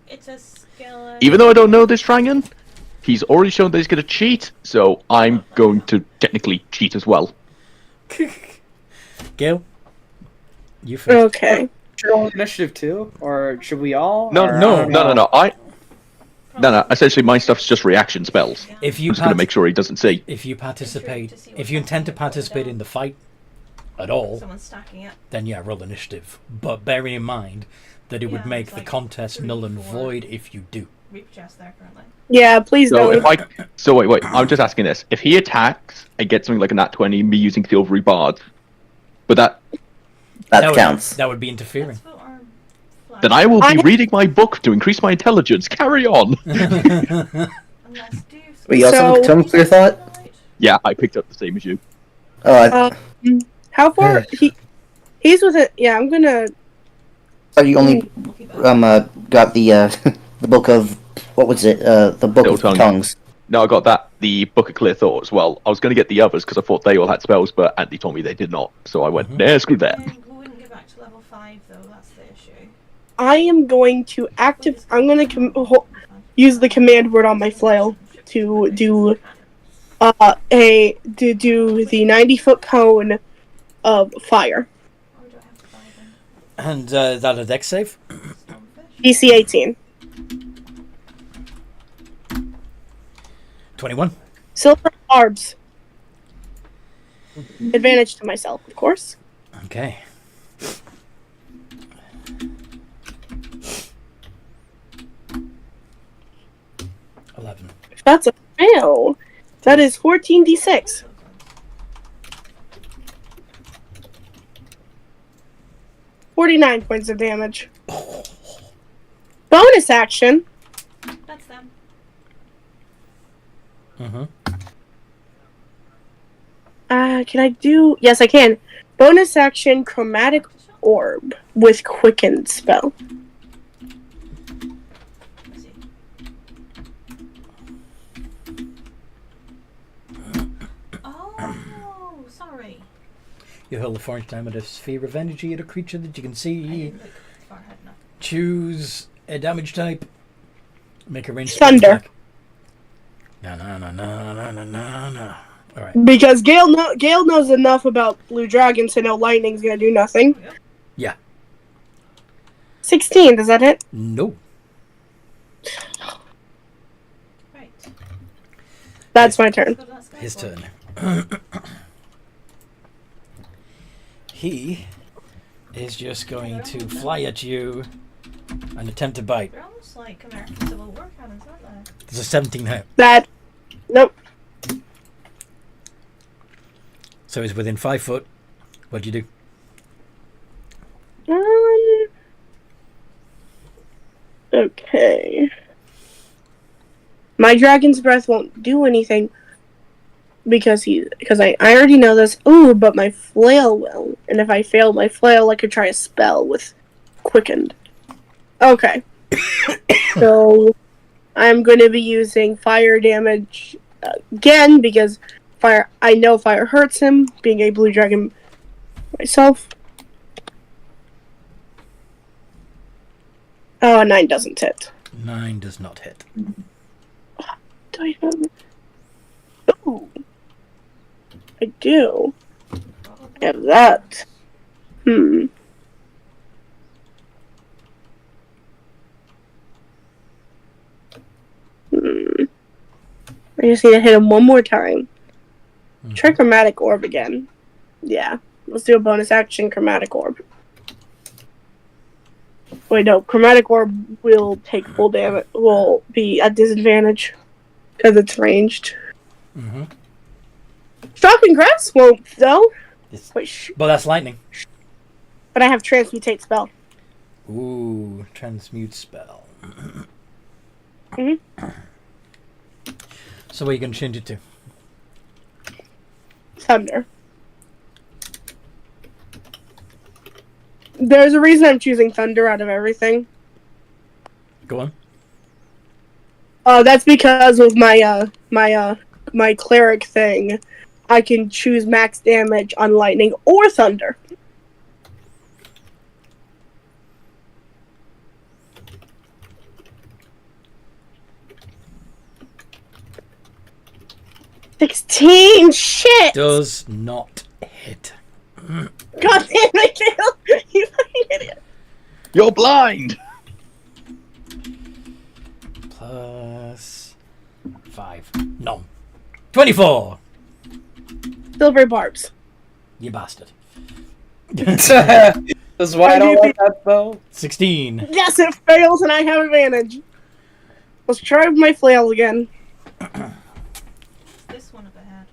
It's a skeleton. even though I don't know this dragon, he's already shown that he's gonna cheat, so I'm going to technically cheat as well. Gail? You first. Okay. Should roll initiative too, or should we all? No, Or, no, I don't no, no, know. no. No. Essentially, my stuff's just reaction spells. If I'm you just gonna make sure he doesn't see. if you participate, to see if what's you intend to happening. participate in the fight at all, Someone's stacking it. then yeah, roll initiative. But bearing in mind that it would Yeah, make it's the like contest 3, null and 4. void if you do. Reaper chest there currently. Yeah, please So don't. wait. I'm just asking this: if he attacks and gets something like a nat 20, me using silvery bard, but that That counts. That would be interfering. Let's vote our flag Then I will be reading my book to increase my intelligence. Carry on. Unless do Wait, you also So- come clear thought? Yeah, I picked up the same as you. How far he's with it? Yeah, I'm gonna. thought you only got the the book of what was it? The book Still of tongue. tongues. No, I got that, the Book of Clear Thought as well. I was going to get the others because I thought they all had spells, but Anthony told me they did not. So I went, nah, screw that. we wouldn't get back to level 5 though, that's the issue. I am going to I'm gonna use the command word on my flail to do the 90-foot cone of fire. Or do I have to buy them? And is that a dex save? Stonefish? DC 18. 21. Silver barbs. Advantage to myself, of course. Okay. If that's a fail, that is 14d6. 49 points of damage. Bonus action. That's them. Mm-hmm. Can I do? Yes, I can. Bonus action, chromatic orb with quicken spell. Let's see. Oh, sorry. You hold the forged diamond of sphere of energy at a creature that you can I see. didn't look far ahead enough. Choose a damage type. Make a range Thunder. attack. No. All right. Because Gale knows enough about blue dragons to know lightning's gonna do nothing. Yeah. 16, does that hit? No. Right. That's my turn. Go to that sky His forge. turn. He is just going to fly at you and attempt to bite. They're almost like American Civil War cannons, aren't they? There's a 17 hit. That. Nope. So he's within 5 foot. What'd you do? Okay. My dragon's breath won't do anything because I already know this. Ooh, but my flail will. And if I fail my flail, I could try a spell with quickened. Okay. So I'm going to be using fire damage again because I know fire hurts him, being a blue dragon myself. Oh, 9 doesn't hit. 9 does not hit. Do I have... Ooh. I do. I have that. I just need to hit him one more time. Try chromatic orb again. Yeah. Let's do a bonus action chromatic orb. Wait, no. Chromatic orb will take full damage. Will be at disadvantage because it's ranged. Mm-hmm. Shocking grass won't though. Wait, But that's lightning. but I have transmutate spell. Ooh, transmute spell. Mhm. So what are you going to change it to? Thunder. There's a reason I'm choosing thunder out of everything. Go on. That's because of my my cleric thing. I can choose max damage on lightning or thunder. $16! Shit! Does not hit. God damn it, Gale! You fucking idiot. You're blind! Plus 5. No. 24! Silver barbs. You bastard. That's why I don't like that spell. 16. Yes, it fails and I have advantage. Let's try my flail again. This one up ahead.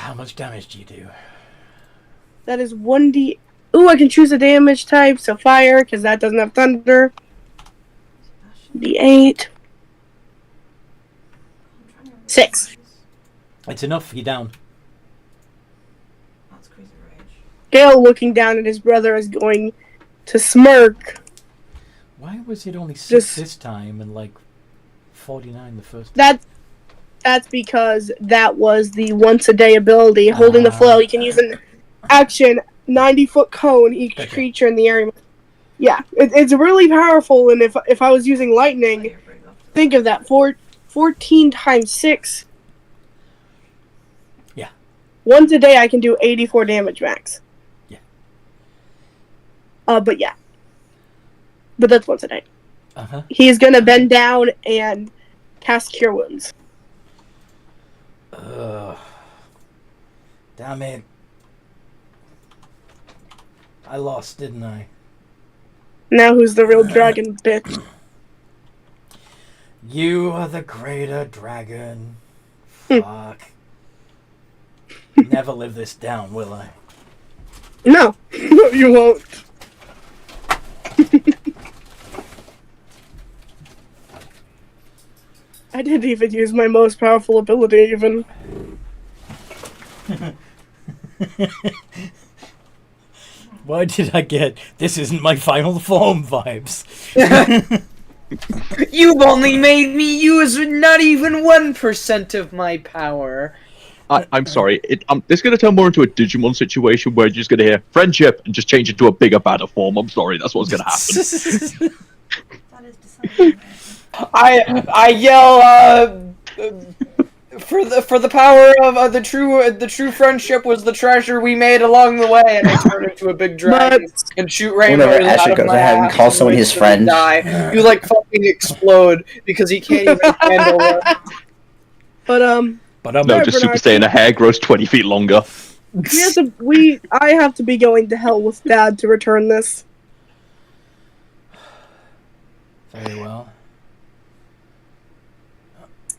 How much damage do you do? That is 1d. Ooh, I can choose a damage type, so fire, because that doesn't have thunder. D8. 6. It's enough. You're down. That's crazy rage. Gale looking down at his brother is going to smirk. Why was it only 6 Just- this time and like 49 the first time? That's because that was the once a day ability. Holding the flail, you can use an action 90-foot cone each Gotcha. creature in the area. Yeah, it's really powerful. And if I was using lightning, Fire break up. think of that 14 times 6. Yeah. Once a day, I can do 84 damage max. Yeah. But yeah. But that's once a day. Uh-huh. He's gonna bend down and cast Cure Wounds. Damn it. I lost, didn't I? Now who's the real dragon, bitch? You are the greater dragon. Fuck. Never live this down, will I? No. No, you won't. I didn't even use my most powerful ability, even. Why did I get this isn't my final form vibes? You've only made me use not even 1% of my power. I'm sorry. This is going to turn more into a Digimon situation where you're just going to hear friendship and just change it to a bigger, badder form. I'm sorry, that's what's going to happen. That is decided. I yell for the power of the true friendship was the treasure we made along the way, and I turn into a big dragon and shoot rainbows Whenever out Asher of goes my ahead and ass calls someone his instantly friend. die. You like fucking explode because he can't even handle it. But But No, just Super Saiyan, a hair grows 20 feet longer. I have to be going to hell with Dad to return this. very well.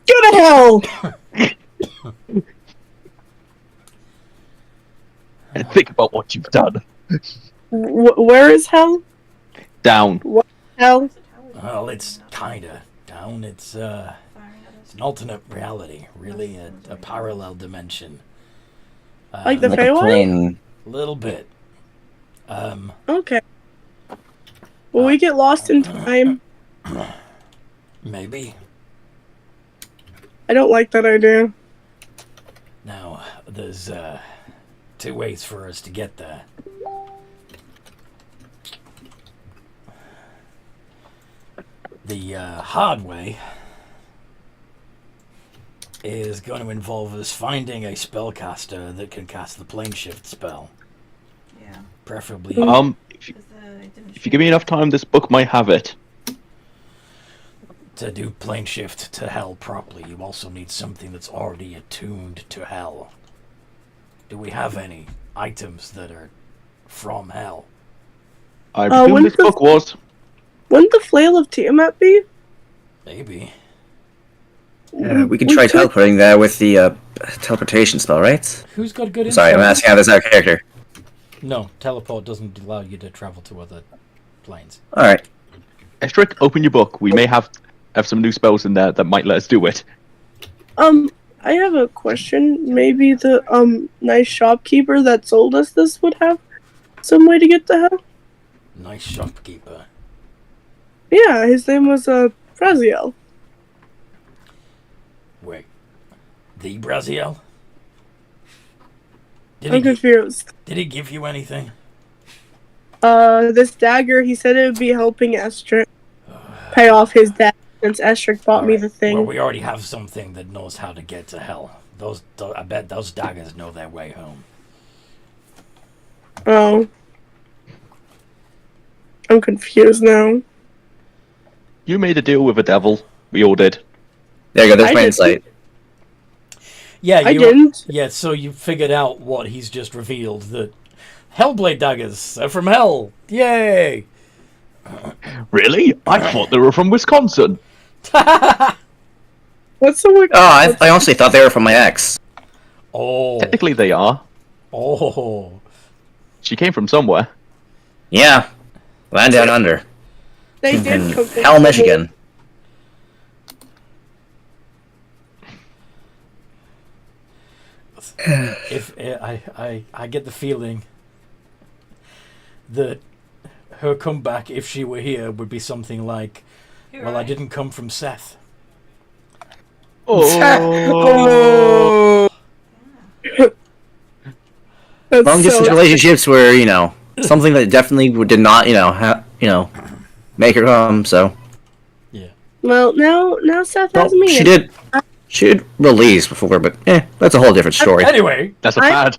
Go to hell! And think about what you've done. Where is hell? Down. Hell? Well, it's kinda down. It's an alternate reality, really, a parallel dimension. Like the Like a Feywild? plane. Little bit. Okay. Will we get lost in time? Maybe. I don't like that idea. Now, there's 2 ways for us to get there. The hard way is going to involve us finding a spellcaster that can cast the plane shift spell. Yeah. Preferably. If you give me enough time, this book might have it. To do plane shift to hell properly, you also need something that's already attuned to hell. Do we have any items that are from hell? I presume wouldn't this the- book was. Wouldn't the flail of Tiamat be? Maybe. We can try teleporting there with the teleportation spell, right? Who's got good Sorry, I'm insight? asking how this out of character. No, teleport doesn't allow you to travel to other planes. Alright. Estrick, open your book. We may have some new spells in there that might let us do it. I have a question. Maybe the nice shopkeeper that sold us this would have some way to get to hell? Nice shopkeeper. Yeah, his name was Fraziel. Wait. The Braziel? I'm confused. Did he give you anything? This dagger, he said it would be helping Estrick pay off his debt since Estrick bought me Alright, the thing. Well, we already have something that knows how to get to hell. I bet those daggers know their way home. Oh. I'm confused now. You made a deal with a devil. We all did. There you go, there's I my didn't. insight. Yeah, I didn't. Yeah, so you figured out what he's just revealed, that Hellblade daggers are from hell. Yay! Really? I thought they were from Wisconsin. What's the word? Oh, I honestly thought they were from my ex. Oh. Technically, they are. Oh. She came from somewhere. Yeah. Land down under. They In did come from Hell, Michigan. If I get the feeling that her comeback, if she were here, would be something like, You're "Well, I right. didn't come from Seth." Oh. That's Long distance so- relationships were, something that definitely did not, make her come. So, Yeah. Well, now Seth well, has me. she did. She did release before, but that's a whole different story. Anyway, That's a I- bad.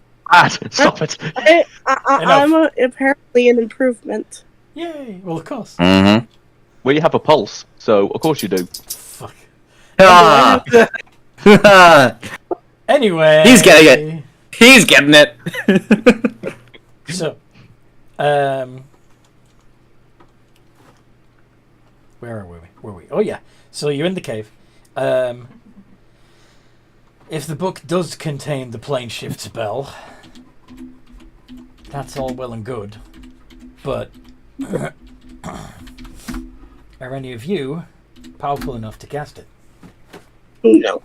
Stop it. I'm apparently an improvement. yay! Well, of course. Mm-hmm. Well, you have a pulse, so of course you do. Fuck. Ah! Anyway, He's getting it. He's getting it. So, where were we? Oh yeah. So you're in the cave. If the book does contain the plane shift spell, that's all well and good. But are any of you powerful enough to cast it? No.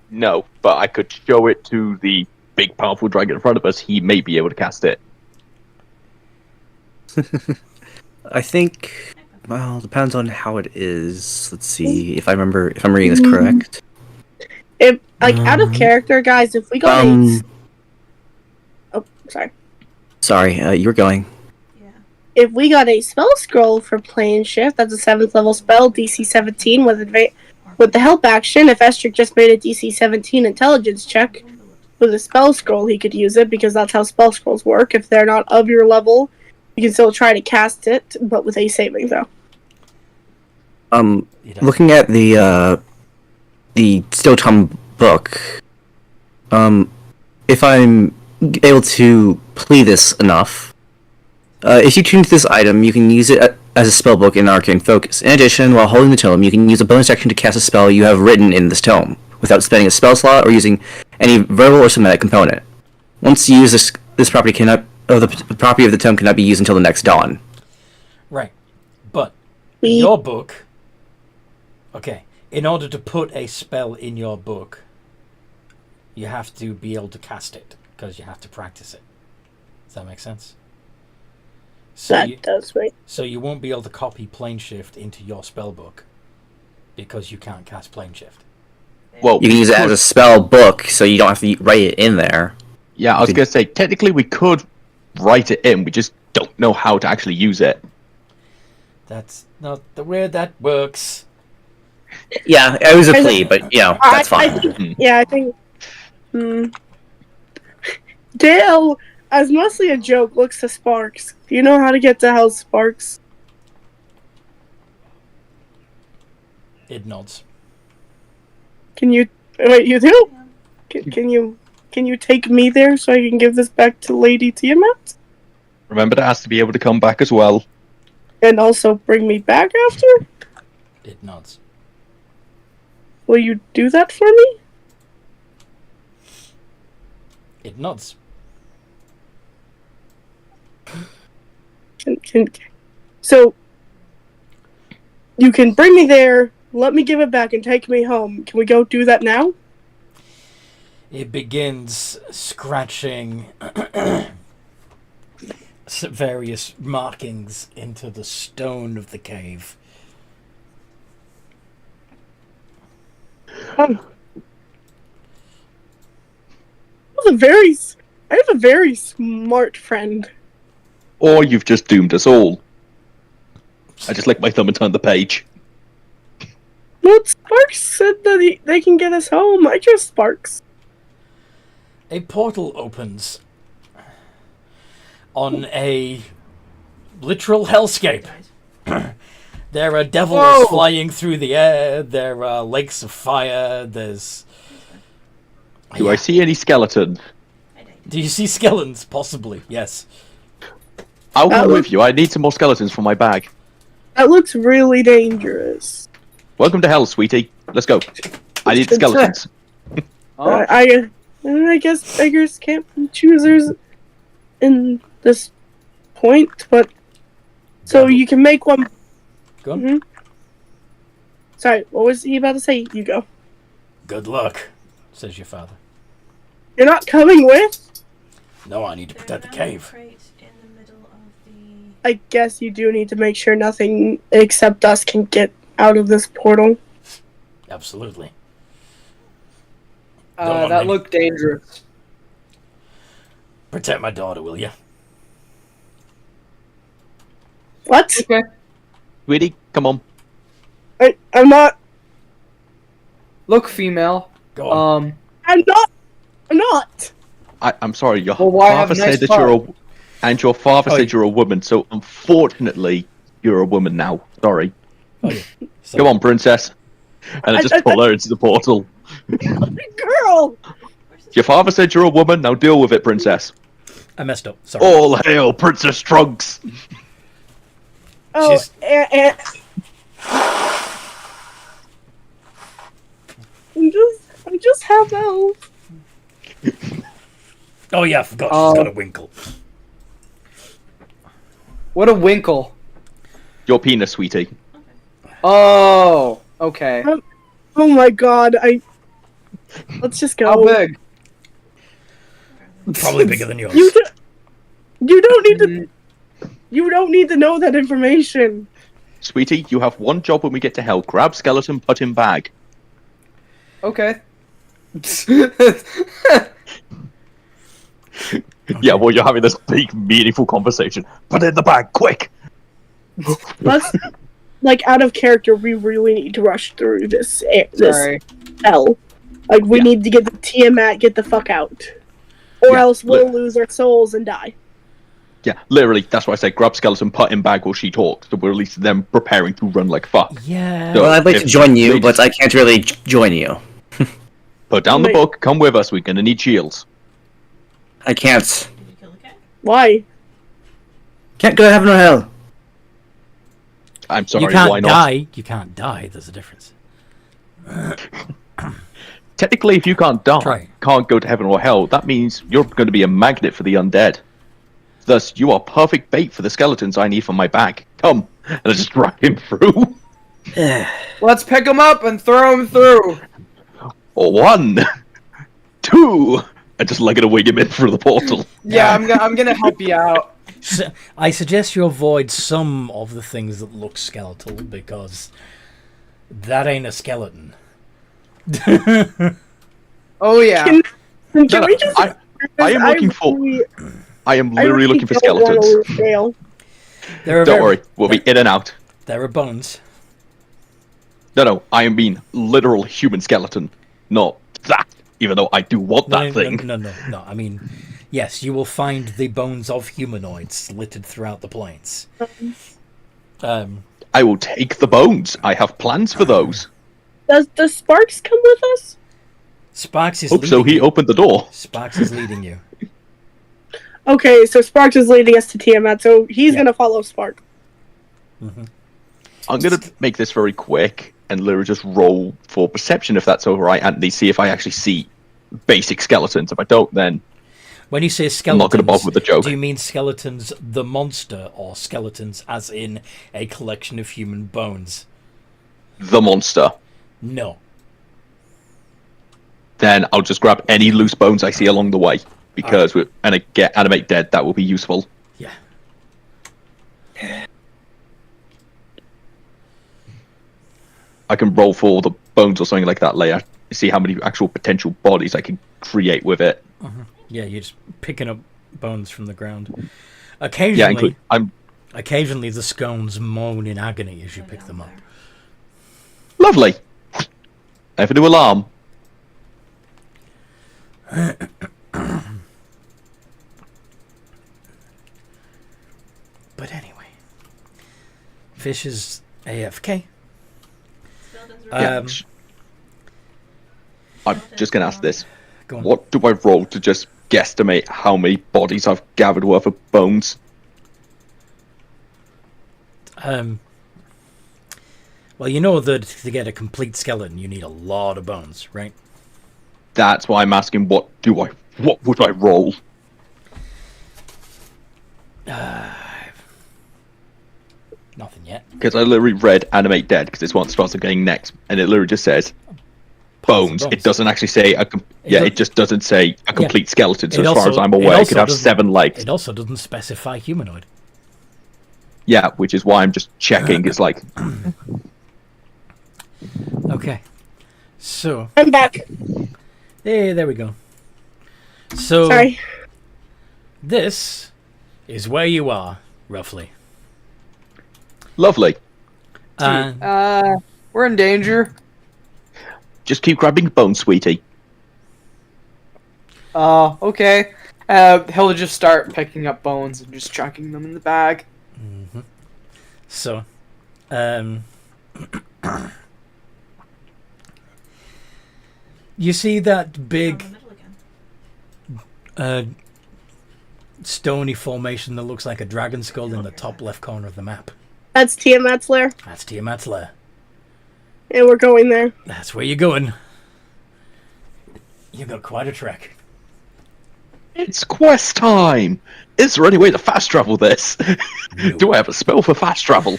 No, but I could show it to the big, powerful dragon in front of us. He may be able to cast it. I think. Well, depends on how it is. Let's see if I'm reading this correct. If out of character, guys, if we got sorry. Sorry, you were going. Yeah. If we got a spell scroll for plane shift, that's a 7th level spell, DC 17 with the help action. If Estric just made a DC 17 intelligence check with a spell scroll, he could use it because that's how spell scrolls work. If they're not of your level, you can still try to cast it, but with a saving throw. Looking at the Still Tom book, if I'm able to play this enough, if you tune to this item, you can use it as a spell book in Arcane Focus. In addition, while holding the tome, you can use a bonus action to cast a spell you have written in this tome, without spending a spell slot or using any verbal or somatic component. Once you use this property the property of the tome cannot be used until the next dawn. Right. But your book. Okay. In order to put a spell in your book, you have to be able to cast it because you have to practice it. Does that make sense? That does, right? So you won't be able to copy plane shift into your spell book because you can't cast plane shift. Well, You can use it as a spell book, so you don't have to write it in there. yeah, I was going to say, technically we could write it in, we just don't know how to actually use it. That's not the way that works. Yeah, it was a plea, but that's fine. I think. Dale, as mostly a joke, looks to Sparks. Do you know how to get to Hell, Sparks? It nods. Can you wait? You do? Can you take me there so I can give this back to Lady Tiamat? Remember, that has to be able to come back as well. And also bring me back after? It nods. Will you do that for me? It nods. So you can bring me there, let me give it back, and take me home. Can we go do that now? It begins scratching various markings into the stone of the cave. I have a very smart friend. Or you've just doomed us all. I just licked my thumb and turned the page. Well, Sparks said that they can get us home. I trust Sparks. A portal opens on a literal hellscape. There are devils flying through the air. There are lakes of fire. There's... Do I see any skeletons? Do you see skeletons? Possibly, yes. I'll come with you. I need some more skeletons for my bag. That looks really dangerous. Welcome to hell, sweetie. Let's go. I need the skeletons. Oh, And I guess beggars can't be choosers in this point, but so you can make one. Go on. Mhm. Sorry, what was he about to say? You go. Good luck, says your father. You're not coming with? No, I need to protect the cave. Crate in the middle of the... I guess you do need to make sure nothing except us can get out of this portal. Absolutely. That looked dangerous. Protect my daughter, will you? What? Okay. Sweetie, come on. I'm not. Look, female. Go on. I'm not. I'm sorry, your Well, why have father nice said that father? you're a... And your father Oh, said you're a woman, so unfortunately, you're a woman now. Sorry. Oh, yeah. So, Come on, princess. And I just pull her into the portal. Girl! Your father said you're a woman, now deal with it, princess. I messed up. Sorry. All hail Princess Trunks! Oh, She's- and I'm just half elf. Oh, yeah, I forgot. She's got a winkle. What a winkle. Your penis, sweetie. Oh, okay. Oh my god, let's just go. How big? Probably bigger than yours. You don't need to know that information. Sweetie, you have one job when we get to hell. Grab skeleton, put him bag. Okay. Yeah, well, you're having this big, meaningful conversation. Put it in the bag, quick! Let's, out of character, we really need to rush through this Sorry. hell. We Yeah. need to get the Tiamat, get the fuck out. Or Yeah, else we'll lose our souls and die. Yeah, literally, that's why I said grab skeleton, put him bag while she talks. So we're at least them preparing to run like fuck. Yeah. So Well, I'd like if to join you, they but I can't really join you. Put down the Wait. book, come with us, we're gonna need shields. I can't. Did you kill the cat? Why? Can't go to heaven or hell. I'm sorry, You can't why not? die. You can't die. There's a difference. Technically, if you can't die, Try. can't go to heaven or hell, that means you're going to be a magnet for the undead. Thus, you are perfect bait for the skeletons I need for my bag. Come, and I just drag him through. Let's pick him up and throw him through. Or 1, 2, and just leg it away him in through the portal. Yeah, I'm gonna help you out. So, I suggest you avoid some of the things that look skeletal because that ain't a skeleton. Oh yeah. Can No, we just... I am looking for. I am literally looking for don't wanna skeletons. lose Dale. There are Don't very- worry, we'll be in and out. There are bones. No, I am being literal human skeleton, not that. Even though I do want that thing. No. I mean, yes, you will find the bones of humanoids littered throughout the plains. I will take the bones. I have plans for those. Does Sparks come with us? Sparks is Hope leading so. He you. opened the door. Sparks is leading you. Okay, so Sparks is leading us to Tiamat, so he's Yeah. gonna follow Spark. I'm gonna make this very quick and literally just roll for perception if that's alright, and see if I actually see basic skeletons. If I don't, then When you say I'm skeletons, not gonna bother with the joke. do you mean skeletons the monster or skeletons as in a collection of human bones? The monster. No. Then I'll just grab any loose bones I see along the way. Because and I get animate dead, that will be useful. Yeah. I can roll for the bones or something like that later. See how many actual potential bodies I can create with it. Yeah, you're just picking up bones from the ground. Yeah, Occasionally, I'm the scones moan in agony as you pick them up. lovely. Avenue alarm. But anyway, Fish is AFK. Skeletons Yeah. are I'm just gonna ask this. Go on. What do I roll to just guesstimate how many bodies I've gathered worth of bones? Well, you know that to get a complete skeleton, you need a lot of bones, right? That's why I'm asking. What would I roll? Nothing yet. Because I literally read animate dead because it's what starts getting next, and it literally just says bones. It doesn't actually say it just doesn't say a complete skeleton. So as far as I'm aware, it could have 7 legs. It also doesn't specify humanoid. Yeah, which is why I'm just checking. It's like Okay. So I'm back. hey, there we go. So Sorry. this is where you are, roughly. lovely. We're in danger. Just keep grabbing bones, sweetie. Okay. He'll just start picking up bones and just chucking them in the bag. So, you see that big In the middle again. stony formation that looks like a dragon skull in the top left corner of the map. That's Tiamat's lair, That's Tiamat's lair. and we're going there. That's where you're going. You've got quite a trek. It's quest time. Is there any way to fast travel this? Do I have a spell for fast travel?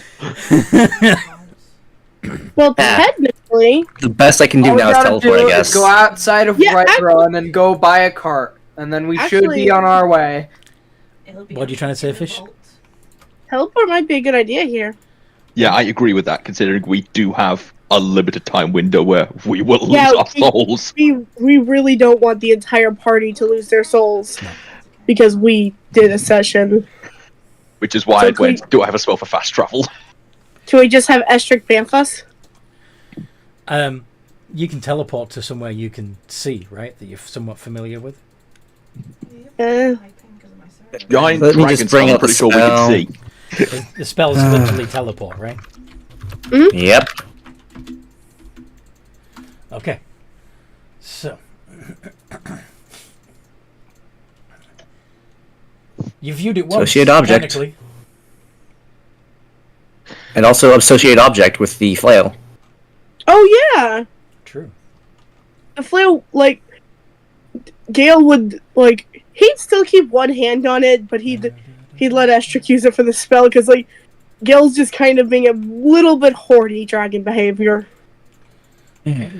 Well, technically, The best I can do All we now is gotta teleport, do I is guess. go outside of Yeah, Whiterun and go buy a cart, and then we should Actually- be on our way. It'll be What are you trying to say, in the Fish? vault. teleport might be a good idea here. Yeah, I agree with that. Considering we do have a limited time window where we will lose Yeah, our souls. We really don't want the entire party to lose their souls because we did a session. Which is why So I went, do I have a spell for fast travel? Can we just have Estric Banff us? You can teleport to somewhere you can see, right? That you're somewhat familiar with. Uh, Typing 'cause of my server. Giant Let me dragon just bring skull, I'm up the pretty sure we can spell. see. The spell's literally teleport, right? Yep. Okay. So. You viewed it once. Associate object. mechanically. And also associate object with the flail. oh yeah, True. the flail. Like Gale would like he'd still keep one hand on it, but he'd let Estric use it for the spell because like Gale's just kind of being a little bit hoardy dragon behavior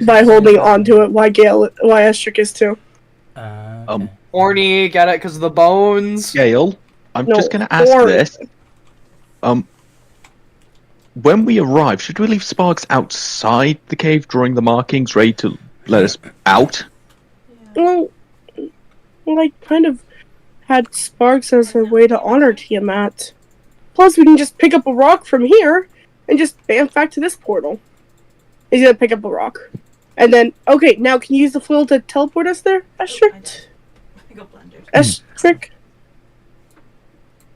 by holding on to it. Why Estric is too. Okay. Horny, get it? Because of the bones. Gale, I'm No, just going to ask or- this. When we arrive, should we leave Sparks outside the cave drawing the markings, ready to let us out? Well, I kind of had Sparks as a way to honor Tiamat. Plus, we can just pick up a rock from here and just bam back to this portal. He's gonna pick up a rock. And then, okay, now can you use the flail to teleport us there, Estric? I got blundered. Estric?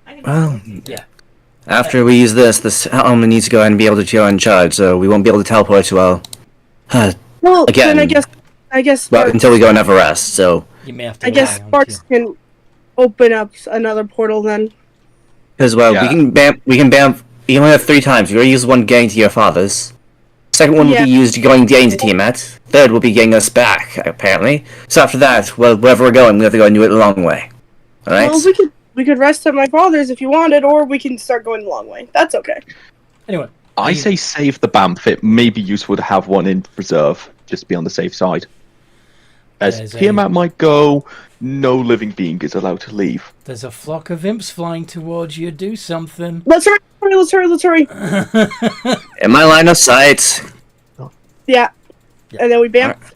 I can Well, Yeah. after we use this element needs to go ahead and be able to go in charge, so we won't be able to teleport to Well, Again. then I guess well, Sparks, until we go in Everest, so... You may have to. I guess rely on Sparks can open up another portal then. Because, well, Yeah. we can bam... You only have 3 times. You already used one getting to your father's. Second one will Yeah. be used getting to Tiamat. Third will be getting us back, apparently. So after that, well, wherever we're going, we have to go and do it the long way. Alright? Well, we could rest at my father's if you wanted, or we can start going the long way. That's okay. Anyway. I say save the Banff. It may be useful to have one in reserve, just to be on the safe side. As There's a- Tiamat might go, no living being is allowed to leave. There's a flock of imps flying towards you. Do something. Let's hurry. In my line of sight. Yeah. And then we bam. Alright.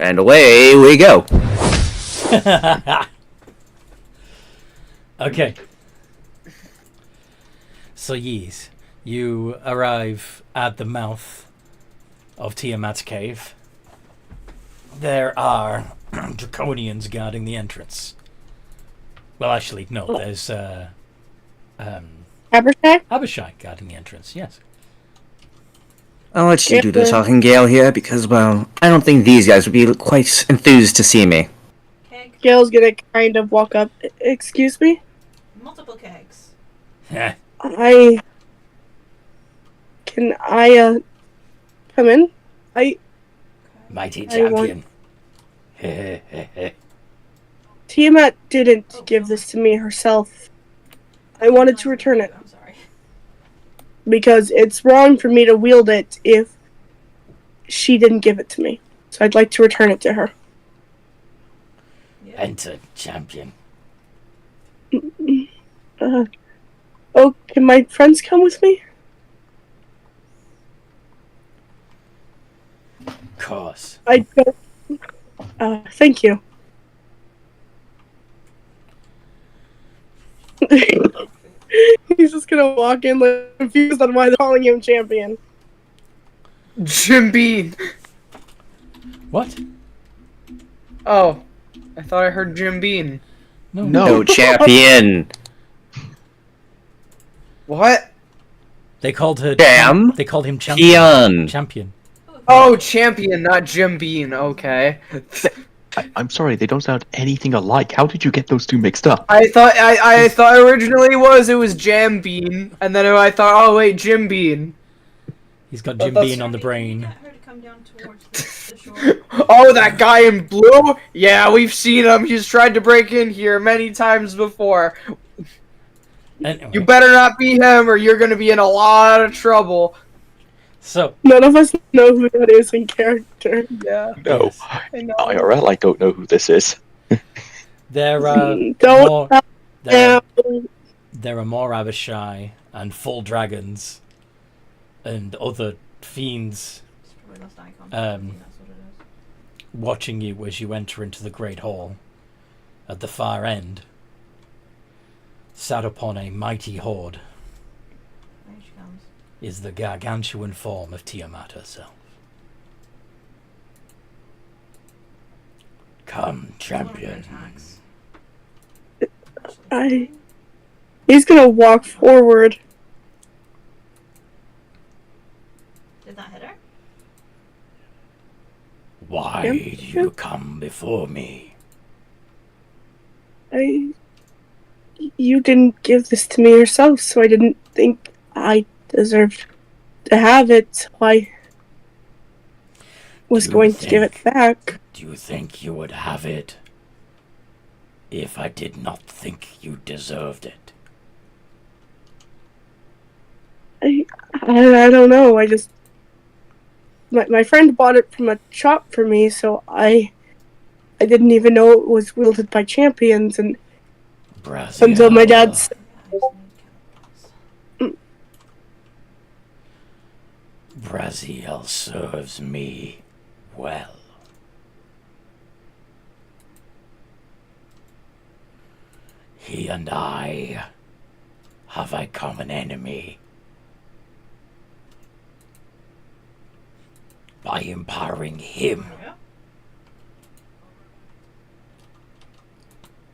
And away we go. Okay. So yes, you arrive at the mouth of Tiamat's cave. There are draconians guarding the entrance. Well, actually, no. There's Abershag? Abishai guarding the entrance. Yes. I'll let you Yep, do the talking, Gale, here, because, well, I don't think these guys would be quite enthused to see me. Keg. Gail's gonna kind of walk up. Excuse me? Multiple kegs. Yeah. Can I come in? Mighty I want- champion. Tiamat didn't give this to me herself. I wanted to return it I'm sorry. because it's wrong for me to wield it if she didn't give it to me. So I'd like to return it to her. Yeah. Enter champion. Oh, can my friends come with me? Of course. I don't. Thank you. He's just gonna walk in like confused on why they're calling him champion. Jim Bean. What? Oh, I thought I heard Jim Bean. No champion. What? They called her. Jam? They called him champion. Pian. Champion. Oh, champion, not Jim Bean. Okay. I'm sorry, they don't sound anything alike. How did you get those two mixed up? I thought originally it was Jam Bean, and then I thought, oh wait, Jim Bean. He's got But Jim that's- Bean on the Can you brain. get her to come down towards the shore? Oh, that guy in blue? Yeah, we've seen him. He's tried to break in here many times before. Anyway, You better not be him, or you're gonna be in a lot of trouble. so None of us know who that is in character. Yeah, No. Yes. I know. IRL, I don't know who this is. there are Don't more. There, now. there are more Abishai and full dragons and other fiends It's probably lost icon. Um, That's what it is. watching you as you enter into the Great Hall. At the far end, sat upon a mighty horde, There she comes. is the gargantuan form of Tiamat herself. Come, One of her champion. attacks. He's gonna walk forward. Did that hit her? Why Yep. do you come before me? You didn't give this to me yourself, so I didn't think I deserved to have it. So I was Do you going to give it think- back. Do you think you would have it if I did not think you deserved it? I don't know. I just my friend bought it from a shop for me, so I didn't even know it was wielded by champions, and until my dad said, Yeah, I just need chemicals. Braziel serves me well. He and I have a common enemy. By empowering him, Yeah.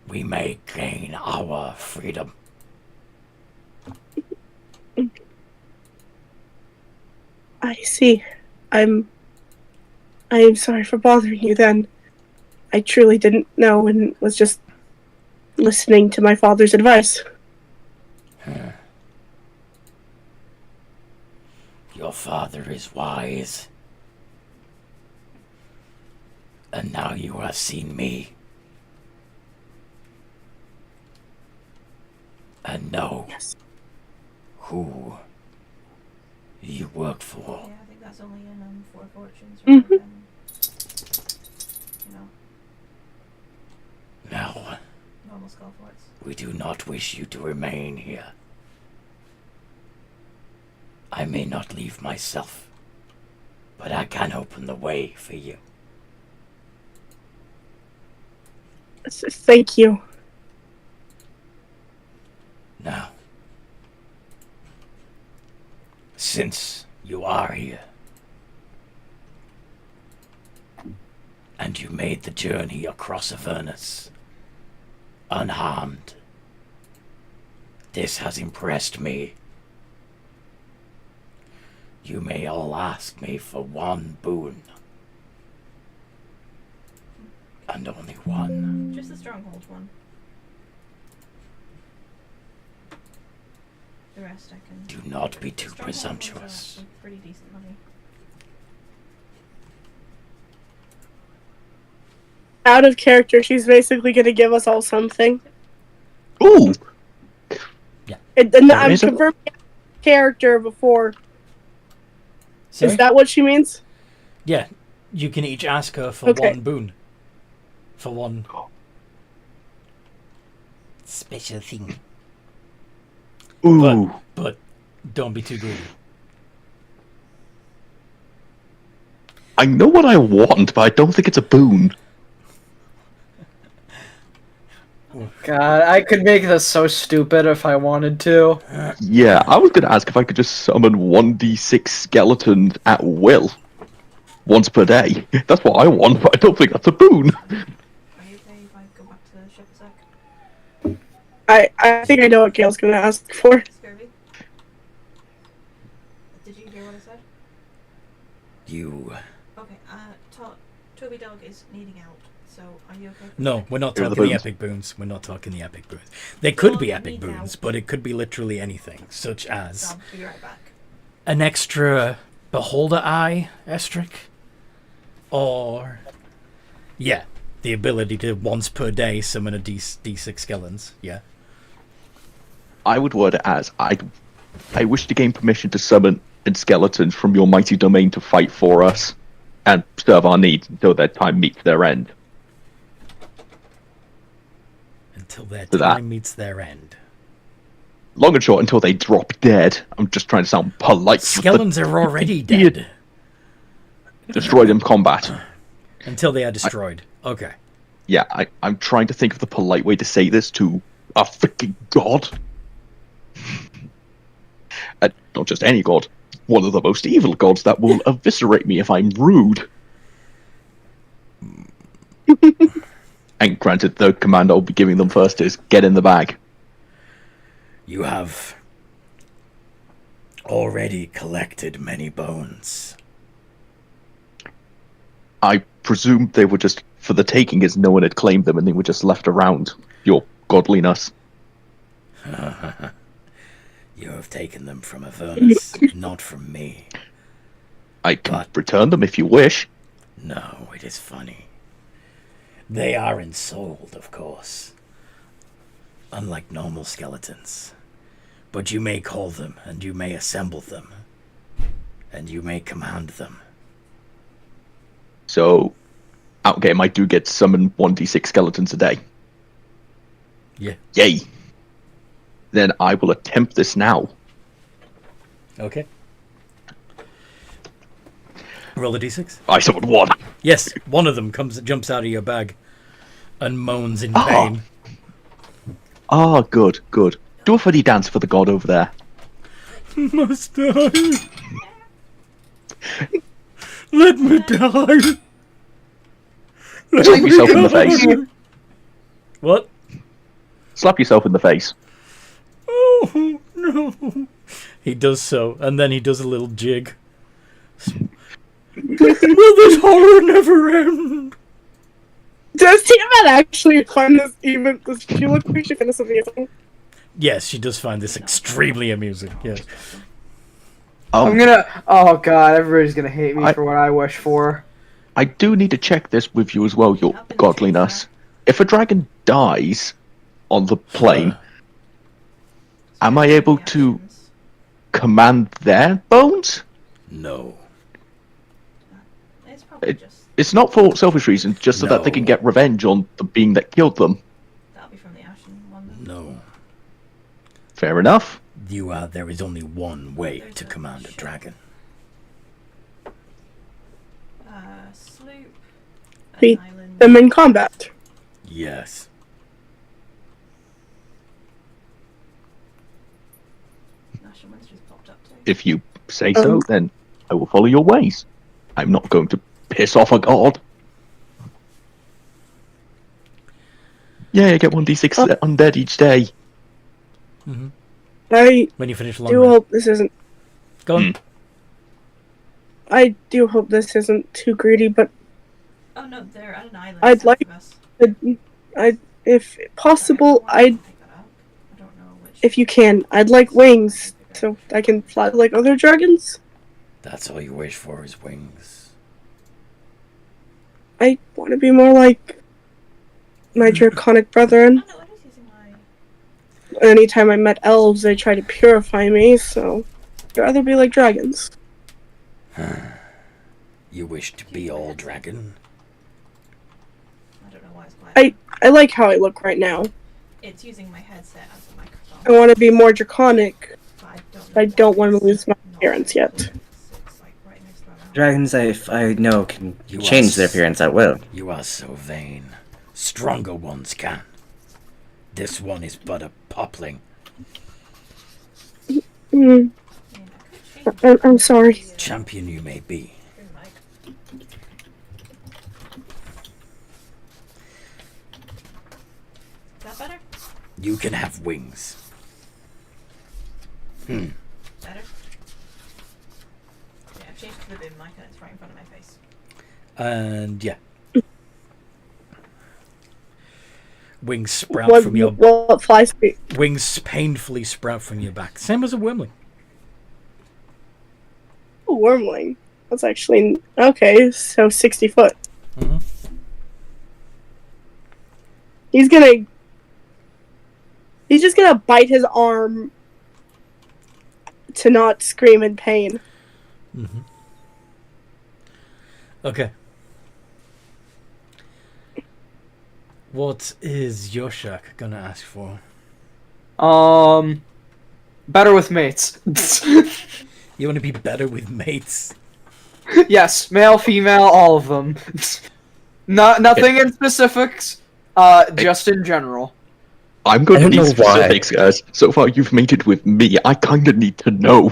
we may gain our freedom. I see. I am sorry for bothering you then. I truly didn't know and was just listening to my father's advice. Your father is wise. And now you have seen me. And know Yes. who you work for. Yeah, I think that's only in Four Fortunes Mhm. rather than, you know, Now, normal skull forts. we do not wish you to remain here. I may not leave myself, but I can open the way for you. Thank you. Now, since you are here, and you made the journey across Avernus unharmed, this has impressed me. You may all ask me for one boon, and only one. Just the stronghold one. The rest I can. Do not be too Stronghold ones are presumptuous. actually pretty decent money. out of character, she's basically going to give us all something. Ooh, And I'm Is it? confirming character before. Sorry? Is that what she means? Yeah, you can each ask her for Okay. one boon. For one special thing. ooh. But don't be too greedy. I know what I want, but I don't think it's a boon. God, I could make this so stupid if I wanted to. Yeah, I was gonna ask if I could just summon 1d6 skeletons at will. Once per day. That's what I want, but I don't think that's a boon. Are you okay if I go back to the ship a sec? I think I know what Gail's going to ask for. Scurvy? Did you hear what I said? You. Okay, Toby Dog is needing out, so are you okay? No, we're not Here are the talking the boons. epic boons. We're not talking the epic boons. They could Well, be you epic need boons, out. but it could be literally anything, such as I'll be right back. an extra beholder eye, Estric, or yeah, the ability to once per day summon a D6 skeletons. Yeah. I would word it as I wish to gain permission to summon skeletons from your mighty domain to fight for us and serve our needs until their time meets their end. Until their To that. time meets their end. Long and short, until they drop dead. I'm just trying to sound polite. Skeletons are already dead. Destroy them in combat. Until they are destroyed. Okay. Yeah, I'm trying to think of the polite way to say this to a freaking god. Not just any god. One of the most evil gods that will eviscerate me if I'm rude. And granted, the command I'll be giving them first is get in the bag. You have already collected many bones. I presume they were just for the taking, as no one had claimed them and they were just left around. Your godliness. You have taken them from Avernus, not from me. I can But- return them if you wish. No, it is funny. They are ensouled, of course. Unlike normal skeletons. But you may call them, and you may assemble them. And you may command them. So, outgame, I do get summon 1d6 skeletons a day. Yeah. Yay! Then I will attempt this now. Okay. Roll a d6. I summoned one. Yes, one of them jumps out of your bag and moans in Oh. pain. Ah, good, good. Do a funny dance for the god over there. Must I? Let me die. Slap yourself in the face. What? Slap yourself in the face. Oh, no. He does so, and then he does a little jig. Will this horror never end? Does Tiamat actually find this even? Does she look like she finds this amusing? Yes, she does find this extremely amusing. Yes. I'm gonna. Oh god, everybody's gonna hate me for what I wish for. I do need to check this with you as well, your Up in the godliness. chamber. If a dragon dies on the plane, am I able to command their bones? No. It's probably It- just It's not for selfish reasons, just so that they can No. get revenge on the being that killed them. that'll be from the Ashen one. Then. No. Fair enough. There is only one way to command a dragon. Sloop. An Beat island. them in combat. Yes. Ashen one's just popped up too. If you say so, then I will follow your ways. I'm not going to piss off a god. Yeah, I get 1d6 undead each day. I When you finish long do rest. hope this isn't. Go on. I do hope this isn't too greedy, but Oh no, they're at an island. I'd south like- of us. if possible, Sorry, pick that up. I don't know which. if you can, I'd like wings so I can fly like other dragons. That's all you wish for is wings. I want to be more like my draconic brethren. Oh no, it is using my. Anytime I met elves, they tried to purify me, so I'd rather be like dragons. You wish to be all dragon? I don't know why it's quiet. I like how I look right now. It's using my headset as a microphone. I want to be more draconic. But I don't want to lose my not appearance yet. It's like right next to my mouth. Dragons, if I know, can You change are their appearance at will. You are so vain. Stronger ones can. This one is but a popling. Mm, I mean, I could change I'm sorry. Champion you may be. the mic. Is that better? You can have wings. Better? Yeah, I've changed to the boom mic and it's right in front of my face. And yeah. Wings sprout from your What fly speed? wings painfully sprout from your back. Same as a wormling. Oh, wormling. That's actually okay. So 60 foot. Mhm. He's just gonna bite his arm to not scream in pain. Okay. What is Yoshak gonna ask for? Better with mates. You want to be better with mates? Yes, male, female, all of them. Nothing in specifics. Just in general. I'm going I to don't need know why. specifics, guys. So far, you've mated with me. I kind of need to know.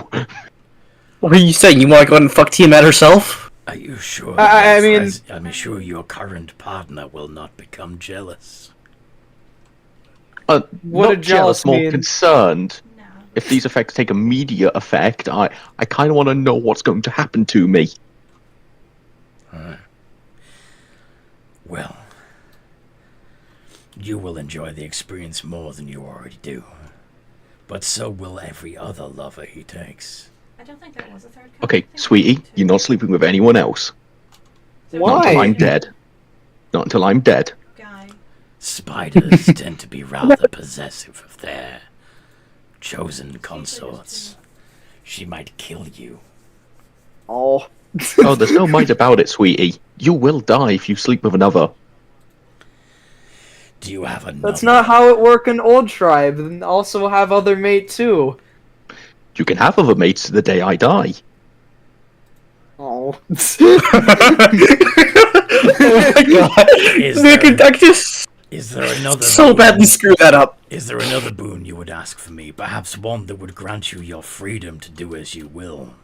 What are you saying? You want to go and fuck Tiamat herself? Are you sure? I mean- I'm sure your current partner will not become jealous. What Not did jealous more mean? concerned. No. If these effects take immediate effect, I kind of want to know what's going to happen to me. Well, you will enjoy the experience more than you already do. But so will every other lover he takes. I don't think there was a third couple. Okay, I think sweetie, there was you're not sleeping with anyone else. two. Not until Why? I'm dead. Not until I'm dead. Guy. Spiders tend to be rather possessive of their chosen consorts. She might kill you. Oh. Oh, there's no might about it, sweetie. You will die if you sleep with another. Do you have another? That's not how it work in Old Tribe. And also have other mate too. You can have other mates the day I die. Oh. Oh my god. Is They there- could I just Is there another so boon? badly screw that up. Is there another boon you would ask for me? Perhaps one that would grant you your freedom to do as you will.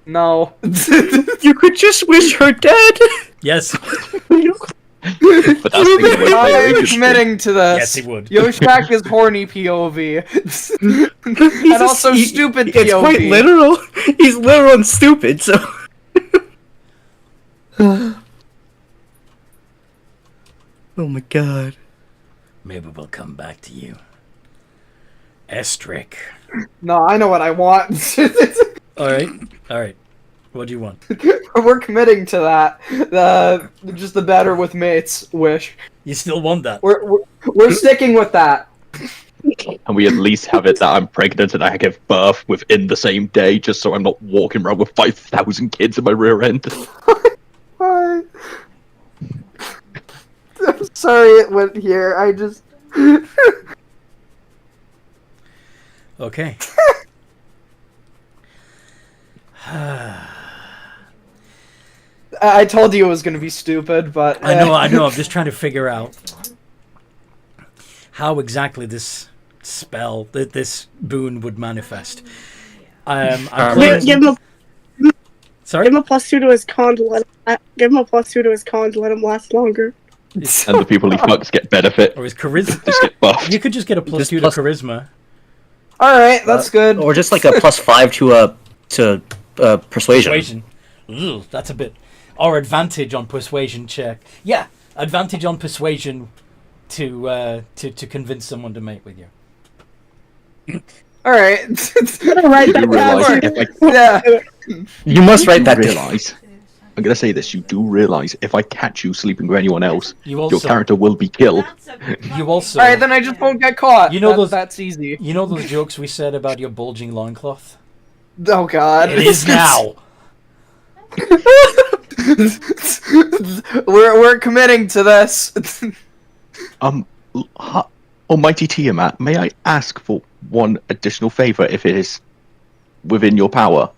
No. You could just wish her dead. Yes. But that's the way I very am interesting. committing to this. Yes, he would. Yoshak is horny POV. And also stupid It's POV. quite literal. He's literal and stupid, so. Oh my god. Maybe we'll come back to you. Estric. No, I know what I want. Alright. What do you want? We're committing to that. Just the better with mates wish. You still want that? We're sticking with that. And we at least have it that I'm pregnant and I give birth within the same day, just so I'm not walking around with 5,000 kids in my rear end. Hi. I'm sorry it went here. I just. Okay. I told you it was gonna be stupid, but I know. I'm just trying to figure out how exactly this spell, this boon would manifest. I'm playing- Give him Sorry? a +2 to his con to let give him a +2 to his con to let him last longer. And the people he fucks get benefit. Or is charisma? Just get buffed. You could just get a +2 Just to plus- charisma. all right, that's good. Or just like a +5 to persuasion. Persuasion. Ugh, that's a bit. Or advantage on persuasion check. Yeah, advantage on persuasion to convince someone to mate with you. All right. Right, You realize work. if I Yeah. You must write that down. realize I'm gonna say this: you do realize if I catch you sleeping with anyone else, You also, your character will be killed. you also, Alright, then I just won't get caught. You know those- That's easy. you know those jokes we said about your bulging loincloth? Oh god. It is now. we're committing to this. Almighty Tiamat, may I ask for one additional favor if it is within your power?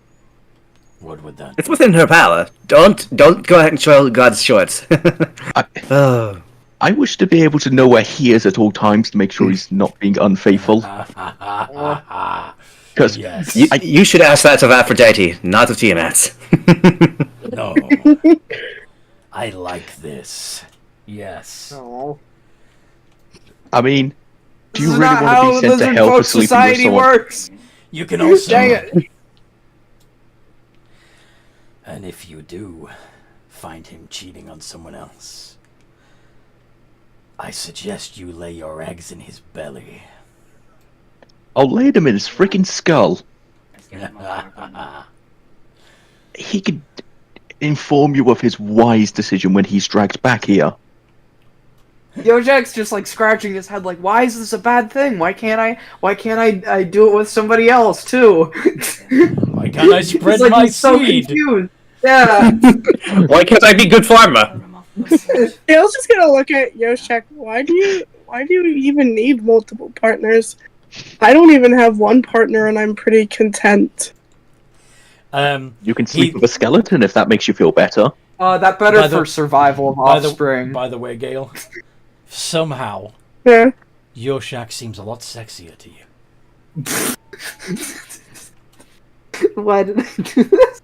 What would that? It's within her power. Don't go ahead and show God's short. Oh. I wish to be able to know where he is at all times to make sure he's not being unfaithful. Because Yes. You should ask that of Aphrodite, not of Tiamat. No. I like this. Yes. Oh. I mean, do you This is really not want how to be sent to lizard hell for folk sleeping with society someone? works. You can also. Dang it. And if you do find him cheating on someone else, I suggest you lay your eggs in his belly. I'll lay them in his freaking skull. He could inform you of his wise decision when he's dragged back here. Yojak's just like scratching his head, like, why is this a bad thing? Why can't I do it with somebody else too? Why can't I spread He's like, my he's so seed? confused. Yeah. Why can't I be good farmer? Dale's just gonna look at Yoshak. Why do you even need multiple partners? I don't even have one partner, and I'm pretty content. You can sleep with a skeleton if that makes you feel better. That better By the- for survival of offspring. By the way, Gale, somehow Yeah. Yoshak seems a lot sexier to you. Why did I do this?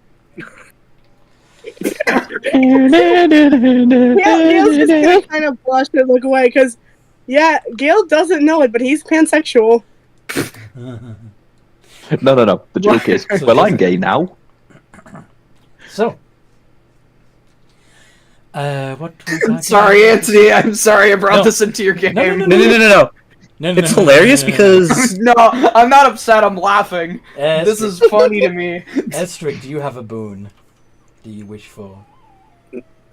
Gail's just gonna kind of blush and look away because, yeah, Gail doesn't know it, but he's pansexual. No. The joke is, well, I'm gay now. So, what was that? Sorry, Anthony. I'm sorry I brought No. this into your game. No, no, No. No, It's hilarious because No, I'm not upset. I'm laughing. Estrid, This is funny to me. Estrid, do you have a boon? Do you wish for?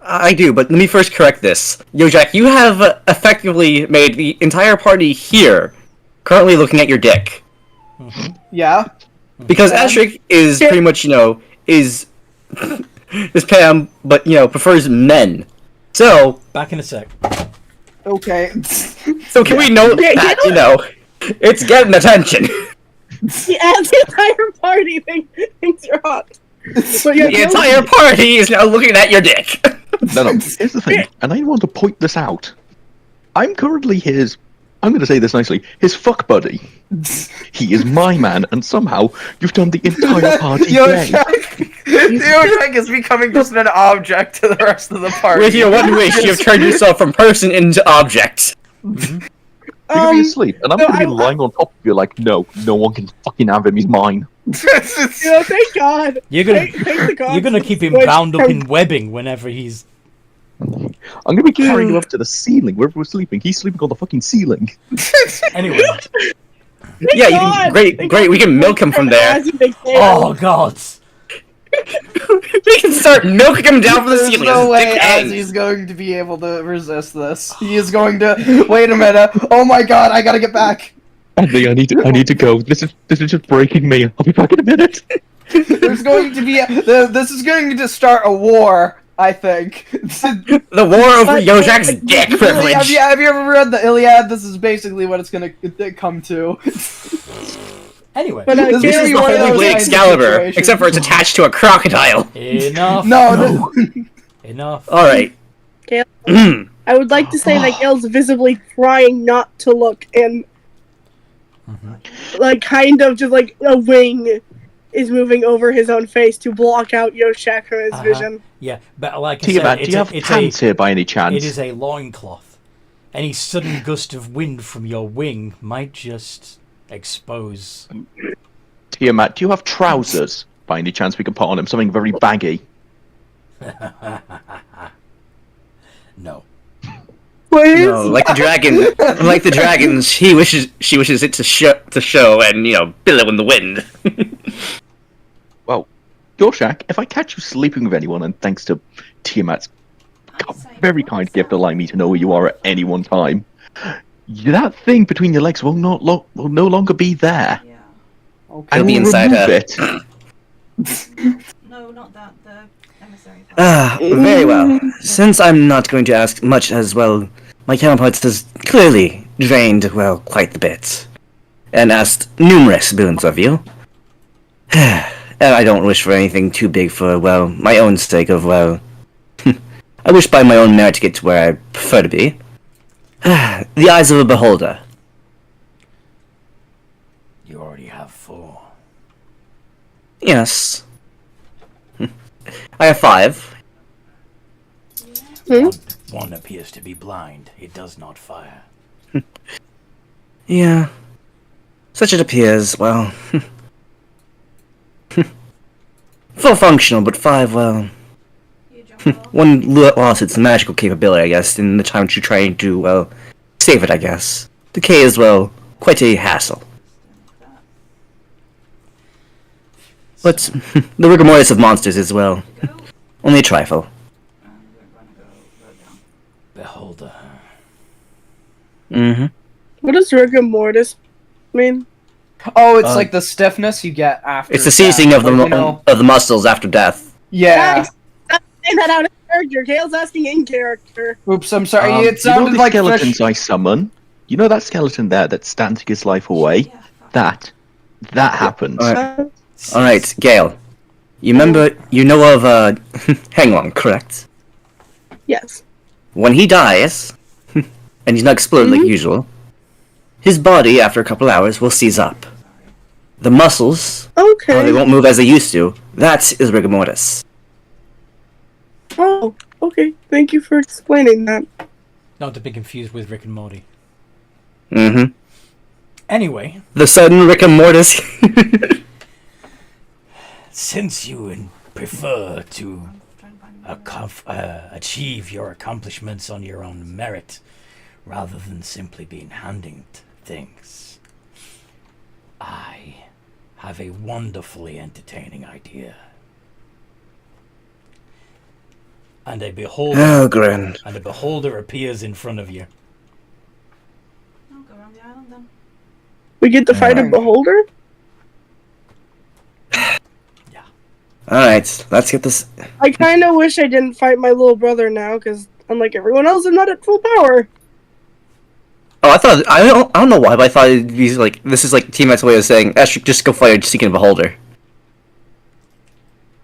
I do, but let me first correct this. Yojak, you have effectively made the entire party here currently looking at your dick. Yeah. Because Astrid is pretty much, is Pam, but, prefers men. So, Back in a sec. Okay. can we note that, it's getting attention. Yeah, the entire party thinks you're hot. But yeah, The entire party is now looking at your dick. No. Here's the thing, and I want to point this out. I'm currently I'm going to say this nicely, his fuck buddy. He is my man, and somehow you've done the entire party gay. Yoshak is becoming just an object to the rest of the party. With your one wish, you have turned yourself from person into object. You're going to be asleep, and I'm going to be lying on top of you like, no one can fucking have him, he's mine. Thank God. You're gonna, Thank the gods you're gonna for keep him Switch. bound up in webbing whenever he's. I'm going to be carrying you up to the ceiling wherever we're sleeping. He's sleeping on the fucking ceiling. Anyway. Yeah, you God. can, great, we can milk him from there. As you make Oh God. We can start milking him down from the There's ceiling. no His way dick hangs. Ozzy's going to be able to resist this. He is going to. Wait a minute. Oh my god, I gotta get back. Andy, I need to go. This is just breaking me. I'll be back in a minute. There's going to be. This is going to start a war, I think. The war over Yojak's dick privilege. Have you ever read the Iliad? This is basically what it's gonna come to. Anyway. But, This This gonna is be the one of holy those blade kinds of Excalibur, situations. except for it's attached to a crocodile. Enough. No. Enough. Alright. Gail. I would like to say that Gail's visibly trying not to look, and like kind of just like a wing is moving over his own face to block out Yoshak from his vision. Yeah, but like I Tiamat, said, do you have pants here by any chance? It is a loincloth. Any sudden gust of wind from your wing might just expose. Tiamat, do you have trousers by any chance we can put on him? Something very baggy. No. Please? No, like the dragon, she wishes it to show and billow in the wind. Well, Yorshak, if I catch you sleeping with anyone, and thanks to Tiamat's very kind gift allowing me to know where you are at any one time. That thing between your legs will no longer be there. Yeah. Okay. I'll be will inside remove her. it. No, not that. The emissary. Very well. Since I'm not going to ask much as well, my counterpart has clearly drained, well, quite the bit. And asked numerous boons of you. And I don't wish for anything too big for, well, my own sake of, well... I wish by my own merit to get to where I prefer to be. The eyes of a beholder. You already have 4. Yes. I have 5. Hmm? One appears to be blind. It does not fire. Yeah. Such it appears, well... Full functional, but 5, well... You jump off. One lost its magical capability, I guess, in the time to try to, well, save it, I guess. Decay is, well, quite a hassle. But the rigor mortis of monsters is, well, Go. only a trifle. And we're gonna go down. Beholder. Mm-hmm. What does rigor mortis mean? Oh, it's like the stiffness you get after. It's the seizing death, of the like, you know. of the muscles after death. Yeah. Guys, stop saying that out of character. Kale's asking in character. Oops, I'm sorry. You It know sounded the like skeletons fish. I summon? You know that skeleton there that's standing his life away? Yeah. Fuck. That happens. Alright. Alright, Gale. You remember, you know of, Hanglong, correct? Yes. When he dies, and he's not exploded like usual, his body, after a couple hours, will seize up. The muscles, they Okay. won't move as they used to. That is rigor mortis. Oh, okay. Thank you for explaining that. Not to be confused with Rick and Morty. Mm-hmm. Anyway, The sudden rigor mortis. since you prefer to Trying to find achieve your accomplishments on your own merit, rather than simply being handed things, I have a wonderfully entertaining idea. And a beholder, Oh, Grin. and a beholder appears in front of you. I'll go around the island then. We get to fight a Alright. beholder? Alright, let's get this. I kind of wish I didn't fight my little brother now, because unlike everyone else, I'm not at full power. Oh, I don't know why, but I thought it'd be like, this is like Tiamat's way of saying, Ash, just go fight seeking a beholder.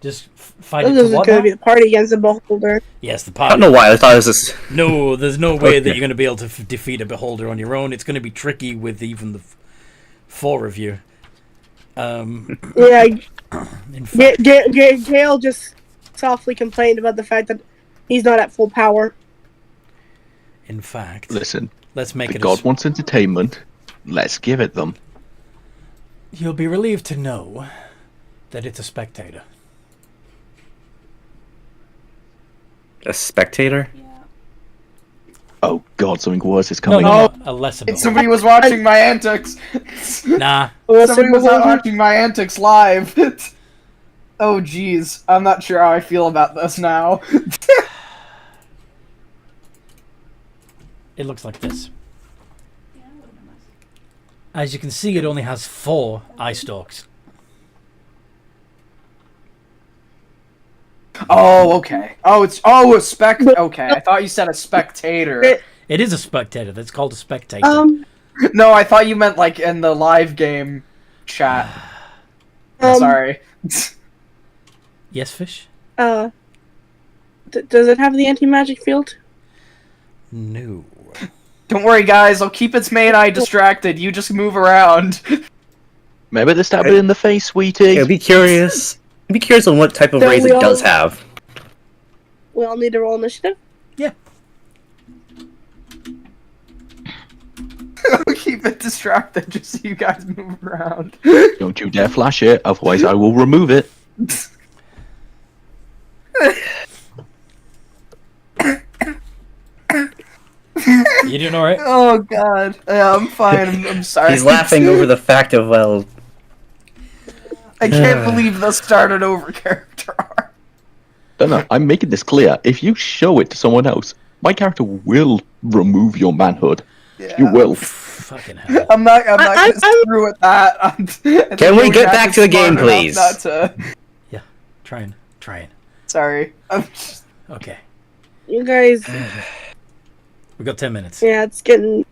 Just fight This it to is what going now? to be the party against the beholder. Yes, the I party. don't know why, I thought it was this. No, there's no way that Okay. you're going to be able to defeat a beholder on your own. It's going to be tricky with even the 4 of you. Yeah, In fact, Gale just softly complained about the fact that he's not at full power. Listen, let's make the it. god wants entertainment. Let's give it them. You'll be relieved to know that it's a spectator. A spectator? Yeah. Oh god, something worse is No, coming. no, a lesser beholder. Somebody was watching my antics. Nah, Somebody was watching my antics live. Oh, jeez. I'm not sure how I feel about this now. it looks like this. Yeah, that would've been nice. As you can see, it only has 4 eye stalks. Oh, okay. Oh, it's a spec. Okay, I thought you said a spectator. It is a spectator. That's called a spectator. No, I thought you meant like in the live game chat. Sorry. Yes, Fish? Does it have the anti-magic field? No. Don't worry, guys. I'll keep its main eye distracted. You just move around. Maybe they stab it in the face, sweetie. Yeah, be curious. Be curious on what type of Don't raise we it all- does have. We all need to roll initiative. I'll keep it distracted just so you guys move around. Don't you dare flash it, otherwise I will remove it. You doing alright? Oh god. Yeah, I'm fine. I'm sorry. He's laughing over the fact of, well, I can't believe the started over character arc. No, I'm making this clear. If you show it to someone else, my character will remove your manhood. Yeah. You will. Fucking hell. I'm not gonna I'm- screw with that. I think Can we get Jack back is to the smart game, enough please? Not to... Trying. Sorry. Okay. You guys, We got 10 minutes. yeah, it's getting.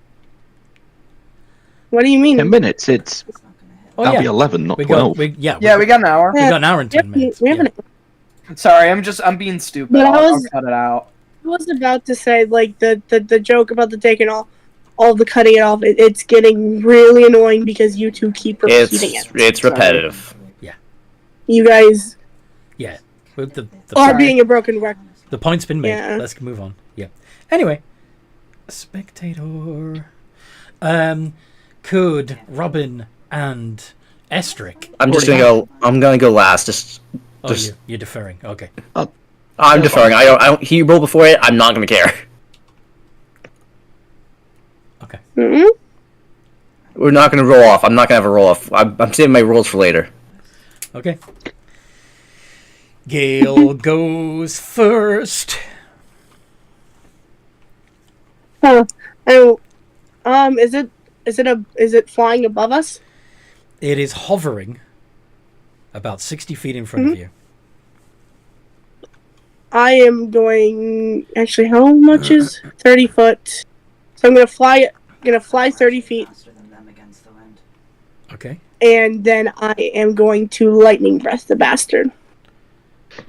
What do you mean? 10 minutes, It's not gonna hit. Oh, that'll yeah. be 11, not We 12. got, Yeah, we got an hour. we got an hour and 10 minutes. We have Yeah. an Sorry, I'm being stupid. But I'll cut it out. I was about to say, like, the joke about the taking all the cutting it off, it's getting really annoying because you two keep repeating it. It's repetitive. You guys Yeah. With the are being a broken record. The point's been made. Yeah. Let's move on. Yeah. Anyway, spectator. Could Robin and Estric? I'm just gonna go. I'm gonna go last. Oh, Just- you're deferring. Okay. I'm deferring. I don't. He rolled before it. I'm not gonna care. Okay. Hmm. We're not gonna roll off. I'm not gonna have a roll off. I'm saving my rolls for later. Okay. Gale goes first. Huh. Oh, is it flying above us? It is hovering about 60 feet in front of you. I am going. Actually, how much is 30 foot? So I'm gonna fly 30 feet, Faster than them against the wind. Okay. and then I am going to lightning breath the bastard.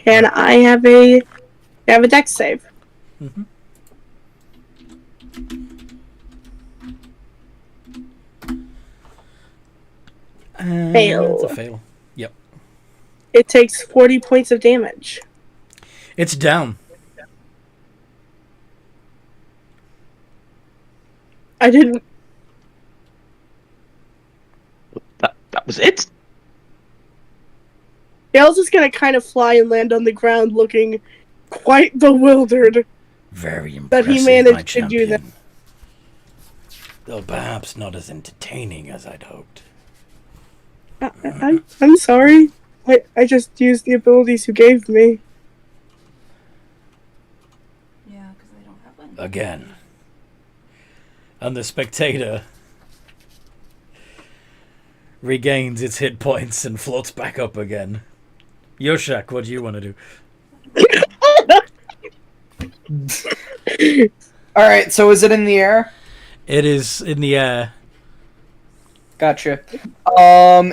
And I have a dex save. Mm-hmm. Fail. It's a fail. Yep. It takes 40 points of damage. It's down. I didn't. That was it? Gale's just gonna kind of fly and land on the ground, looking quite bewildered. Very impressive, But he my managed to do that. champion. Though perhaps not as entertaining as I'd hoped. I'm sorry. I just used the abilities you gave me. Yeah, because they don't have wind. Again. And the spectator regains its hit points and floats back up again. Yoshak, what do you want to do? Alright, so is it in the air? It is in the air. Gotcha.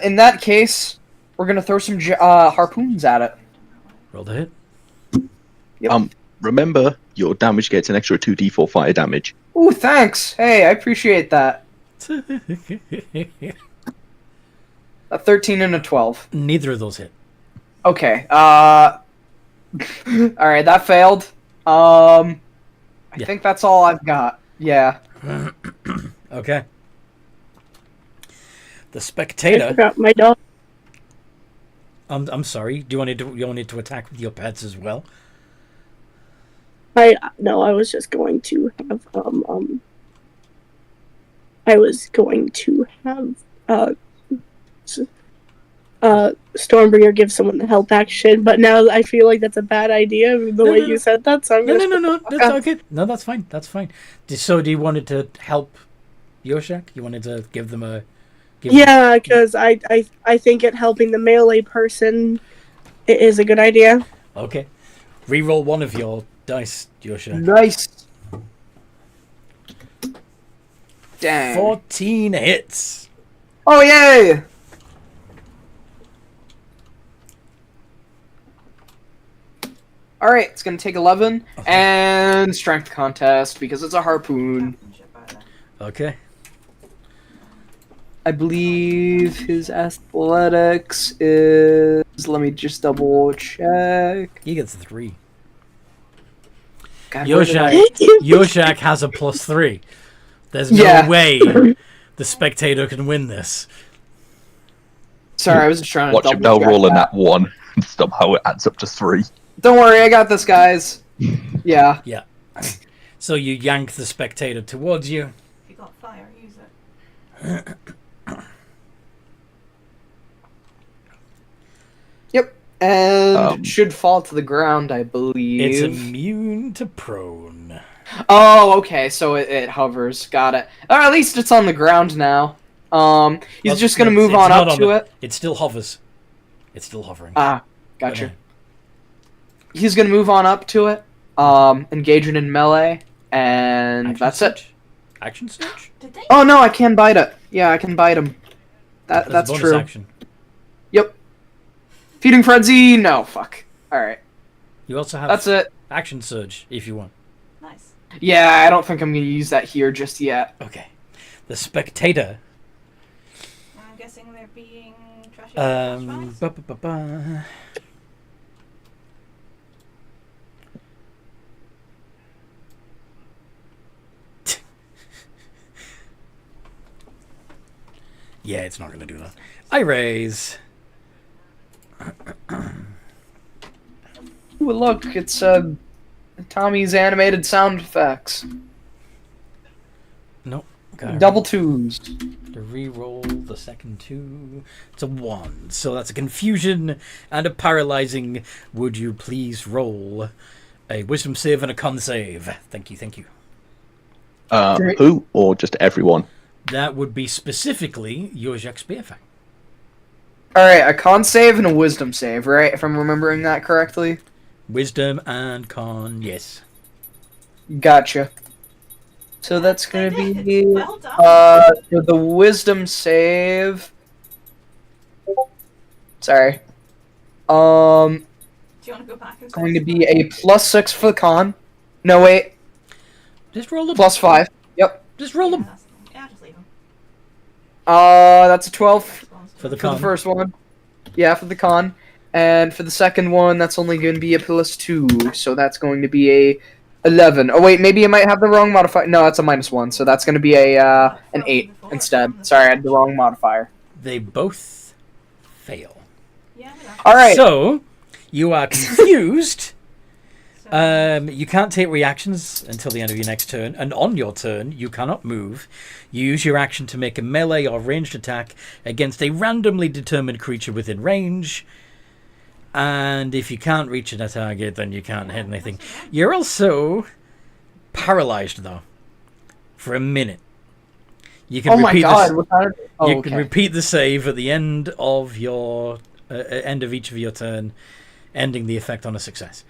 In that case, we're gonna throw some harpoons at it. Roll the hit. Yep. Remember, your damage gets an extra 2d4 fire damage. Ooh, thanks. Hey, I appreciate that. A 13 and a 12. Neither of those hit. Okay. Alright, that failed. I Yeah. think that's all I've got. Yeah. Okay. The I spectator. forgot my dog. I'm sorry. Do you want it to attack with your pets as well? I was just going to have I was going to have Stormbringer give someone the help action, but now I feel like that's a bad idea the way you said that. So I'm No, gonna no. That's okay. No, that's fine. That's fine. So, do you want it to help Yoshak? You wanted to give them a. Yeah, because I think it helping the melee person is a good idea. Okay. Reroll one of your dice, Yoshak. Nice. Dang. 14 hits. Oh, yay! Alright, it's gonna take 11, and strength contest, because it's a harpoon. Okay. I believe his athletics is... Let me just double check. He gets 3. God, where did I- Yoshak has a +3. There's no Yeah. way the spectator can win this. Sorry, I was just trying to Watch him now double check roll a that. nat 1, and somehow it adds up to 3. Don't worry, I got this, guys. Yeah. Yeah. So you yank the spectator towards you. If you got fire, use it. Yep. And should fall to the ground, I believe. It's immune to prone. Oh, okay, so it hovers. Got it. Or at least it's on the ground now. He's just gonna move on up to it. It still hovers. It's still hovering. Ah, gotcha. He's gonna move on up to it, engage it in melee, and that's it. Action search? Did they? Oh no, I can bite it. Yeah, I can bite him. That's bonus true. Action. Yep. Feeding frenzy? No, fuck. Alright. You also have That's it. action surge if you want. Nice. Yeah, I don't think I'm gonna use that here just yet. Okay. The spectator. I'm guessing they're being trashy. Ba-ba-ba-ba. Yeah, it's not going to do that. I raise. Ooh, look, it's Tommy's animated sound effects. Nope. Gotta Double twos. to re-roll the second two. It's a 1. So that's a confusion and a paralyzing. Would you please roll a wisdom save and a con save? Thank you, thank you. Who or just everyone? That would be specifically Yojak Spearfang. Alright, a con save and a wisdom save, right? If I'm remembering that correctly. Wisdom and con, yes. Gotcha. So that's gonna They did. be Well done. for the wisdom save. Sorry. Do you want to go back and Going to be a +6 for the con. No wait, Just roll them. +5. Yep. Just roll Yeah, them. just leave them. That's a 12 For the for con. the first one. Yeah, for the con. And for the second one, that's only going to be a +2. So that's going to be a 11. Oh wait, maybe I might have the wrong modifier. No, that's a -1. So that's going to be a an 8 instead. Sorry, I had the wrong modifier. They both fail. Yeah, we know. All right. So, you are confused. You can't take reactions until the end of your next turn, and on your turn, you cannot move. You use your action to make a melee or ranged attack against a randomly determined creature within range. And if you can't reach a target, then you can't hit anything. You're also paralyzed, though, for a minute. You can Oh my repeat god. this. What kind of... Oh, You okay. can repeat the save at the end of your end of each of your turn, ending the effect on a success.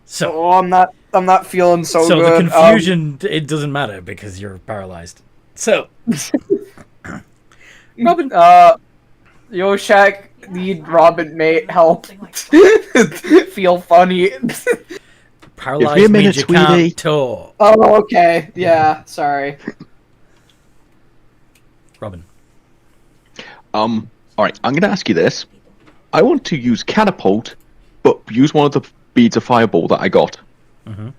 So, Oh, I'm not feeling so so good. the confusion it doesn't matter because you're paralyzed. So, Robin, Yoshak, need Robin, mate, help. Something like Feel funny. paralyzed Give me a means you minute, sweetie. can't talk. Oh, okay. Yeah, sorry. Robin, All right, I'm going to ask you this. I want to use catapult, but use one of the beads of fireball that I got. Mhm.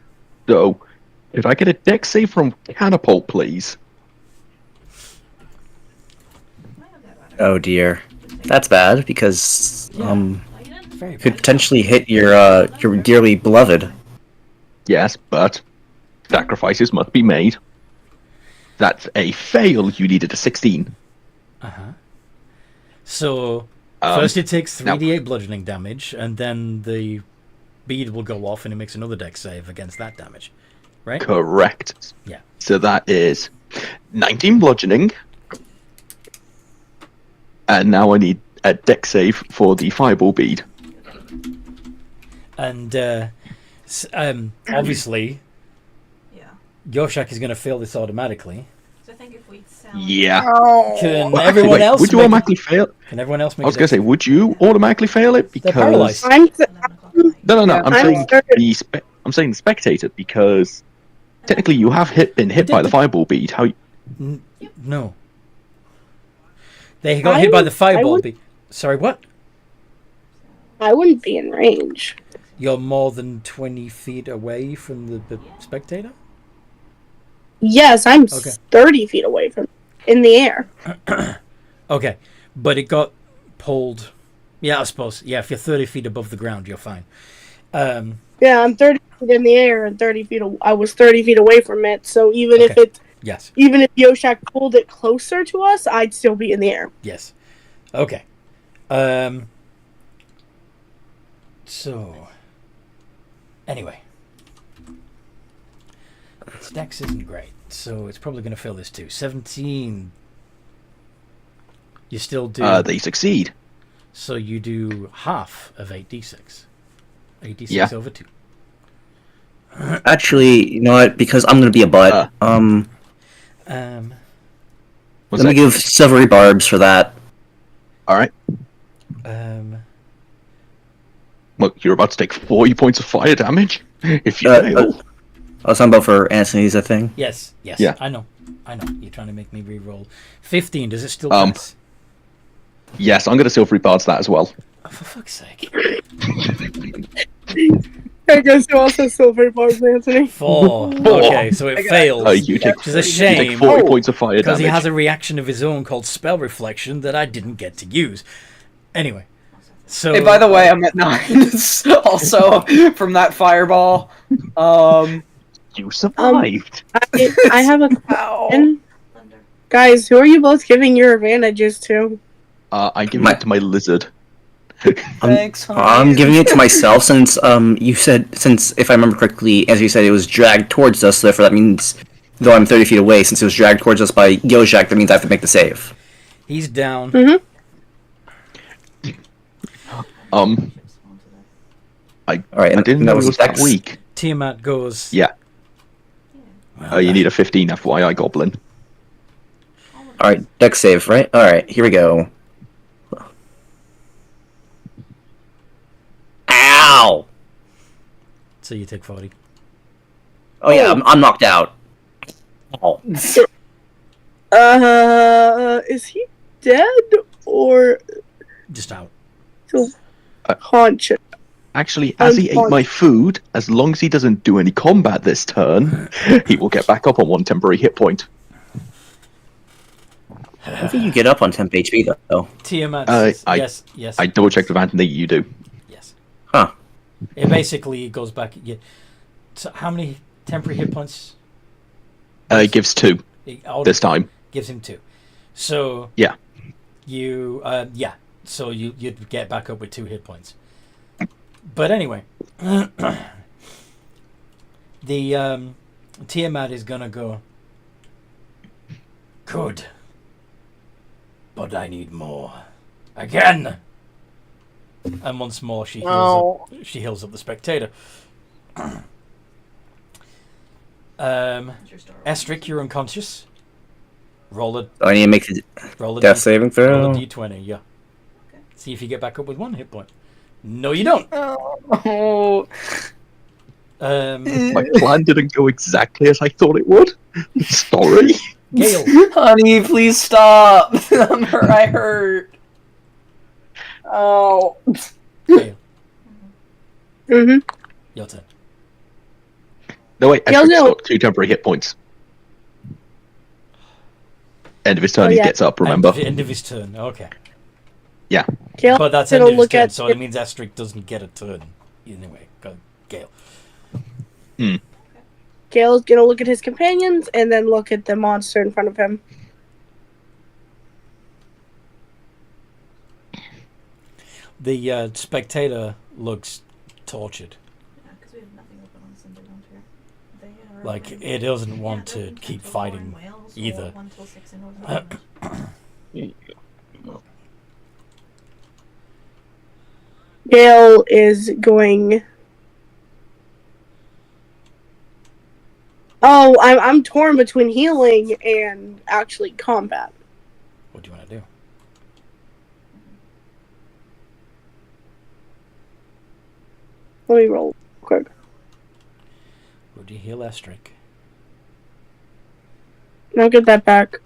So, if I get a dex save from catapult, please. Oh dear. That's bad because very could bad. potentially hit your dearly beloved. Yes, but sacrifices must be made. That's a fail. You needed a 16. So first it takes 3d8 bludgeoning damage, and then the bead will go off, and it makes another dex save against that damage, right? Correct. Yeah. So that is 19 bludgeoning. And now I need a dex save for the fireball bead. And obviously, Yeah. Yoshak is going to fail this automatically. So I think if we sound... Yeah. Can Well, actually, everyone wait, else? would you make automatically fail? Can everyone else make? I was going to say, would you automatically fail it? They're Because paralyzed. I'm 11 o'clock at night. no. Yeah. I'm I'm saying sorry. I'm saying the spectator because technically you have been hit by the fireball bead. How? No. They got hit by the fireball. Sorry, what? I wouldn't be in range. You're more than 20 feet away from the spectator? Yes, I'm Okay. 30 feet away from in the air. Okay, but it got pulled. Yeah, I suppose. Yeah, if you're 30 feet above the ground, you're fine. Yeah, I'm 30 feet in the air and 30 feet. I was 30 feet away from it. So even if Okay. Yes, even if Yoshak pulled it closer to us, I'd still be in the air. yes. Okay. So, anyway. Its dex isn't great, so it's probably going to fail this too. 17. You still do... They succeed. So you do half of 8d6. 8d6 Yeah. over 2. Actually, you know what? Because I'm gonna be a butt. Um, What's Let me that? give silvery barbs for that. All right. Well, you're about to take 40 points of fire damage if you fail. I was talking about for Anthony's, I think. yes, Yeah. I know. You're trying to make me re-roll. 15, does it still Um, pass? Yes, I'm going to silvery bards that as well. Oh, for fuck's sake. I guess you also silver bars, Anthony. 4. Okay, so it fails. You take, Which is a you take shame. 40 points of fire Because damage. he has a reaction of his own called Spell Reflection that I didn't get to use. Anyway. So, Hey, by the way, I'm at 9. Also, from that fireball. You survived. I have a Ow. question. Thunder. Guys, who are you both giving your advantages to? I give it to my lizard. Thanks, honey. I'm giving it to myself since you said, since if I remember correctly, as you said, it was dragged towards us. Therefore, that means though I'm 30 feet away, since it was dragged towards us by Yojak, that means I have to make the save. he's down. Mm-hmm. All right, I and didn't that know it was that Dex. weak. Tiamat goes... Yeah. You need a 15 FYI goblin. All right, Dex save, right? All right, here we go. Ow! So you take 40. Oh yeah, I'm knocked out. Oh. Is he dead or Just out. still conscious? Actually, as he ate my food, as long as he doesn't do any combat this turn, he will get back up on 1 temporary hit point. I think you get up on temp HP though. Tiamat says, yes. I double checked with Anthony, you do. Yes. Huh. It basically goes back... So how many temporary hit points? It gives 2 this time. Gives him 2. So... Yeah. You... So you'd get back up with 2 hit points. But anyway... the Tiamat is gonna go... Good. But I need more. Again! And once more she heals up the spectator. Estric, you're unconscious. Roll a I need to make the death saving roll a throw. d20, yeah. See if you get back up with 1 hit point. No, you don't. Oh. My plan didn't go exactly as I thought it would. Sorry. Gale. Honey, please stop. I hurt. Oh. Gale, Mm-hmm. your turn. No, wait, Yeah, Estric's no. got 2 temporary hit points. End of his turn, Oh, he yeah. gets up, remember? End of his turn, okay. Yeah. Gale, But that's gonna end of his look turn, at so it means Estric doesn't get a turn. Anyway, go, Gale. Gale's gonna look at his companions and then look at the monster in front of him. The spectator looks tortured. Yeah, because we have nothing open on Sunday around here. They are Like, open- it doesn't want they're to open keep 10 till 4 in fighting Wales or either. 1 till 6 in Northern Ireland. Gale is going. Oh, I'm torn between healing and actually combat. What do you want to do? Let me roll quick. Would you heal Estric? I'll get that back.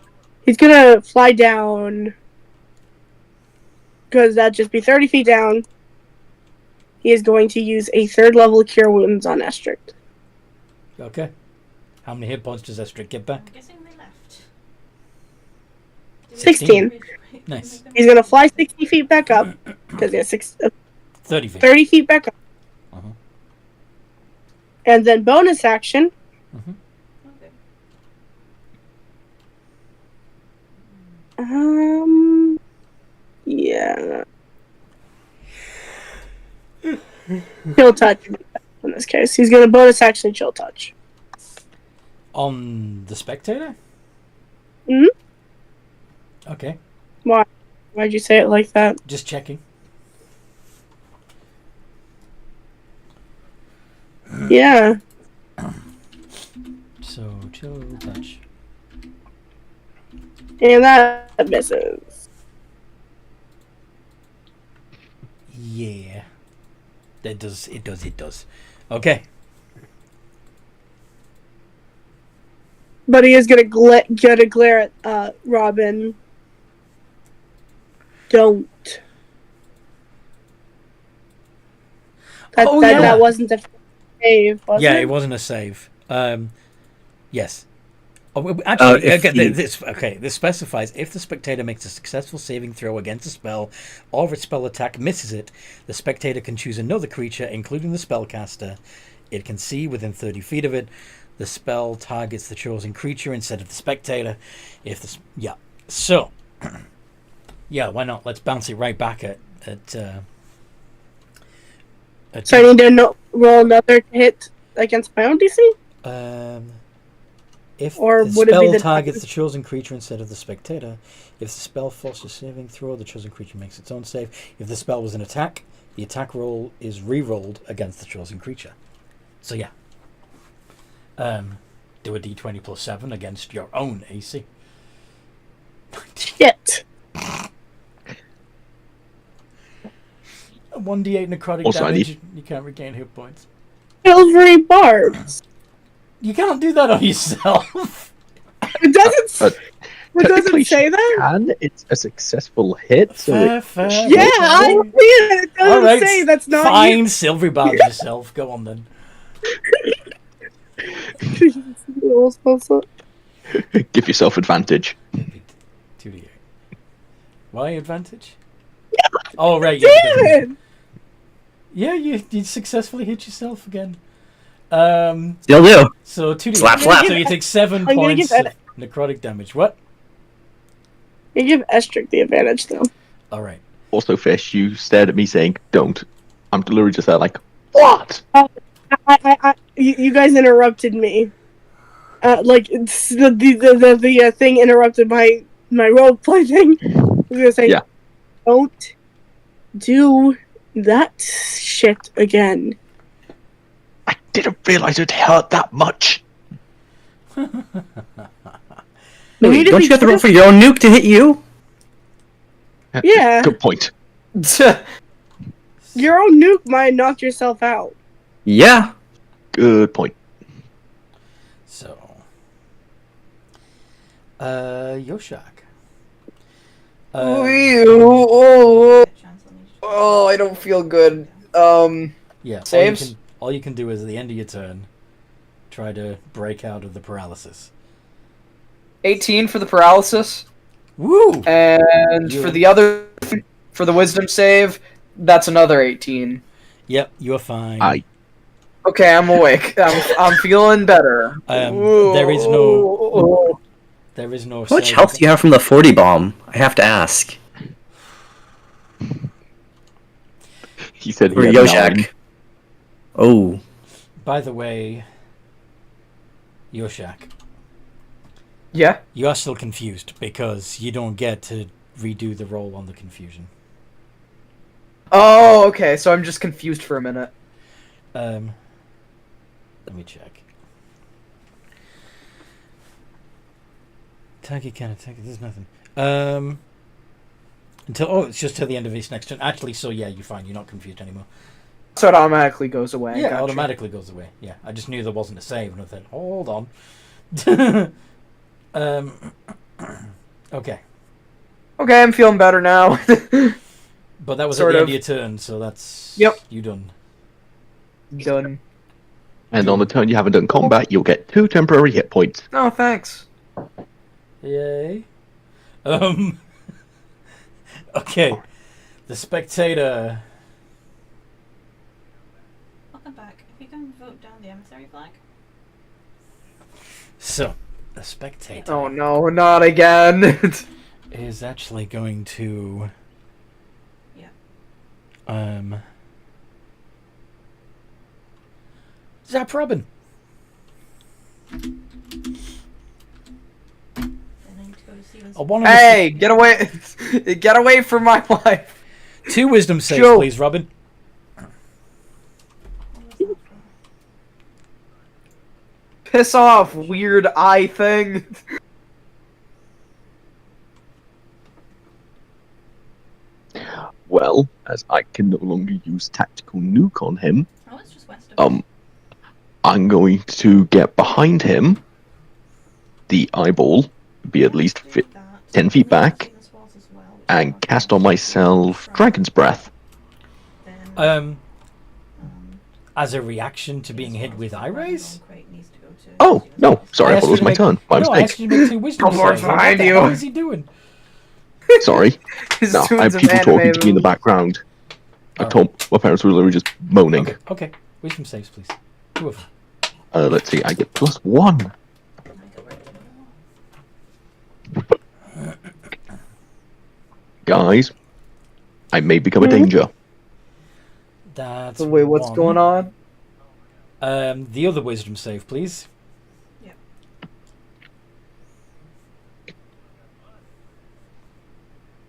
He's gonna fly down. Because that'd just be 30 feet down. He is going to use a 3rd level Cure Wounds on Estric. Okay. How many hit points does Estric get back? I'm guessing they left. 16. Nice. He's gonna fly 60 feet back up. Because he has 30 feet. 30 feet back up. Uh-huh. And then bonus action. Mhm. Okay. Yeah. Chill touch in this case. He's going to bonus action chill touch. On the spectator? Mhm. Okay, Why? Why'd you say it like that? just checking. Yeah. So, chill touch. And that misses. Yeah. It does. Okay. But he is going to glare at Robin. Don't. That wasn't a save, was Yeah, it? it wasn't a save. Yes. Oh, actually, this specifies if the spectator makes a successful saving throw against a spell, or if its spell attack misses it, the spectator can choose another creature, including the spellcaster. It can see within 30 feet of it. The spell targets the chosen creature instead of the spectator. So, yeah, why not? Let's bounce it right back at So I need to roll another hit against my own DC? If Or the would it be spell the targets the chosen creature instead of the spectator, if the spell forces a saving throw, the chosen creature makes its own save. If the spell was an attack, the attack roll is re-rolled against the chosen creature. So yeah. Do a d20 plus 7 against your own AC. Shit. A 1d8 necrotic Also, I damage, you can't regain hit points. Silvery barbs. You can't do that on yourself. It doesn't. It doesn't Technically, say she that. can. It's a successful hit. So Fair. Yeah, I see it. It doesn't Alright, say that's not. fine, silvery barb yourself. Go on then. give yourself advantage. 2d8. Why advantage? Oh, right. Damn Yeah, you successfully hit yourself again. Still do. So 2d8. Slap, slap. So you take 7 I'm gonna points give of necrotic damage. What? You give Estrick the advantage, though. All right. Also, Fish, you stared at me saying, "Don't." I'm literally just there, like, what? You guys interrupted me. The thing interrupted my roleplay thing. I was gonna say, Yeah. Don't do that shit again. I didn't realize it hurt that much. You Wait, need to don't be you have to roll careful. for your own nuke to hit you? Yeah. Good point. Your own nuke might knock yourself out. Yeah. Good point. So, Yoshak. Oh, I don't feel good. Yeah. Saves? All you can do is at the end of your turn, try to break out of the paralysis. 18 for the paralysis, Woo! and You- for the wisdom save, that's another 18. Yep, you're fine. Okay, I'm awake. I'm feeling better. There is no. There is no. How much save. health do you have from the 40 bomb? I have to ask. He said For he had Yoshak. 9. Oh. By the way, Yoshak, Yeah. you are still confused because you don't get to redo the roll on the confusion. Oh, okay. So I'm just confused for a minute. Let me check. Attack, you can attack. There's nothing. It's just till the end of his next turn. Actually, so yeah, you're fine. You're not confused anymore. So it automatically goes away. Yeah, it Gotcha. automatically goes away. Yeah, I just knew there wasn't a save, and I thought, hold on. Okay, Okay, I'm feeling better now. but that was Sort at the end of. of your turn, so that's Yep. you done. Done. And on the turn you haven't done combat, you'll get 2 temporary hit points. No, thanks. Yay. Okay, the spectator. Welcome back. If you can vote down the emissary flag. So, the spectator. Oh no, not again. Is actually going to. Yeah. Zap Robin. Then I need to go to Steven's. A one on Hey, get away! Get away from my wife! the 2 wisdom saves, Joe. please, Robin. Piss off, weird eye thing. Well, as I can no longer use tactical nuke on him, Oh, it's just west of us. I'm going to get behind him. The eyeball be at least 10 feet back, and cast on myself Dragon's Breath. As a reaction to being hit with eye rays? Oh, no, sorry, I asked thought it was you to my make- turn. My No, I mistake. asked you to make 2 wisdom Come on, saves. What behind the you. hell is he doing? Sorry. He's No, doing I have some people talking anime to me in the moves. background. Oh. My parents were literally just moaning. Okay. Wisdom saves, please. 2 of them. Let's see, I get +1. Guys, I may become a danger. That's Wait, what's 1. going on? The other wisdom save, please.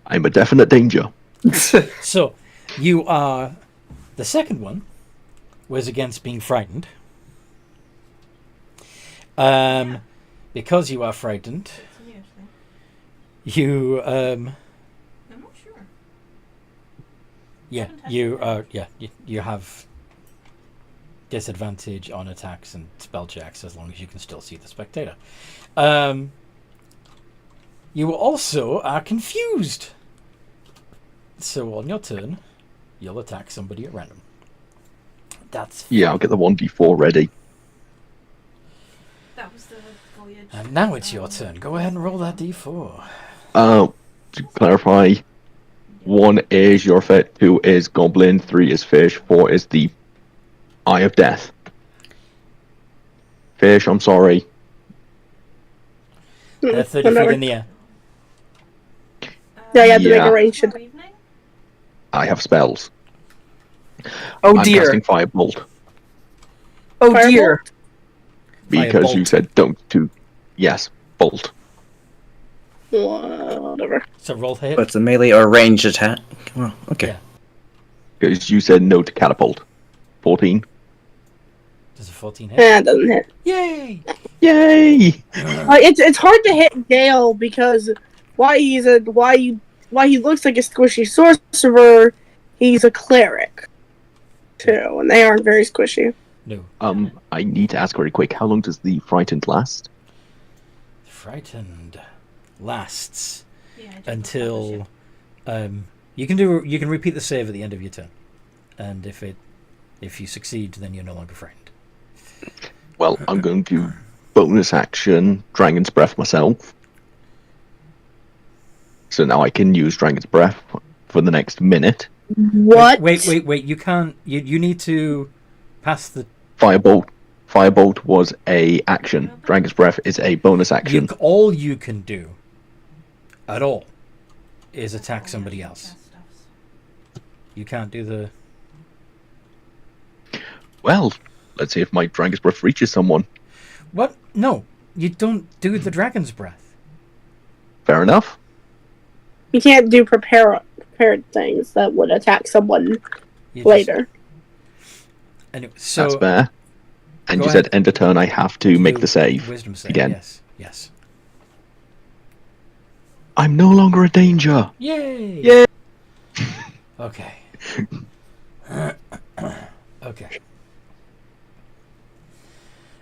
I'm a definite danger. So, you are... The second one was against being frightened. Because you are frightened, you... I'm not sure. Yeah, you have disadvantage on attacks and spell checks as long as you can still see the spectator. You also are confused. So on your turn, you'll attack somebody at random. That's Yeah, I'll get the 1d4 ready. That was the voyage. And now it's your turn. Go ahead and roll that d4. To clarify, 1 is your fit, 2 is goblin, 3 is fish, 4 is the Eye of Death. Fish, I'm sorry. They're 30 feet in the air. Yeah, you have to make Yeah. a range. Tomorrow evening? I have spells. Oh I'm dear. casting Firebolt Oh Firebolt? dear. because you Firebolt. said don't do. Yes, bolt. Whatever. So roll to hit. But it's a melee or ranged attack. Well, okay. Yeah. Because you said no to catapult. 14. Does a 14 hit? It doesn't hit. Yay! Yay! It's hard to hit Gale because why he looks like a squishy sorcerer, he's a cleric too, and they aren't very squishy. No. I need to ask very quick. How long does the frightened last? Frightened lasts Yeah, I just until you can repeat the save at the end of your turn, and if you succeed, then you're no longer frightened. Well, I'm going to bonus action Dragon's Breath myself. So now I can use Dragon's Breath for the next minute. What? Wait! You can't. You need to pass the. Firebolt. Firebolt was a action. Dragon's Breath is a bonus action. All you can do at all is attack somebody else. You can't do the. Well, let's see if my Dragon's Breath reaches someone. What? No, you don't do the dragon's breath. Fair enough. You can't do prepared things that would attack someone You just- later. Anyway, so That's fair. And Go you ahead. said end of turn I have to make do the save. Wisdom save again. Yes. I'm no longer a danger. Yay! Yay! Okay. Okay.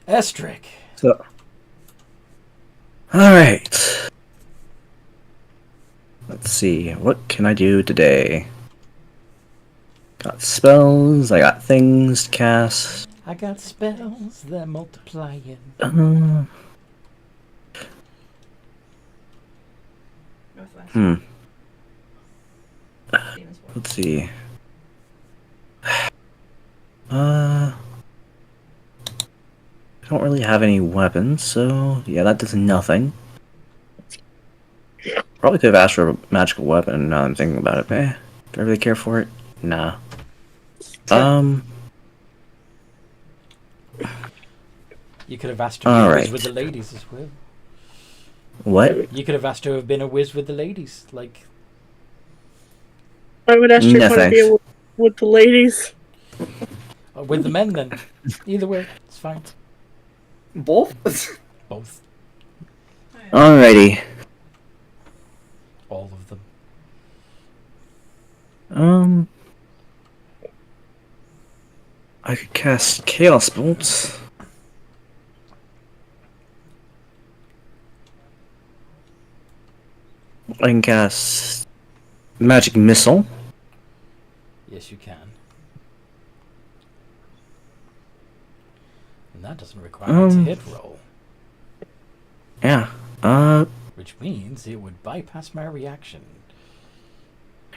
Estrick. So, alright. Let's see, what can I do today? Got spells, I got things to cast. I got spells, they're multiplying. Northwest. Hmm, Stevens Wharf. let's see. I don't really have any weapons, so yeah, that does nothing. Probably could have asked for a magical weapon now I'm thinking about it. Do I really care for it? Nah. You could have asked her to be a All whiz right. with the ladies as well. What? You could have asked her to have been a whiz with the ladies. Like, I would ask you No, if to be thanks. with the ladies. with the men then. Either way, it's fine. Both? Both. Alrighty. All of them. I could cast Chaos Bolt. I can cast Magic Missile. Yes, you can. And that doesn't require it to hit roll. Yeah. Which means it would bypass my reaction.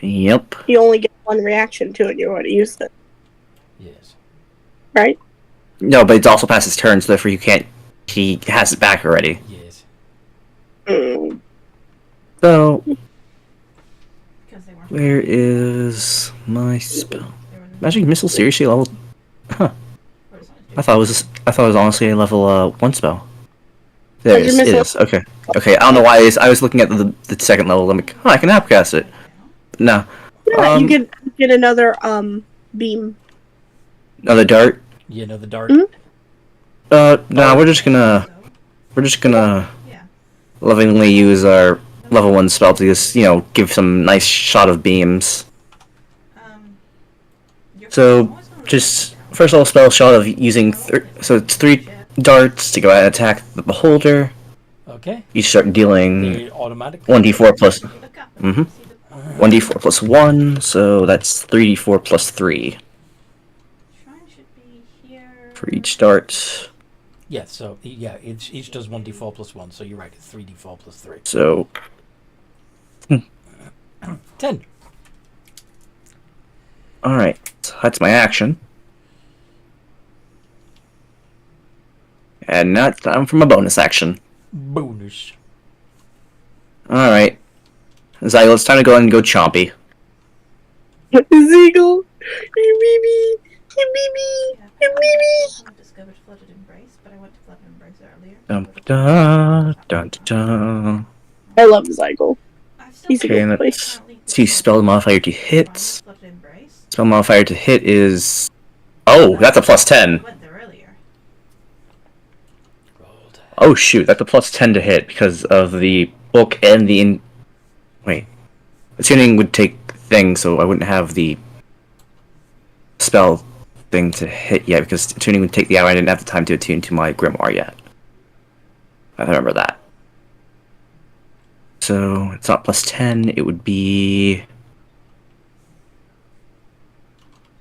Yep. You only get one reaction to it. You already used it, Yes. right? No, but it's also past his turn, so therefore you can't. He has it back already. Yes. Mm. So, Because they weren't. where is my spell? They were in the- Magic Missile seriously level? Huh. or it's only two. I thought it was honestly a level 1 spell. There it Magic is. It Missile. is. Okay. Okay. I don't know why it is. I was looking at the second level. I'm like, I can upcast it. No. Yeah, you could get another beam. Another dart. You know the dart. Mm-hmm. No, we're just gonna Yeah. Lovingly use our level 1 spell to just, give some nice shot of beams. Your So, always gonna just first level spell shot of using. So it's 3 darts to go ahead and attack the beholder. Okay. You start dealing They automatically. 1d4 plus. look up. Mhm. See the 1d4 plus 1, so that's 3d4 plus 3 shrine should be here. for each dart. Yeah, so, yeah, each does 1d4 plus 1, so you're right, it's 3d4 plus 3. So 10. alright, so that's my action. And now it's time for my bonus action. Bonus. Alright. Zylo, it's time to go ahead and go chompy. Zeagle, baby, baby, Yeah, baby. I discovered flooded embrace, but I went to flooded embrace earlier. Dun, dun, dun, dun. I love Zeagle. I've still He's a Okay, good and boy. let's see spell modifier to hits. Flooded embrace. Spell modifier to hit is. Oh, that's a plus 10. I went there earlier. Rolled. Oh shoot, that's a plus 10 to hit because of the book and the. Wait. Attuning would take things, so I wouldn't have the spell thing to hit yet because attuning would take the hour. I didn't have the time to attune to my grimoire yet. I remember that. So it's not plus 10, it would be.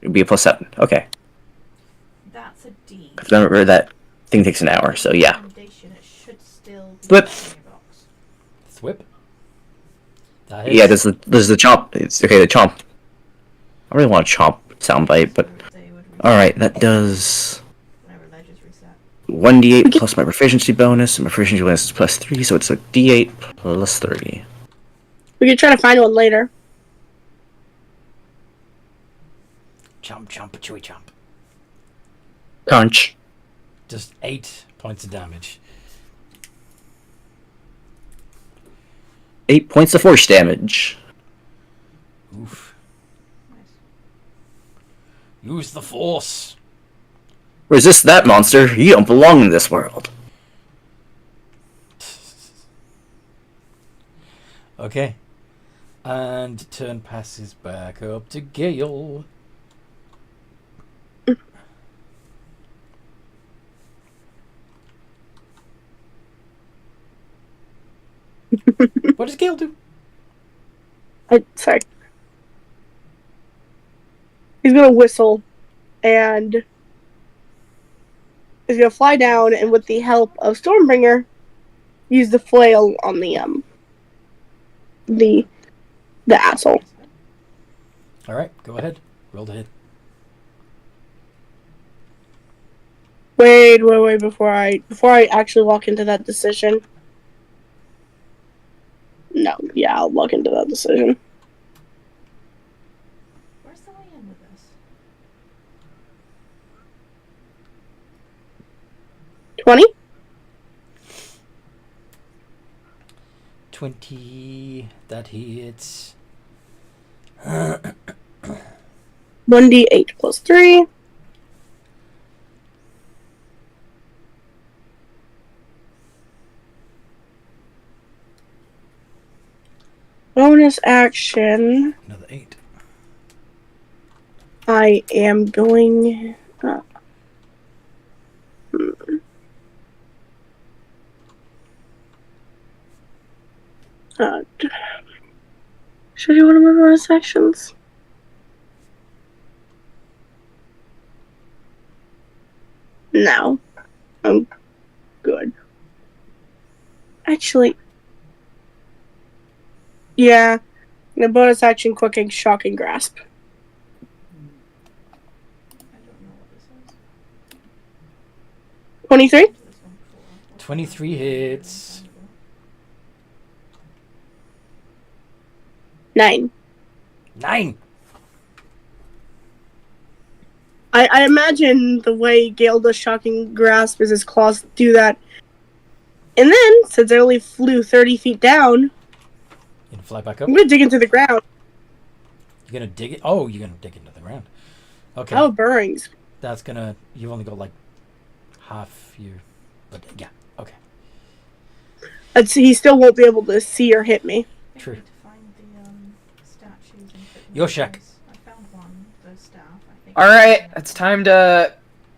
It would be a plus 7. Okay. That's a D. I remember that thing takes an hour, so yeah. Foundation, it should still be Flip. in your box. Thwip. That Yeah, hits. there's the chomp. It's okay, the chomp. I really want a chomp soundbite, but They would reset alright, that does whenever ledges reset. 1d8 plus my proficiency bonus, and my proficiency bonus is plus 3, so it's a d8 plus 3. We could try to find one later. Chomp, chomp, chewy chomp. Conch. Just 8 points of damage. 8 points of force damage. Oof. Nice. Use the force. Resist that monster, you don't belong in this world. Okay. And turn passes back up to Gale. What does Gale do? Sorry. He's gonna whistle, and he's gonna fly down, and with the help of Stormbringer, use the flail on the asshole. Alright, go ahead. Roll the hit. Wait, before I actually walk into that decision. No, yeah, I'll walk into that decision. Where's the way in with this? 20? 20. That hits. 1d8 plus 3. Bonus action. Another 8. I am going. Should I do one of my bonus actions? No. I'm good. Actually. Yeah. The bonus action, quick, shocking grasp. I don't know what this is. 23? This one before. 23 hits. 9. 9. I imagine the way Gale does shocking grasp is his claws do that. And then, since I only flew 30 feet down, You gonna fly back up? I'm going to dig into the ground. You're gonna dig it? Oh, you're gonna dig into the ground. Okay. Oh, burrowings. That's gonna. You've only got like half your. But yeah, okay. He still won't be able to see or hit me. True. I need to find the statues and put them Your in shack. place. I found one, the staff. I think. Alright, it's time to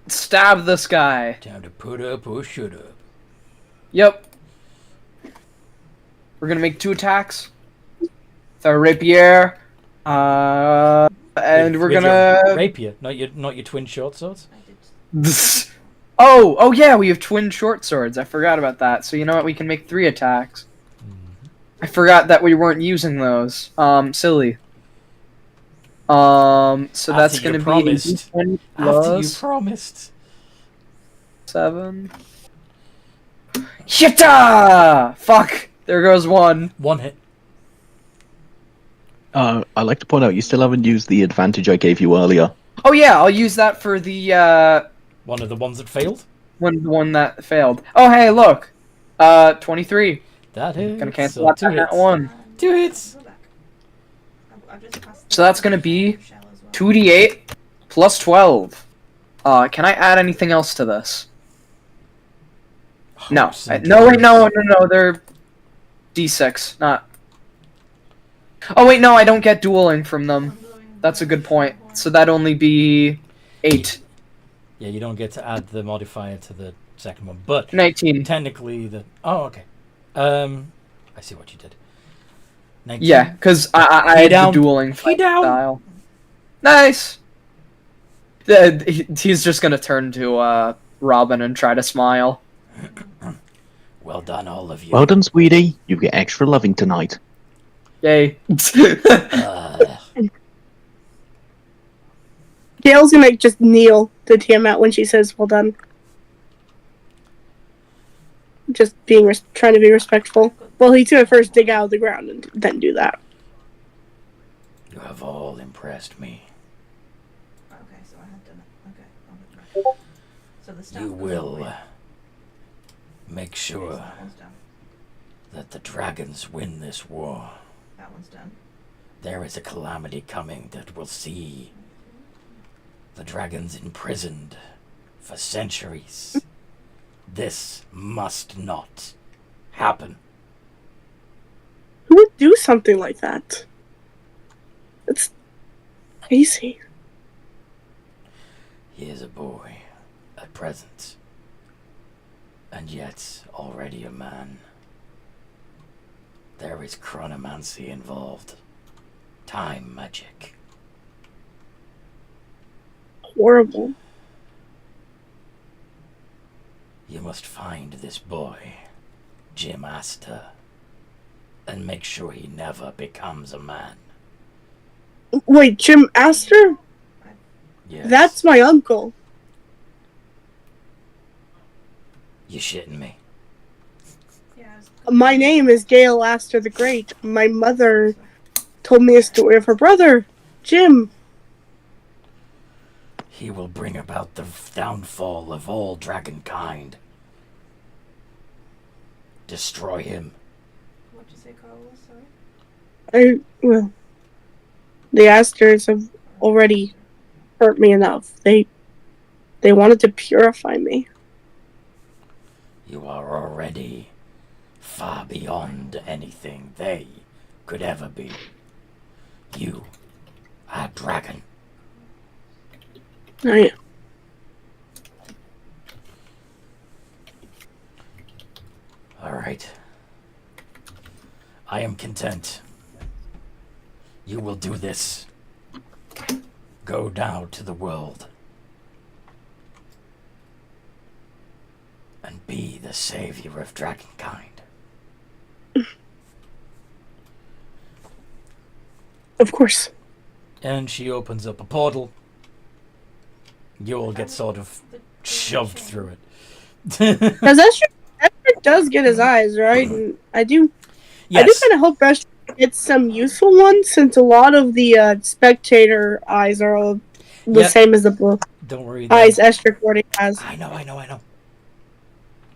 stab this guy. Time to put up or shut up. Yep. We're gonna make 2 attacks. With our rapier. And we're With your gonna. rapier, not your twin short swords. I did. Oh yeah, we have twin short swords. I forgot about that. So you know what? We can make 3 attacks. I forgot that we weren't using those. Silly. So that's After you gonna be promised. 20 After you plus promised. 7. Hitta! Fuck! There goes 1. 1 hit. I'd like to point out you still haven't used the advantage I gave you earlier. Oh yeah, I'll use that for the One of the ones that failed. one that failed. Oh hey, look. 23. That hits. Gonna cancel So that 2 that hits. one. 2 hits. Go back. I've just passed So that's gonna be shell as well. 2d8 plus 12. Can I add anything else to this? No. Hopes and No, wait, dreams. no. They're d6, not. Oh wait, no, I don't get dueling from them. That's a good point. So that'd only be 8. Yeah, you don't get to add the modifier to the second one, but 19. technically the. Oh, okay. I see what you did. 19. Yeah, because I He had down. the dueling He fight down. style. Nice. He's just gonna turn to Robin and try to smile. Well done, all of you. Well done, sweetie. You get extra loving tonight. Yay. Gale's gonna just kneel to Tiamat when she says, well done. Just being trying to be respectful. Well, he's gonna first dig out of the ground and then do that. You have all impressed me. Okay, so I had done it. Okay, I'll get back. So the staff You goes will away. make Okay, so sure that one's done. that the dragons win this war. That one's done. There is a calamity coming that will see the dragons imprisoned for centuries. This must not happen. Who would do something like that? It's crazy. He is a boy at present, and yet already a man. There is chronomancy involved. Time magic. Horrible. You must find this boy, Jim Astor, and make sure he never becomes a man. Wait, Jim Astor? Yes. That's my uncle. You shitting me? Yeah, I was- My name is Gale Astor the Great. My mother told me a story of her brother, Jim. He will bring about the downfall of all dragonkind. Destroy him. What'd you say, Well, the Asters have already hurt me enough. They wanted to purify me. You are already far beyond anything they could ever be. You are dragon. I am. All right. I am content. You will do this. Go now to the world and be the savior of dragonkind. Of course. And she opens up a portal. You all get sort of shoved through it. Because Esther does get his eyes, right? And I do Yes. kind of hope Esther gets some useful ones, since a lot of the spectator eyes are all the Yep. same as the blue Don't worry. eyes Esther already has. I know.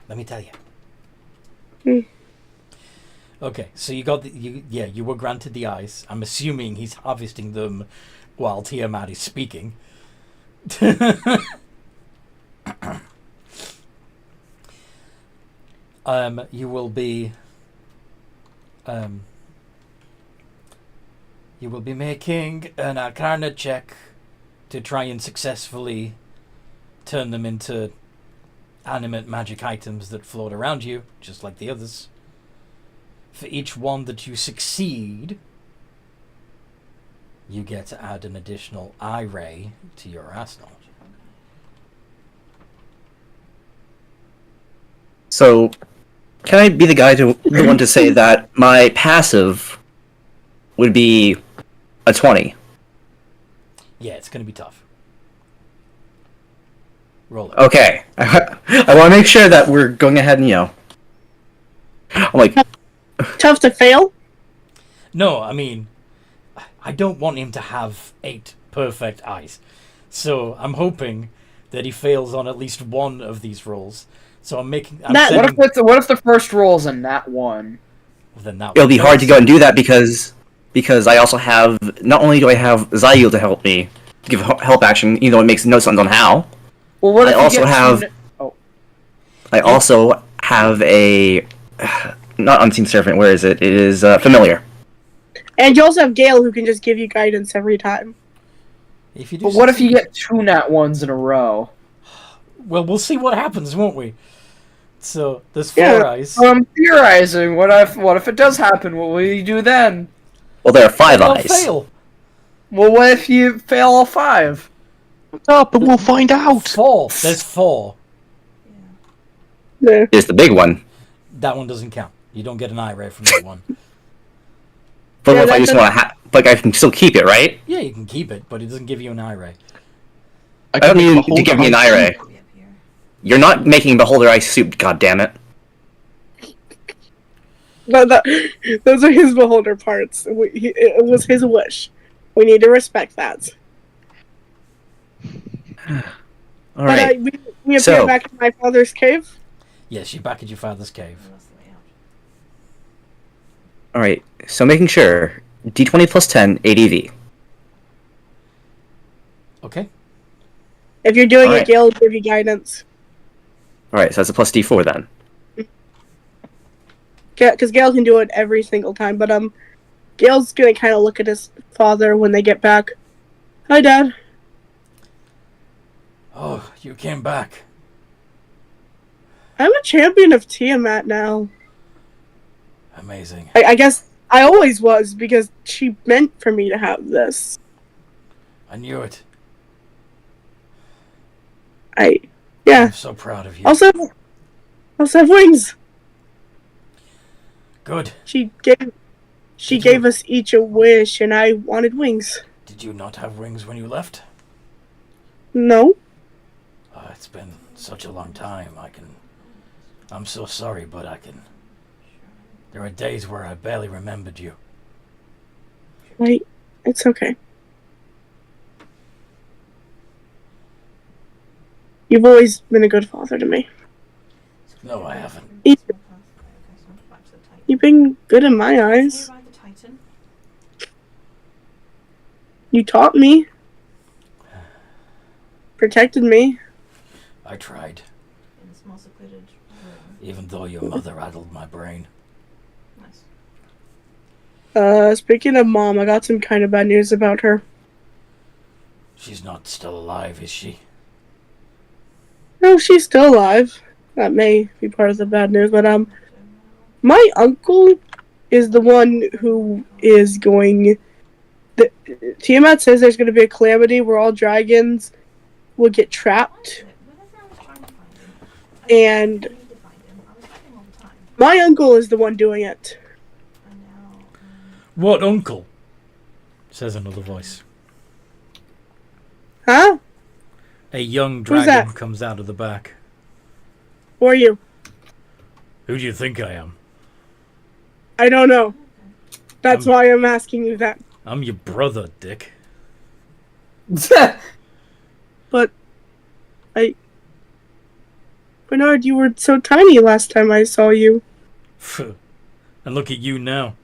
Let me tell you. Hmm. Okay, so you got you were granted the eyes. I'm assuming he's harvesting them while Tiamat is speaking. You will be making an Arcana check to try and successfully turn them into animate magic items that float around you, just like the others. For each one that you succeed, you get to add an additional eye ray to your arsenal. So, can I be the one to say that my passive would be a 20? Yeah, it's going to be tough. Roll it. Okay. I want to make sure that we're going ahead and, I'm like, Tough to fail. No, I mean, I don't want him to have 8 perfect eyes. So I'm hoping that he fails on at least one of these rolls. So I'm What setting, if the first roll's a nat 1? then that it'll be hard to fails. go and do that because I also have, not only do I have Zayul to help me, to give help action, even though it makes no sense on how, Well, what I if you also get have- two oh, I also have a, not Unseen Servant, where is it? It is Familiar. And you also have Gale, who can just give you guidance every time. If you do but what if you succeed- get 2 nat 1s in a row? Well, we'll see what happens, won't we? So there's 4 Yeah. eyes. I'm theorizing. What if it does happen? What will you do then? Well, there are 5 They'll eyes. fail. Well, what if you fail all 5? Up, and we'll find out. 4. There's 4. Yeah. Is the big one. That one doesn't count. You don't get an eye ray from that one. But Yeah, what if I that just want to like, I can still keep it, right? Yeah, you can keep it, but it doesn't give you an eye ray. I don't can need make to give me an Beholder eye ray. Be up here. You're not making Beholder Ice soup, god damn it. But those are his beholder parts. It was his wish. We need to respect that. Alright. But we appear So- back in my father's cave. Yes, you're back at your father's cave. Well, that's the way out. Alright, so making sure. D20 plus 10, ADV. Okay. If you're doing Alright. it, Gale will give you guidance. Alright, so that's a plus D4 then. Because Gale can do it every single time. But Gale's gonna kind of look at his father when they get back. Hi, Dad. Oh, you came back. I'm a champion of Tiamat now. Amazing. I guess I always was, because she meant for me to have this. I knew it. Yeah. I'm so proud of you. Also have wings. Good. She gave us each a wish, and I wanted wings. Did you not have wings when you left? No. Oh, it's been such a long time. I'm so sorry, but there are days where I barely remembered you. Wait, it's okay. You've always been a good father to me. No, I haven't. You- Okay, so back to the Titan. You've been good in my Can eyes. you ride the Titan? You taught me. Protected me. I tried, In a small secluded room. even though your mother addled my brain. Nice. Speaking of Mom, I got some kind of bad news about her. She's not still alive, is she? No, she's still alive. That may be part of the bad news, but my uncle is the one who is going. Tiamat says there's going to be a calamity where all dragons will get trapped, Whenever I was trying to find him, and I need to find him. I was fighting all the time. my uncle is the one doing it. And now, What uncle? Says another voice. Huh? A young Who's dragon that? comes out of the back. Who are you? Who do you think I am? I don't know. That's why I'm asking you that. I'm your brother, Dick. But Bernard, you were so tiny last time I saw you. And look at you now.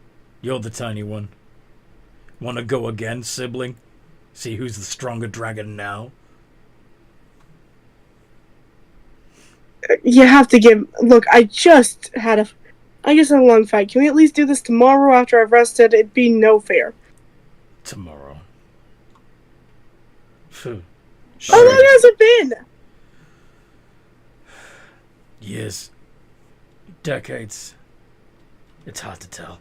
You're the tiny one. Wanna go again, sibling? See who's the stronger dragon now? You have to give. Look, I just had a long fight. Can we at least do this tomorrow after I've rested? It'd be no fair. Tomorrow. How long has it been? Years. Decades. It's hard to tell.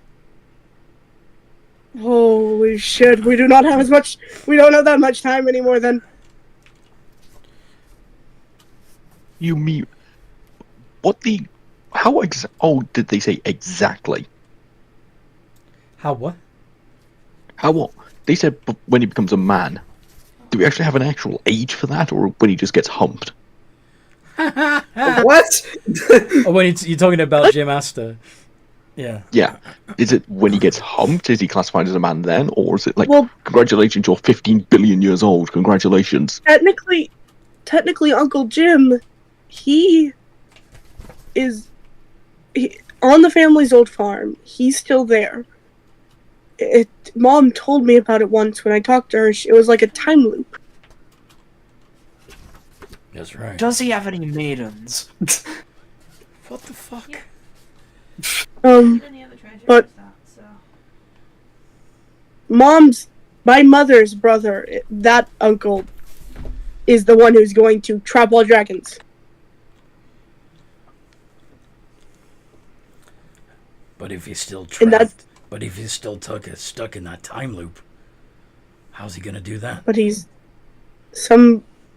Holy shit! We don't have that much time anymore. Then You mean how did they say exactly? How what? How what? They said when he becomes a man. Do we actually have an actual age for that, or when he just gets humped? What? Oh, when you're talking about Jim Astor. Yeah. Yeah. Is it when he gets humped? Is he classified as a man then, or is it like, Well- congratulations, you're 15 billion years old. Congratulations. technically, Uncle Jim, he is on the family's old farm. He's still there. Mom told me about it once when I talked to her. It was like a time loop. That's right. Does he have any maidens? What the fuck? Yeah. any other treasure but- is that, so. My mother's brother, that uncle, is the one who's going to trap all dragons. But if he's still And that's- trapped, but if he's still stuck in that time loop, how's he gonna do that? But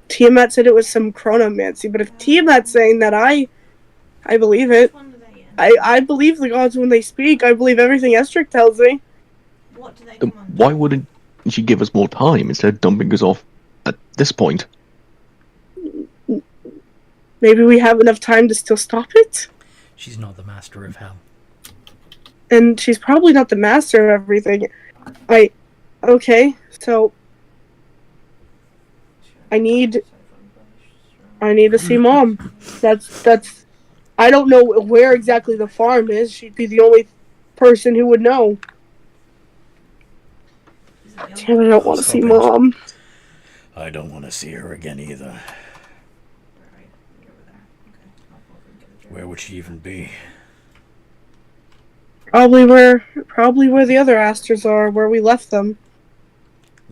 Tiamat said it was some chronomancy, but if Tiamat's saying that, I believe it. Which one do they in? I believe the gods when they speak. I believe everything Estric tells me. What do they Then come under? why wouldn't she give us more time instead of dumping us off at this point? Maybe we have enough time to still stop it? She's not the master of hell. And she's probably not the master of everything. Okay, so I need to see Mom. That's I don't know where exactly the farm is. She'd be the only person who would know. Damn, I don't want to see Mom. I don't want to see her again either. Where would she even be? Probably where the other Asters are, where we left them.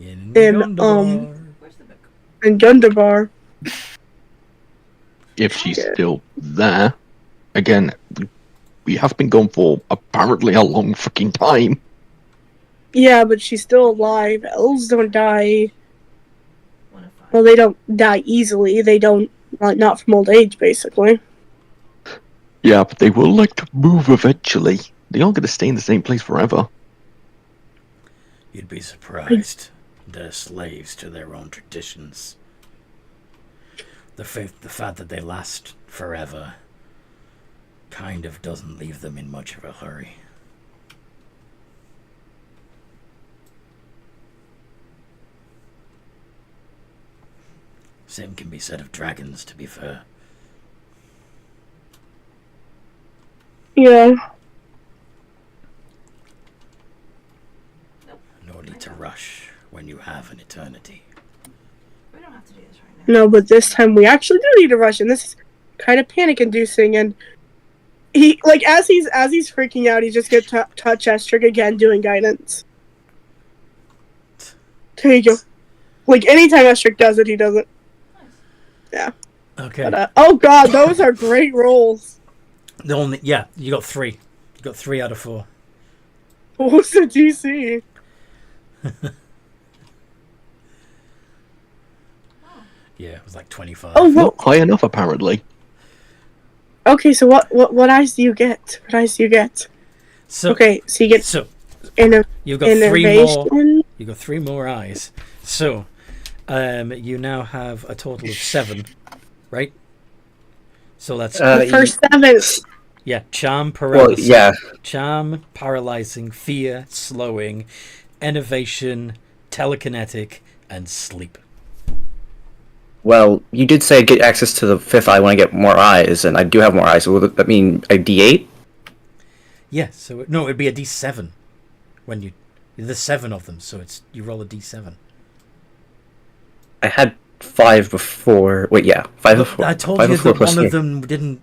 In Gundamar. Where's the book? In Gundabar. If she's still there. Again, we have been gone for apparently a long freaking time. Yeah, but she's still alive. Elves don't die. One of 5. Well, they don't die easily. They don't, not from old age, basically. Yeah, but they will like to move eventually. They aren't going to stay in the same place forever. You'd be surprised. They're slaves to their own traditions. The fact that they last forever kind of doesn't leave them in much of a hurry. Same can be said of dragons, to be fair. Yeah. No need to rush. when you have an eternity. We don't have to do this right now. No, but this time we actually do need to rush, and this is kind of panic-inducing. And he, like, as he's freaking out, he just gets touch Estrig again, doing guidance. There you go. Like, anytime Estrig does it, he does it. Yeah. Okay. But, oh god, those are great rolls. The only you got 3. You got 3 out of 4. What was the DC? Yeah, it was like 25. Oh, Not high enough, apparently. okay. So what eyes do you get? What eyes do you get? So Okay, so you get so inner you've got 3 more. innovation. You got 3 more eyes. So, you now have a total of 7, right? So that's The first 7. yeah, charm, Well, paralysis, yeah. charm, paralyzing, fear, slowing, innovation, telekinetic, and sleep. Well, you did say get access to the 5th eye when I get more eyes, and I do have more eyes. So would that mean a D8? Yeah, so no, it'd be a D7 when you. There's 7 of them, so it's you roll a D7. I had 5 before. Wait, yeah, 5 before. I told 5 you before that plus one 3. of them didn't.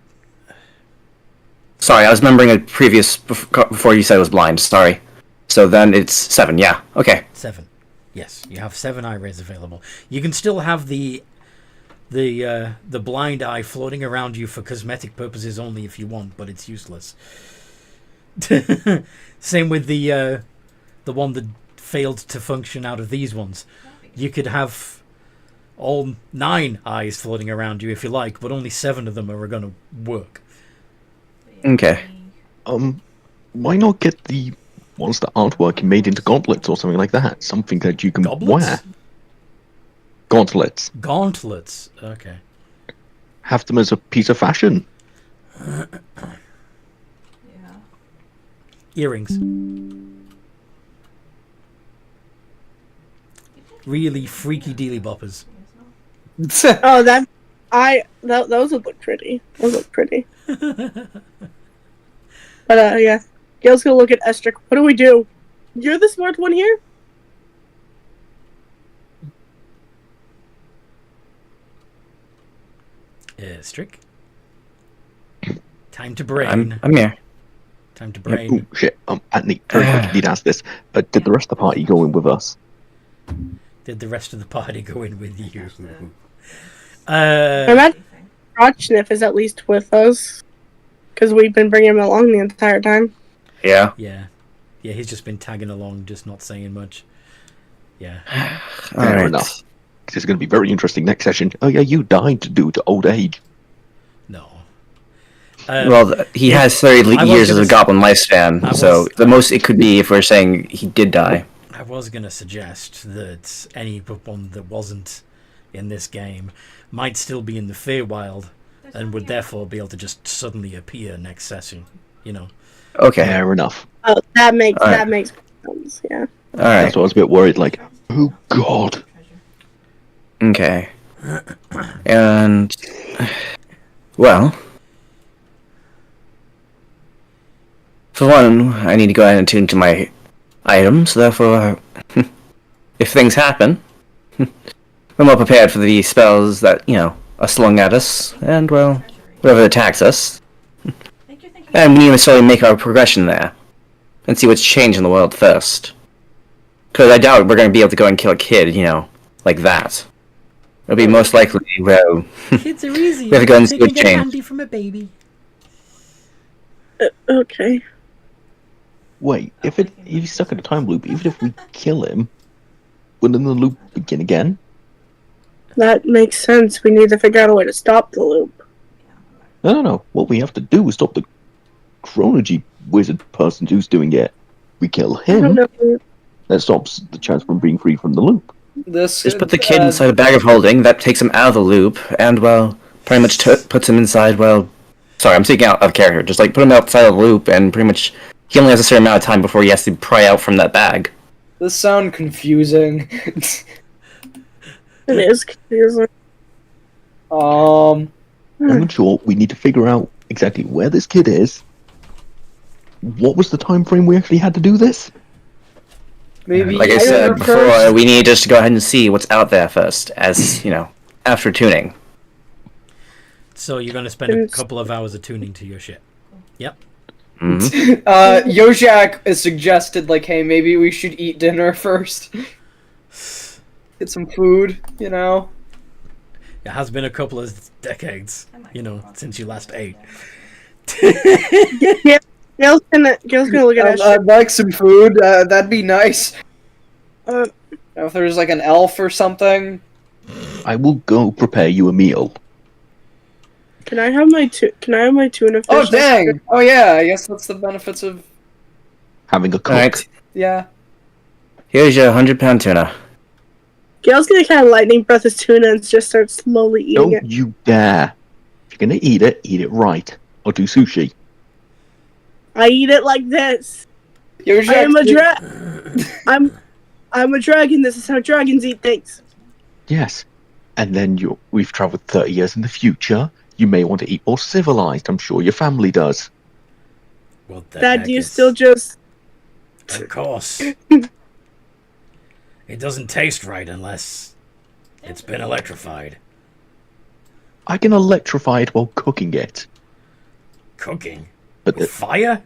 Sorry, I was remembering a previous before you said it was blind. Sorry. So then it's 7. Yeah. Okay. 7. Yes, you have 7 eye rays available. You can still have the blind eye floating around you for cosmetic purposes only if you want, but it's useless. Same with the one that failed to function out of these ones. You could have all 9 eyes floating around you if you like, but only 7 of them are going to work. Okay. Why not get the ones that aren't working made into gauntlets or something like that? Something that you can Goblets? wear. Gauntlets. Gauntlets. Okay. Have them as a piece of fashion. Yeah. Earrings. Really freaky dealy boppers. Oh, those would look pretty. Those look pretty. But yeah, Gail's gonna look at Esther. What do we do? You're the smart one here. Strick. Time to brain. I'm here. Time to brain. Oh shit! Anthony, very quick, you need to ask this. Did the rest of the party go in with us? Did the rest of the party go in with you? I imagine Rochniff is at least with us because we've been bringing him along the entire time. Yeah. Yeah, he's just been tagging along, just not saying much. Yeah. All Fair right. enough. This is going to be very interesting next session. Oh yeah, you died due to old age. No. Well, he has 30 I was years as gonna a goblin lifespan, so the most it could be if we're saying he did die. I was going to suggest that any one that wasn't in this game might still be in the Feywild and would therefore be able to just suddenly appear next session. You know. Okay. Fair enough. Oh, that makes All right. sense. Yeah. All right. That's why I was a bit worried. Like, oh god. Okay. And well, for one, I need to go ahead and tune to my items. Therefore, if things happen, I'm well prepared for the spells that are slung at us, and well, whatever attacks us. And we need to necessarily make our progression there, and see what's changed in the world first. Because I doubt we're going to be able to go and kill a kid, like that. It'll be most likely, well, Kids are easy. we have to go and see They what can get changed. candy from a baby. Okay. Wait, if he's stuck in a time loop, even if we kill him, wouldn't the loop begin again? That makes sense. We need to figure out a way to stop the loop. No. What we have to do is stop the chronology wizard person who's doing it. We kill I don't him. know. That stops the chance from being free from the loop. This Just put the kid inside a bag of holding, that takes him out of the loop, and, well, pretty much puts him inside, well... Sorry, I'm speaking out of character. Just, put him outside of the loop, and pretty much he only has a certain amount of time before he has to pry out from that bag. This sound confusing. It is confusing. I'm not sure. We need to figure out exactly where this kid is. What was the time frame we actually had to do this? Maybe Like I eat said dinner before, first? we need just to go ahead and see what's out there first, as, you know, after tuning. So you're going to spend a couple of hours of tuning to your shit. Yep. Mhm. Yojak has suggested, like, hey, maybe we should eat dinner first. Get some food, you know? It has been a couple of decades, since you last ate. Yeah, Gail's gonna look at us. I'd like some food. That'd be nice. Uh, If there's like an elf or something. I will go prepare you a meal. Can I have my tuna fish? Oh dang! Oh yeah, I guess that's the benefits of Having a cook. Alright, yeah. here's your 100-pound tuna. Gail's gonna kind of lightning breath his tuna and just start slowly eating Don't it. you dare. If you're gonna eat it right. Or do sushi. I eat it like this. Yojak, I am a I'm a dragon. This is how dragons eat things. Yes. And then we've travelled 30 years in the future. You may want to eat more civilized. I'm sure your family does. What the Dad, heck do you is- still just... Of course. It doesn't taste right unless it's been electrified. I can electrify it while cooking it. Cooking? But With fire?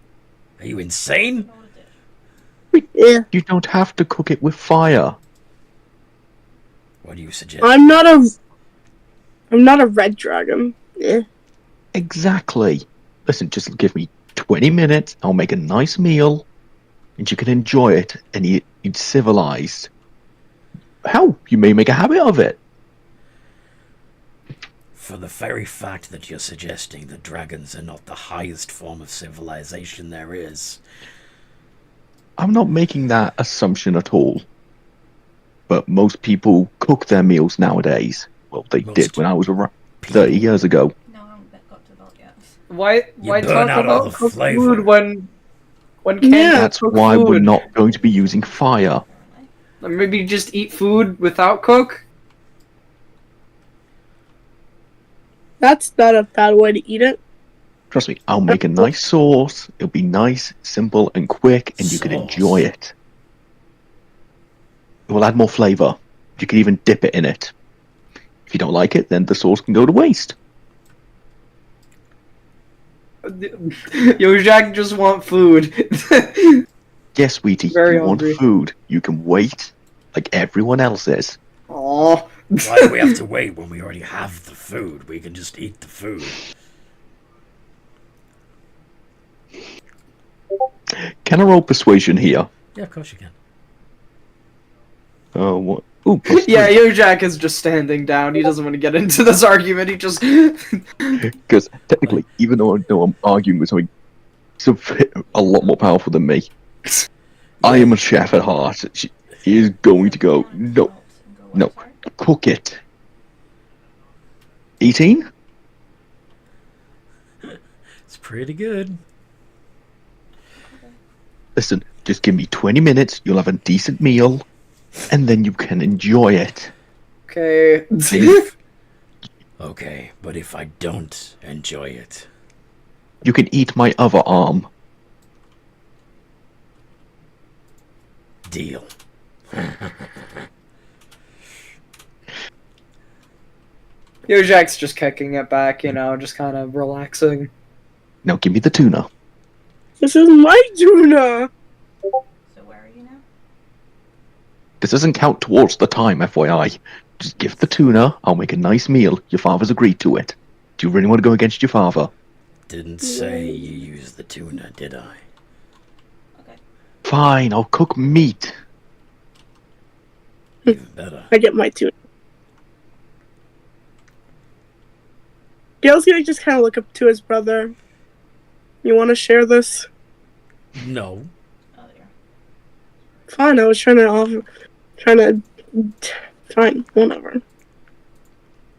Are you insane? Yeah. you don't have to cook it with fire. What do you suggest? I'm not a red dragon. Yeah. Exactly. Listen, just give me 20 minutes. I'll make a nice meal. And you can enjoy it and eat civilized. Hell, you may make a habit of it. For the very fact that you're suggesting that dragons are not the highest form of civilization there is. I'm not making that assumption at all. But most people cook their meals nowadays. Well, they Most did when I was around 30 years ago. No, I haven't got to that yet. why burn talk out all about the cooked flavor. food when can't Yeah. That's cook why food? we're not going to be using fire. Or maybe just eat food without cook. That's not a bad way to eat it. Trust me, I'll make a nice sauce. It'll be nice, simple, and quick, and you can enjoy it. It will add more flavour. You can even dip it in it. If you don't like it, then the sauce can go to waste. Yojak just want food. Yes, sweetie, Very you want hungry. food. You can wait like everyone else is. Aw. Why do we have to wait when we already have the food? We can just eat the food. Can I roll persuasion here? Yeah, of course you can. Oh, what? Ooh, plus Yeah, Yojak is just standing down. He doesn't want to get into this argument. He just. Because technically, even though I know I'm arguing with something a lot more powerful than me, I am a chef at heart. He is going to go, no, cook it. 18? It's pretty good. Listen, just give me 20 minutes, you'll have a decent meal, and then you can enjoy it. Okay. Okay, but if I don't enjoy it, You can eat my other arm. deal. Yojak's just kicking it back, you know, just kind of relaxing. Now give me the tuna. This is my tuna. So where are you now? This doesn't count towards the time, FYI. Just give the tuna, I'll make a nice meal. Your father's agreed to it. Do you really want to go against your father? Didn't say you used the tuna, did I? Okay. Fine, I'll cook meat. Even better. I get my tuna. Gail's gonna just kind of look up to his brother. You want to share this? No. Oh, there. Fine. I was Fine. Whatever.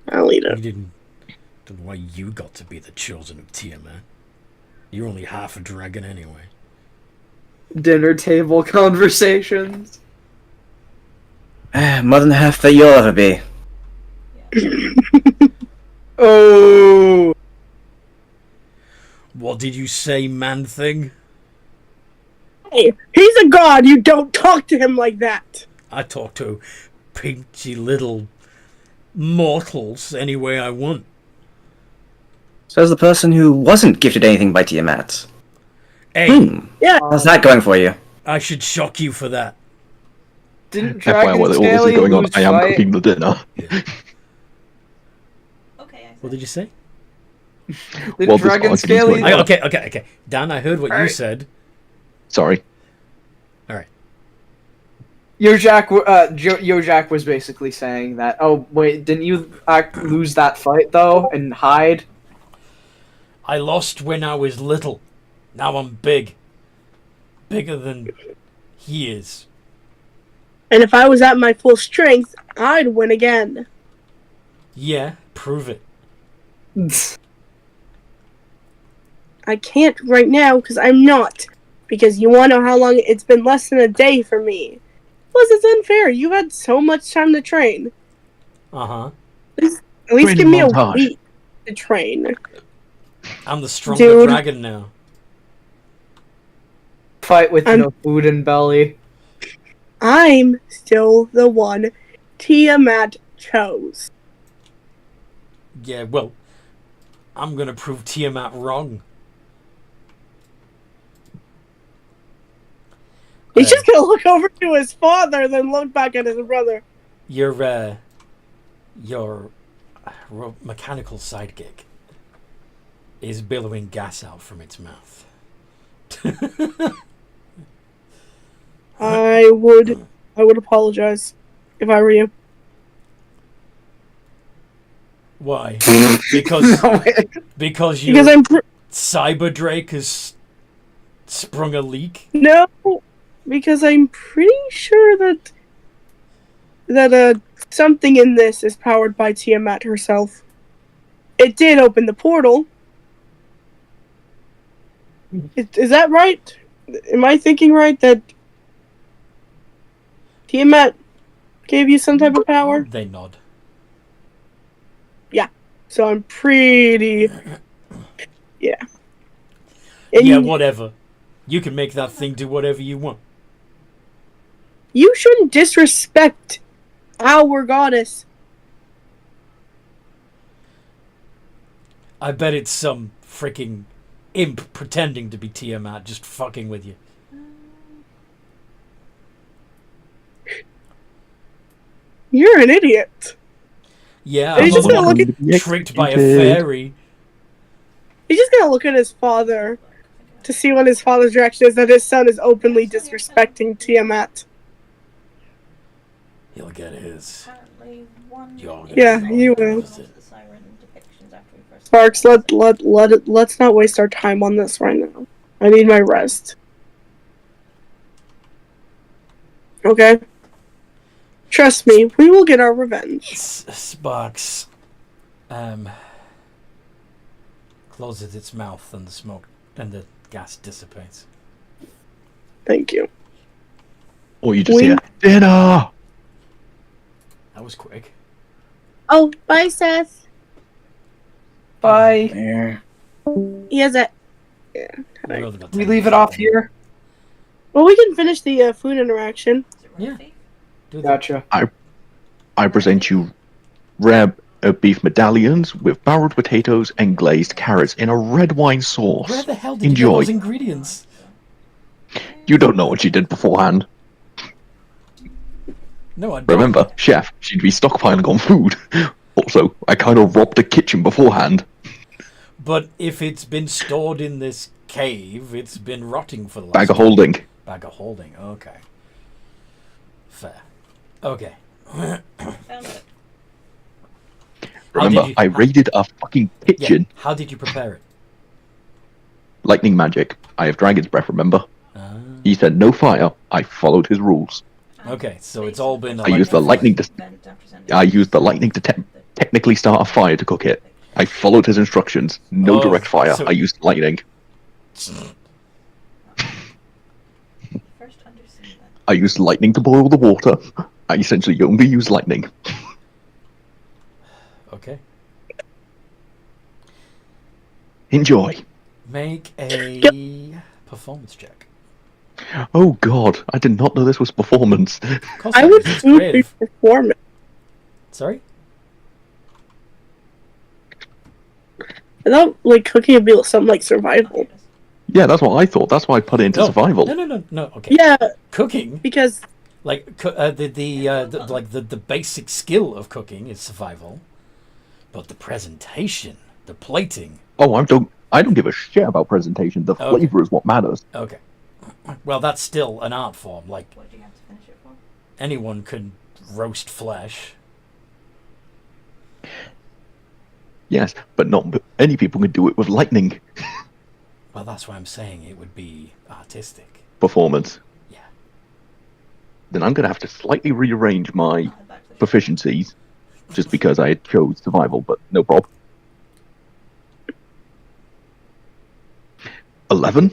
I'll eat You it. didn't. Don't know why you got to be the chosen of Tiamat. You're only half a dragon anyway. Dinner table conversations. More than half that you'll ever be. Oh. What did you say, man thing? Hey, he's a god. You don't talk to him like that. I talk to pinchy little mortals any way I want. Says the person who wasn't gifted anything by Tiamat. Hey, Yeah. How's that going for you? I should shock you for that. Didn't FYI, Dragon while all this is Scaly going on, lose I am fight? cooking the dinner. Okay, I What did you say? Didn't Well, this Dragon argument's Scaly? going on. Okay. Dan, I heard what you Alright. said. Sorry. All right. Yojak was basically saying that. Oh wait, didn't you lose that fight though and hide? I lost when I was little. Now I'm big. Bigger than he is. And if I was at my full strength, I'd win again. Yeah, prove it. I can't right now because I'm not. Because you want to know how long it's been less than a day for me. Plus, it's unfair. You had so much time to train. Uh-huh. At least Training give me a montage. week to train. I'm the stronger Dude. dragon now. Fight with no food and belly. I'm still the one Tiamat chose. Yeah, well, I'm gonna prove Tiamat wrong. He's just gonna look over to his father, then look back at his brother. Your mechanical sidekick is billowing gas out from its mouth. I would apologize if I were you. Why? Because because your Because I'm Cyber Drake has sprung a leak. no, because I'm pretty sure that something in this is powered by Tiamat herself. It did open the portal. Is that right? Am I thinking right that Tiamat gave you some type of power? They nod. So I'm pretty... Yeah. Yeah, whatever. You can make that thing do whatever you want. You shouldn't disrespect our goddess. I bet it's some freaking imp pretending to be Tiamat just fucking with you. You're an idiot. Yeah, He's I'm just gonna look at... tricked by a fairy. He's just gonna look at his father to see what his father's reaction is that his son is openly disrespecting Tiamat. He'll get his. Apparently one You're Yeah, he will. the siren depictions after we first Sparks, let's not waste our time on this right now. I need my rest. Okay? Trust me, we will get our revenge. Sparks closes its mouth and the smoke and the gas dissipates. Thank you. Or you just We- hear, dinner! That was quick. Oh, bye, Seth. Bye. There. He has a... We only got We 10 leave it minutes. off here. Well, we can finish the food interaction. Yeah. Do that. Gotcha. I present you rare beef medallions with barreled potatoes and glazed carrots in a red wine sauce. Where the hell did you Enjoy. get those ingredients? You don't know what she did beforehand. No, I don't. Remember, chef, she'd be stockpiling on food. Also, I kind of robbed the kitchen beforehand. But if it's been stored in this cave, it's been rotting for the last... Bag of holding. Bag of holding, okay. Fair. Okay. found it. How Remember, did you- I raided a fucking Yeah, kitchen. how did you prepare it? Lightning magic. I have dragon's breath, remember? Ah, He said no fire. I followed his rules. okay, so it's all been... I used the lightning to... Vent after sending I used the lightning to technically start a fire to cook it. I followed his instructions. No Oh, direct fire. so- I used lightning. First understand that. I used lightning to boil the water. I essentially only used lightning. Okay. Enjoy. Make a performance check. Oh god, I did not know this was performance. Of course I it would is, it's food be creative. performance. Sorry? I thought like cooking would be something like survival. Yeah, that's what I thought. That's why I put it into survival. No. Okay. Yeah, Cooking, because like the basic skill of cooking is survival, but the presentation, the plating. Oh, I don't give a shit about presentation. The Okay. flavor is what matters. Okay. Well, that's still an art form. Like What do you have to finish it for? anyone can roast flesh. Yes, but not any people can do it with lightning Well, that's why I'm saying it would be artistic. performance. Yeah. Then I'm gonna have to slightly rearrange my I'll head back to the shop. proficiencies, just because I chose survival. But no problem. 11.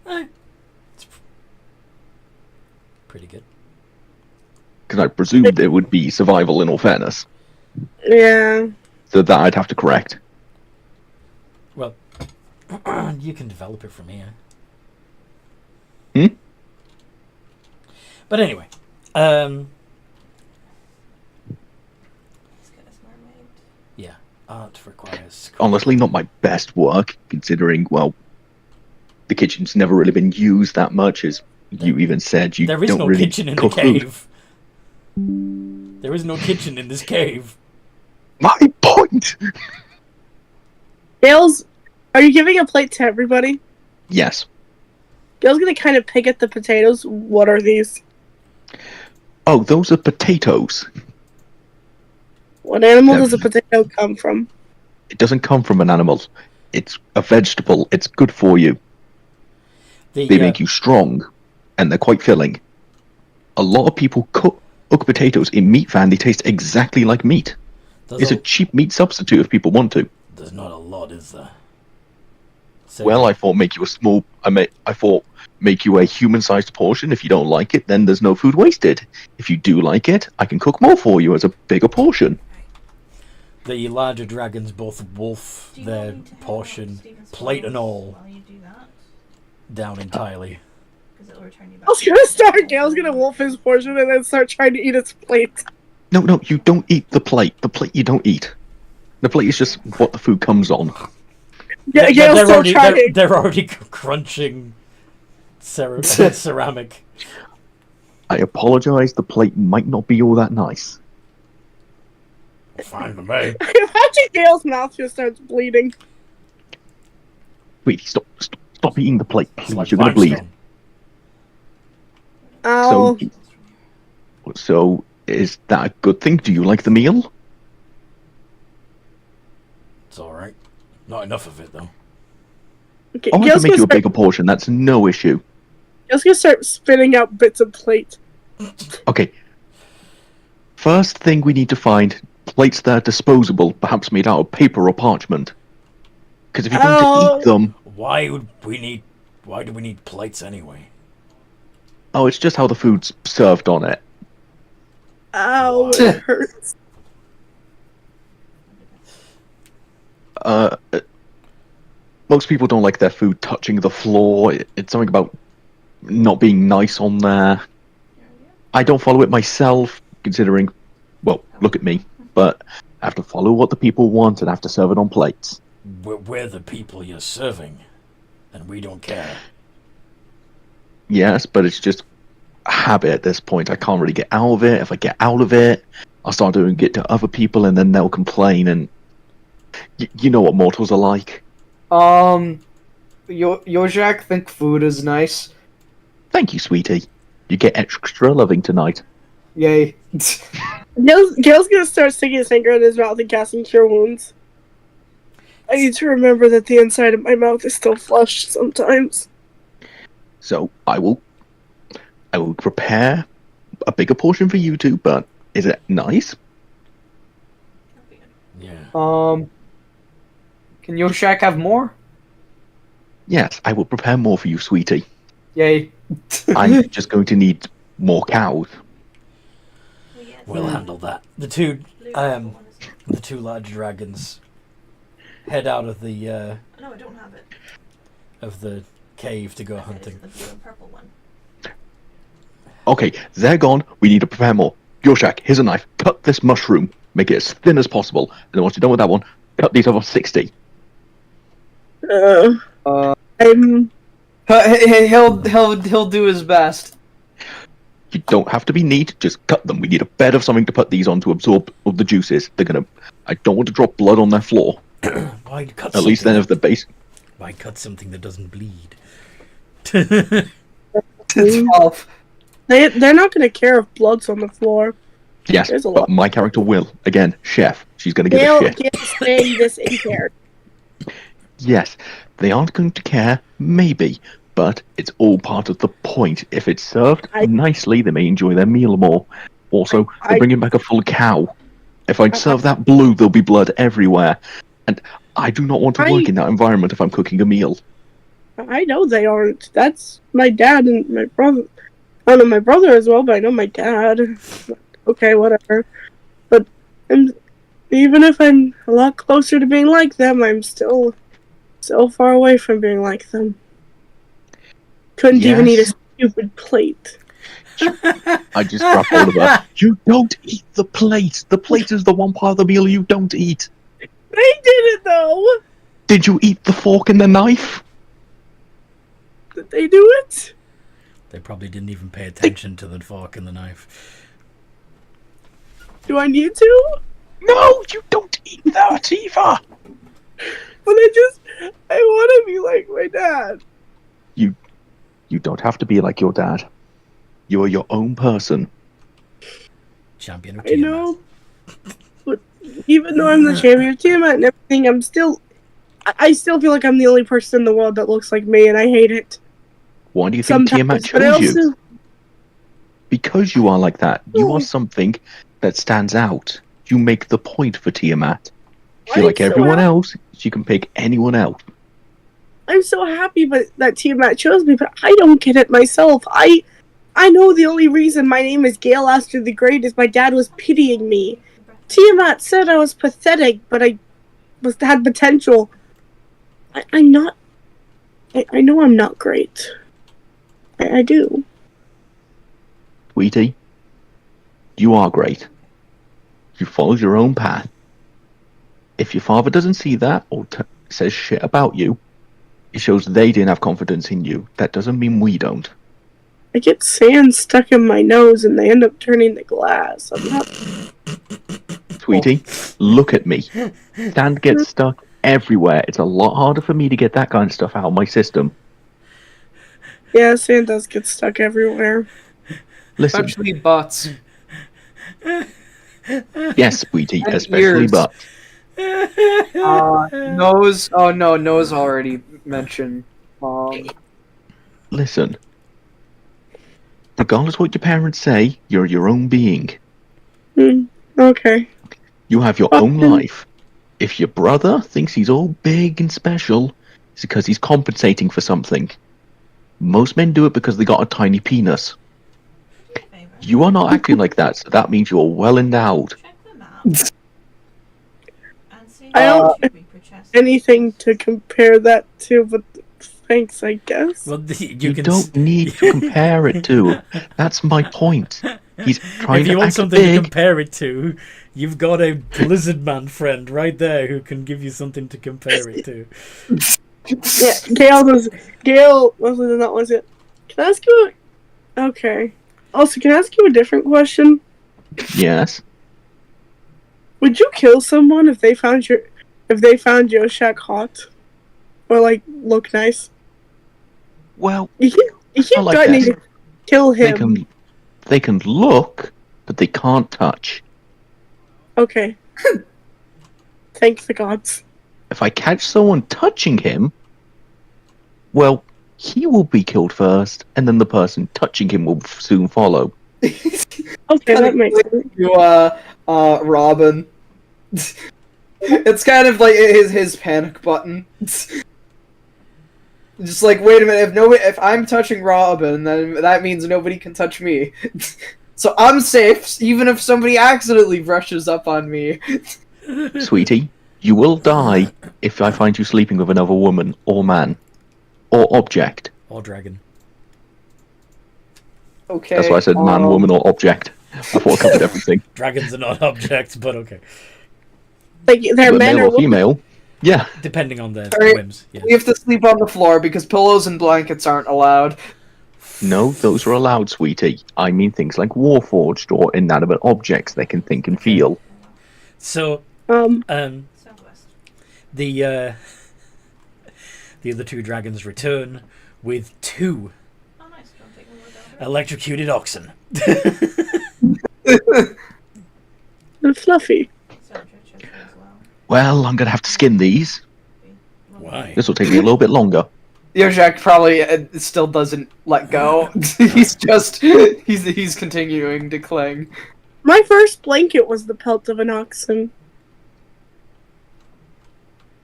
It's pretty good. Because I presumed it would be survival in all fairness. yeah, So that I'd have to correct. Well, you can develop it from here. Hmm? But anyway, Let's get this mermaid. yeah, art requires. Honestly, not my best work, considering, well, the kitchen's never really been used that much, as you even said. You There is don't no really kitchen in the cook food. cave. There is no kitchen in this cave. My point! Gail's. Are you giving a plate to everybody? Yes. Gail's gonna kind of pick at the potatoes. What are these? Oh, those are potatoes. What animal No. does a potato come from? It doesn't come from an animal. It's a vegetable. It's good for you. The, They make you strong, and they're quite filling. A lot of people cook potatoes in meat van. They taste exactly like meat. It's a cheap meat substitute if people want to. There's not a lot, is there? So, Well, I thought make you a small. I thought make you a human-sized portion. If you don't like it, then there's no food wasted. If you do like it, I can cook more for you as a bigger portion. the larger dragons both wolf Do you their want me to head portion, out Stephen's plate and Falls all, while you do that? down entirely. Because it'll return you back. I was gonna start. Gail's gonna wolf his portion and then start trying to eat its plate. No, you don't eat the plate. The plate you don't eat. The plate is just what the food comes on. Yeah, Gail's they're still already, trying. they're already crunching ceramic. I apologize. The plate might not be all that nice. Fine with me. Imagine Gail's mouth just starts bleeding. Sweetie, stop eating the plate, It's please. like You're gonna bleed. limestone. Oh, So is that a good thing? Do you like the meal? It's alright. Not enough of it, though. okay. Oh, I can Gail's make gonna you a start. bigger portion. That's no issue. Gail's gonna start spitting out bits of plate. Okay. First thing we need to find plates that are disposable, perhaps made out of paper or parchment. Because if you're going to eat them, Why do we need plates anyway? oh, it's just how the food's served on it. Ow, it hurts. Most people don't like their food touching the floor. It's something about not being nice on there. I don't follow it myself, considering, well, look at me. But I have to follow what the people want and have to serve it on plates. We're the people you're serving, and we don't care. Yes, but it's just a habit at this point. I can't really get out of it. If I get out of it, I'll start doing it to other people, and then they'll complain. And you know what mortals are like. Yojak think food is nice. Thank you, sweetie. You get extra loving tonight. Yay. Gail's gonna start sticking his finger in his mouth and casting cure wounds. I need to remember that the inside of my mouth is still flushed sometimes. So I will prepare a bigger portion for you two. But is it nice? Yeah. Can Yoshak have more? Yes, I will prepare more for you, sweetie. Yay. I'm just going to need more cows. Well, yes, We'll handle that. The two large dragons head out of the No, I don't have it. cave to go Okay, hunting. it's the blue and purple one. Okay, they're gone. We need to prepare more. Yoshak, here's a knife. Cut this mushroom. Make it as thin as possible. And then once you're done with that one, cut these other 60. I'm. He'll do his best. You don't have to be neat. Just cut them. We need a bed of something to put these on to absorb all the juices. They're gonna. I don't want to drop blood on their floor. Why cut At least then, if the base. Why cut something that doesn't bleed? 12. They're not gonna care if blood's on the floor. Yes, There's a but lot. my character will. Again, chef. She's gonna give a shit. Gail's saying this impaired. Yes, they aren't going to care, maybe, but it's all part of the point. If it's served nicely, they may enjoy their meal more. Also, they're bringing back a full cow. If I serve that blue, there'll be blood everywhere. And I do not want to work in that environment if I'm cooking a meal. I know they aren't. That's my dad and my brother. I know my brother as well, but I know my dad. Okay, whatever. But even if I'm a lot closer to being like them, I'm still so far away from being like them. Couldn't even eat a stupid plate. I just grabbed hold of her. You don't eat the plate. The plate is the one part of the meal you don't eat. They did it though. Did you eat the fork and the knife? Did they do it? They probably didn't even pay attention to the fork and the knife. Do I need to? No, you don't eat that either. But I want to be like my dad. You don't have to be like your dad. You are your own person. Champion of I Tiamat. know. But even though I'm the champion of Tiamat and everything, I still feel like I'm the only person in the world that looks like me, and I hate it. Why do you think Tiamat but I chose you? also- Because you are like that. You are something that stands out. You make the point for Tiamat. If you're I'm like so everyone happy. else, you can pick anyone else. I'm so happy that Tiamat chose me, but I don't get it myself. I know the only reason my name is Gale Aster the Great is my dad was pitying me. Tiamat said I was pathetic, but I had potential. I'm not. I know I'm not great. I do. Sweetie, you are great. You followed your own path. If your father doesn't see that or says shit about you, it shows they didn't have confidence in you. That doesn't mean we don't. I get sand stuck in my nose and they end up turning the glass. I'm not. Sweetie, look at me. Sand gets stuck everywhere. It's a lot harder for me to get that kind of stuff out of my system. Yeah, sand does get stuck everywhere. Listen, Especially butts. yes, sweetie, And especially ears. but. Nose. Oh no, nose already mentioned. Listen. Regardless what your parents say, you're your own being. Okay. You have your own life. If your brother thinks he's all big and special, it's because he's compensating for something. Most men do it because they got a tiny penis. You are not acting like that, so that means you're well endowed. Check them out. And see I don't- if you could chest. Anything to compare that to, but thanks, I guess. Well, You don't need to compare it to. That's my point. He's trying If you to want act something to big. compare it to, you've got a Blizzard Man friend right there who can give you something to compare it to. Yeah, Gail Leslie did not want to. Can I ask you? Okay. Also, can I ask you a different question? Yes. Would you kill someone if they found Yoshak hot, or like look nice? Well, You keep I like threatening this. to kill him. They can look, but they can't touch. Okay. Thank the gods. If I catch someone touching him, well, he will be killed first, and then the person touching him will soon follow. Okay, that makes sense. You Robin. It's kind of like his panic button. Just like, wait a minute, if I'm touching Robin, then that means nobody can touch me. So I'm safe, even if somebody accidentally brushes up on me. Sweetie, you will die if I find you sleeping with another woman, or man, or object. Or dragon. Okay. That's why I said man, woman, or object. I thought I covered everything. Dragons are not objects, but okay. Like they're But men male or or women. female. Yeah. Depending on their Sorry. whims. Yeah. We have to sleep on the floor because pillows and blankets aren't allowed. No, those are allowed, sweetie. I mean things like warforged or inanimate objects they can think and feel. So, Southwest. the other two dragons return with 2 Oh, nice. Go and take one more down. electrocuted oxen. They're fluffy. So Churchill as well. Well, I'm gonna have to skin these. Why? This will take me a little bit longer. Yojak probably still doesn't let go. He's continuing to cling. My first blanket was the pelt of an oxen.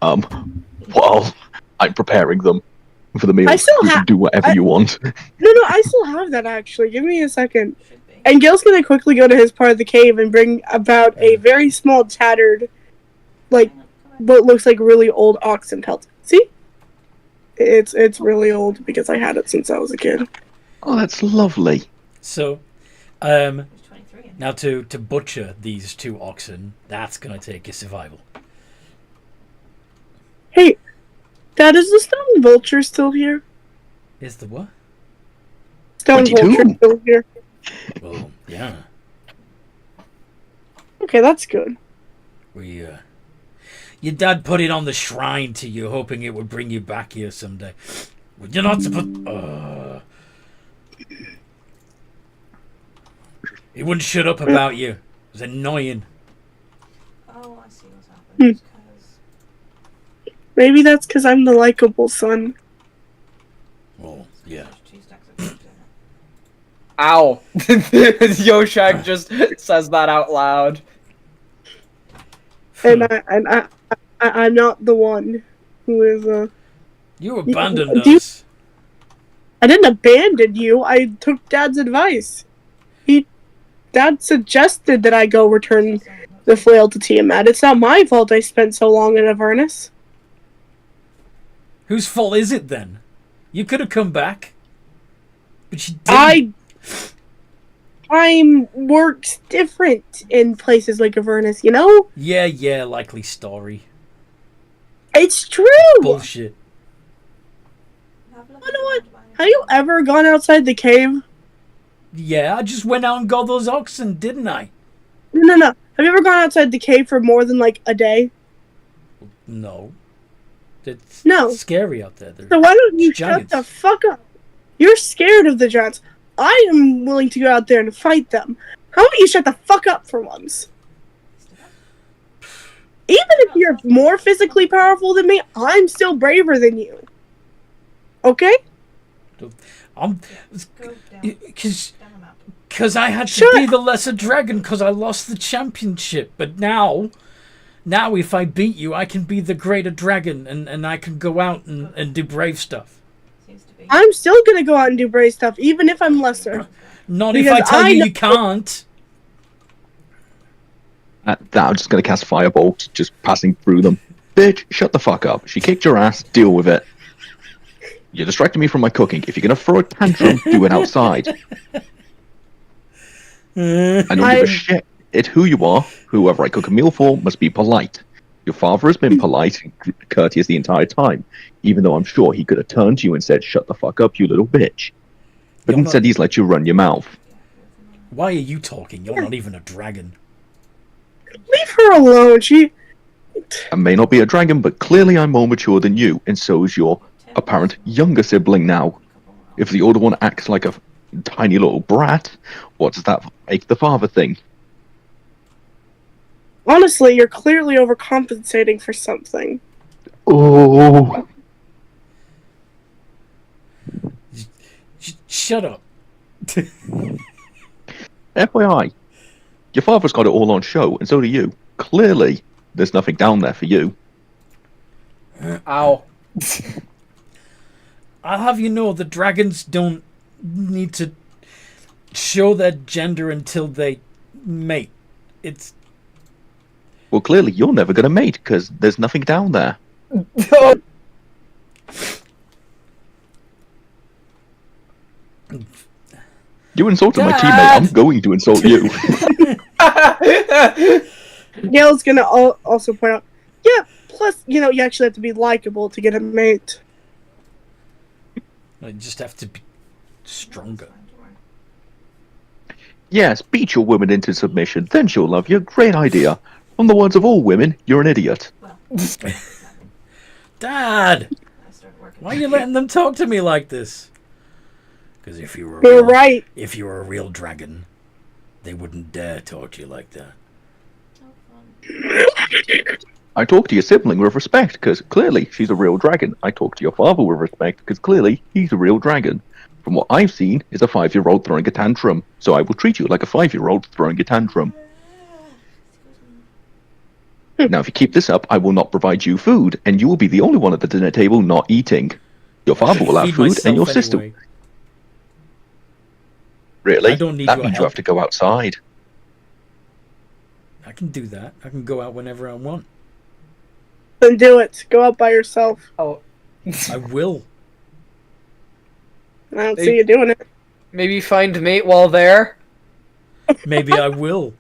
Well, I'm preparing them for the meal. I still You can have- do whatever you want. No, I still have that actually. Give me a second. Should be. And Gil's gonna quickly go to his part of the cave and bring about a very small, tattered, like, what looks like really old oxen pelt. See? It's really old because I had it since I was a kid. Oh, that's lovely. So, There's 23 in now to butcher these 2 oxen, that's gonna take a survival. Hey, Dad, is the stone vulture still here? Is the what? Stone 22? vulture still here. Well, yeah. Okay, that's good. We, your dad put it on the shrine to you, hoping it would bring you back here someday. You're not supposed. He wouldn't shut up about you. It was annoying. Oh, I see what's happened. It's 'cause Maybe that's because I'm the likable son. Well, yeah. there's 2 stacks of food in it. Ow. Yoshak just says that out loud. And I'm not the one who is, You abandoned Do you- us. I didn't abandon you. I took Dad's advice. Dad suggested that I go return the flail to Tiamat. It's not my fault I spent so long in Avernus. Whose fault is it then? You could have come back. But you didn't. Time works different in places like Avernus, you know? Yeah, likely story. It's true! Bullshit. Have a look You at know the what? land Have you ever gone outside the cave? Yeah, I just went out and got those oxen, didn't I? No. Have you ever gone outside the cave for more than, like, a day? No. It's No. scary out there. So why don't you Giants. shut the fuck up? You're scared of the giants. I am willing to go out there and fight them. How about you shut the fuck up for once? Even if you're more physically powerful than me, I'm still braver than you. Okay? I'm... Go down, Because... down the map. Because I had to Shut be the lesser dragon because I lost the championship. But now if I beat you, I can be the greater dragon and I can go out and do brave stuff. Seems to be. I'm still gonna go out and do brave stuff, even if I'm lesser. Not if I Because tell I you know- you can't. At that, I'm just gonna cast Firebolt, just passing through them. Bitch, shut the fuck up. She kicked your ass, deal with it. You're distracting me from my cooking. If you're gonna throw a tantrum, do it outside. I don't give a shit. It's who you are. Whoever I cook a meal for must be polite. Your father has been polite and courteous the entire time, even though I'm sure he could have turned to you and said, "Shut the fuck up, you little bitch." But You're instead, not- he's let you run your mouth. Why are you talking? You're not even a dragon. Leave her alone. I may not be a dragon, but clearly I'm more mature than you, and so is your apparent younger sibling now. If the older one acts like a tiny little brat, what does that make the father think? Honestly, you're clearly overcompensating for something. Oh, Shut up. FYI, your father's got it all on show, and so do you. Clearly, there's nothing down there for you. Ow. I'll have you know the dragons don't need to show their gender until they mate. It's... Well, clearly you're never going to mate, because there's nothing down there. You insulted my teammate. Dad! I'm going to insult you. Gail's gonna also point out, yeah, plus, you actually have to be likable to get a mate. I just have to be stronger. Yes, beat your woman into submission, then she'll love you. Great idea. From the words of all women, you're an idiot. Dad! Why are you letting them talk to me like this? Because if you were You're right. if you were a real dragon, they wouldn't dare talk to you like that. I talk to your sibling with respect, because clearly she's a real dragon. I talk to your father with respect, because clearly he's a real dragon. From what I've seen, is a 5-year-old throwing a tantrum. So I will treat you like a 5-year-old throwing a tantrum. Now, if you keep this up, I will not provide you food, and you will be the only one at the dinner table not eating. Your father will have Feed food, and your myself sister... anyway. Really? I don't need that your means you help. have to go outside. I can do that. I can go out whenever I want. Then do it. Go out by yourself. Oh, I will. I don't see you doing it. maybe find mate while there. Maybe I will.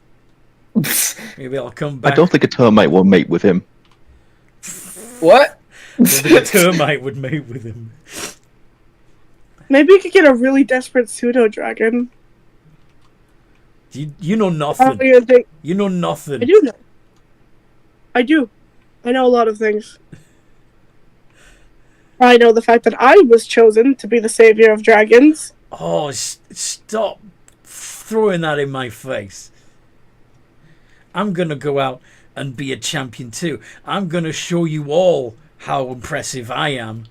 Maybe I'll come back. I don't think a termite will mate with him. What? I don't think a termite would mate with him. Maybe you could get a really desperate pseudo-dragon. You know I nothing. don't even think... You know nothing. I do know. I do. I know a lot of things. I know the fact that I was chosen to be the savior of dragons. Oh, stop throwing that in my face. I'm going to go out and be a champion too. I'm going to show you all how impressive I am.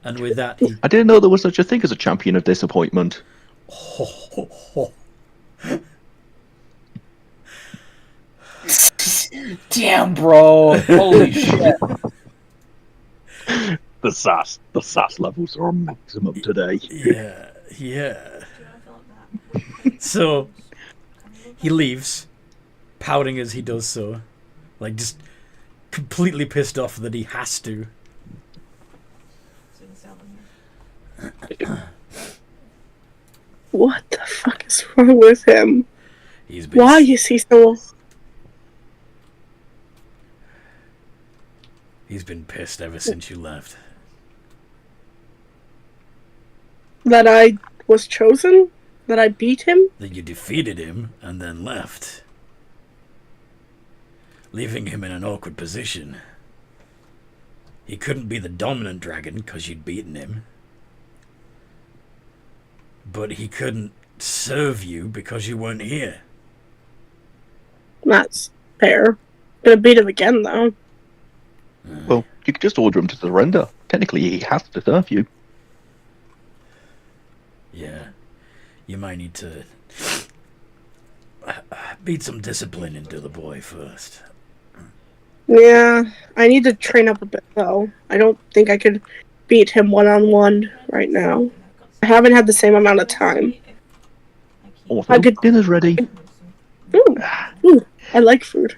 And with that, he... I didn't know there was such a thing as a champion of disappointment. Damn, bro. Holy shit. The sass levels are on maximum today. Yeah. So, he leaves, pouting as he does so. Like, just completely pissed off that he has to. What the fuck is wrong with him? He's been Why is he so... He's been pissed ever since you left. That I was chosen? That I beat him? That you defeated him and then left. Leaving him in an awkward position. He couldn't be the dominant dragon because you'd beaten him. But he couldn't serve you because you weren't here. That's fair. Gonna beat him again, though. Well, you could just order him to surrender. Technically, he has to serve you. Yeah. You might need to beat some discipline into the boy first. Yeah, I need to train up a bit, though. I don't think I could beat him one-on-one right now. I haven't had the same amount of time. Also, I could- dinner's ready. Ooh, I like food.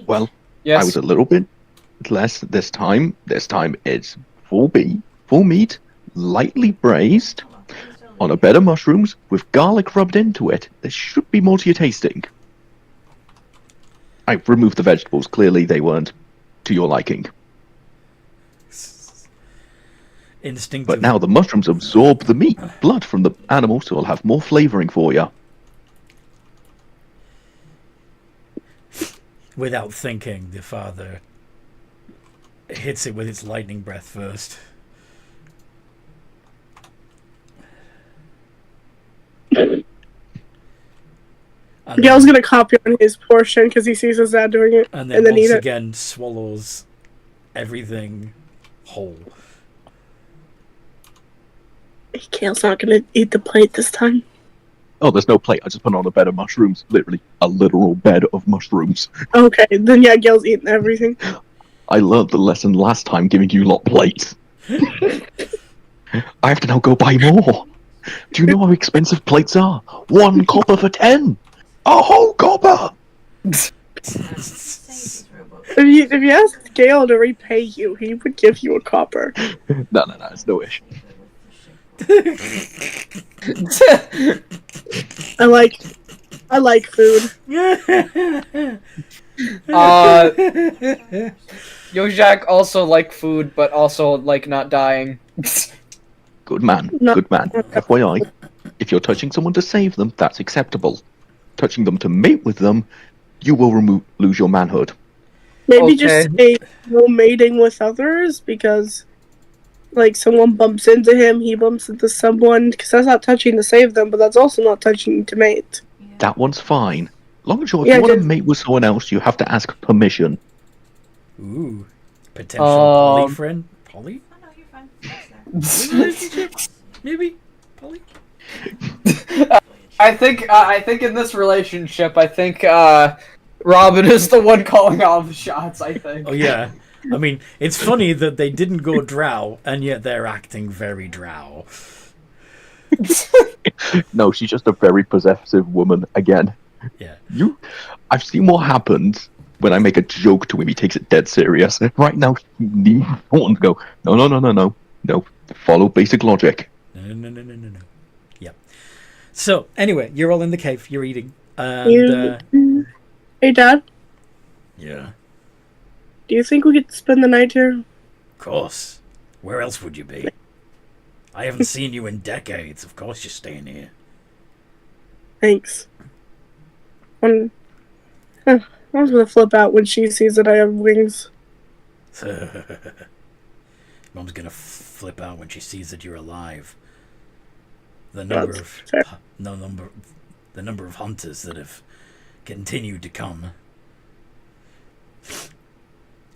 Well, Yes. I was a little bit less this time. This time it's full meat, lightly braised, on a bed of mushrooms with garlic rubbed into it. There should be more to your tasting. I've removed the vegetables. Clearly, they weren't to your liking. Instinctive. But now the mushrooms absorb the meat, blood from the animal, so it'll have more flavoring for you. Without thinking, the father hits it with its lightning breath first. And Gail's gonna copy on his portion because he sees his dad doing it, and then eat once it. again swallows everything whole. Gail's not gonna eat the plate this time. Oh, there's no plate. I just put on a bed of mushrooms. Literally, a literal bed of mushrooms. Okay, then yeah, Gail's eating everything. I learned the lesson last time giving you lot plates. I have to now go buy more. Do you know how expensive plates are? 1 copper for 10. A whole copper! If you asked Gail to repay you, he would give you a copper. No, it's no issue. I like food. Yojak also like food, but also like not dying. Good man. No. Good man. FYI, if you're touching someone to save them, that's acceptable. Touching them to mate with them, you will lose your manhood. Maybe just say no mating with others, because like someone bumps into him, he bumps into someone, because that's not touching to save them, but that's also not touching to mate. That one's fine. Long and short, if Yeah, you want to 'cause- mate with someone else, you have to ask permission. Ooh. Potential poly friend? Poly? Oh no, you're fine. It's there. Relationship? Maybe? Poly? I think in this relationship, I think Robin is the one calling all the shots. I think. Oh yeah. I mean, it's funny that they didn't go drow, and yet they're acting very drow. No, she's just a very possessive woman again. Yeah. I've seen what happens when I make a joke to him. He takes it dead serious. Right now, he needs someone to go, no. Follow basic logic. No. Yep. So, anyway, you're all in the cave. You're eating. And, Hey, Dad, yeah. do you think we could spend the night here? Of course. Where else would you be? I haven't seen you in decades. Of course you're staying here. Thanks. I was gonna flip out when she sees that I have wings. Mom's gonna flip out when she sees that you're alive. The number That's of fair. the number of hunters that have continued to come.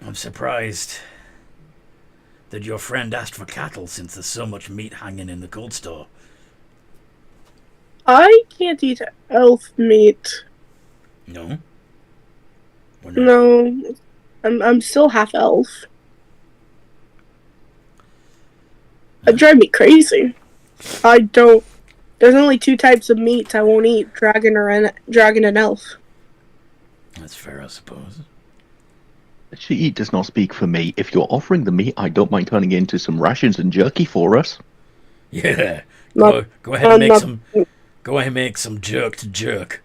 I'm surprised that your friend asked for cattle, since there's so much meat hanging in the cold store. I can't eat elf meat. No? Why not? No, I'm still half elf. That drive me crazy. I don't. There's only two types of meat I won't eat: dragon and elf. That's fair, I suppose. She eat does not speak for me. If you're offering the meat, I don't mind turning it into some rations and jerky for us. Yeah. Not- Go ahead and make not- some. Go ahead and make some jerk to jerk.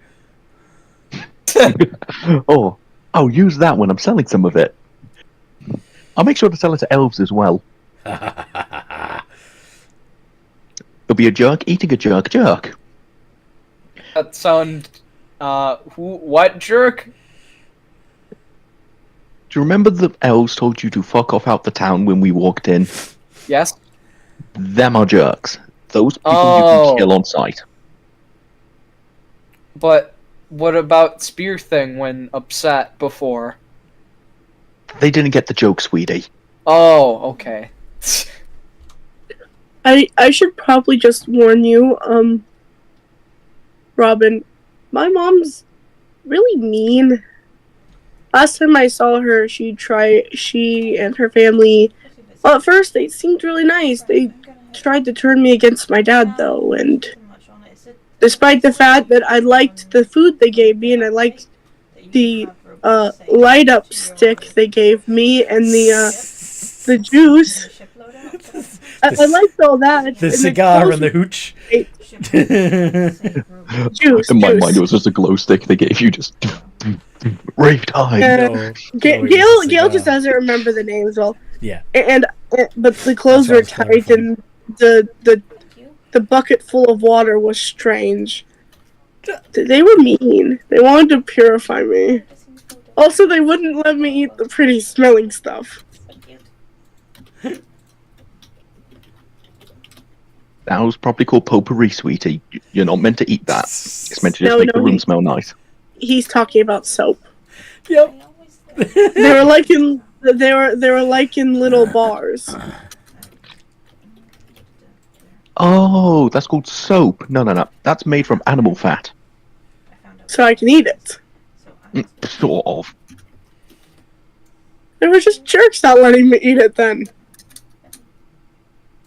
Oh, I'll use that when I'm selling some of it. I'll make sure to sell it to elves as well. There'll be a jerk eating a jerk. That sound. What jerk? Do you remember the elves told you to fuck off out the town when we walked in? Yes. Them are jerks. Those people you Oh. can kill on sight. But what about Spear Thing when upset before? They didn't get the joke, sweetie. Oh, okay. I should probably just warn you, Robin. My mom's really mean. Last time I saw her, she and her family. Well, at first they seemed really nice. They tried to turn me against my dad, though, and despite the fact that I liked the food they gave me and I liked the light up stick they gave me and the juice, I liked all that. The and cigar and the hooch. juice. In my mind, it was just a glow stick they gave you. Just rave time. No. Gail just doesn't remember the names well. Yeah. But the clothes were That sounds tight and the bucket full of water was strange. They were mean. They wanted to purify me. Also, they wouldn't let me eat the pretty smelling stuff. That was probably called potpourri, sweetie. You're not meant to eat that. It's meant to just No, make the room he- smell nice. He's talking about soap. Yep. They were like in little bars. Oh, that's called soap. No. That's made from animal fat. So I can eat it. Sort of. They were just jerks not letting me eat it then.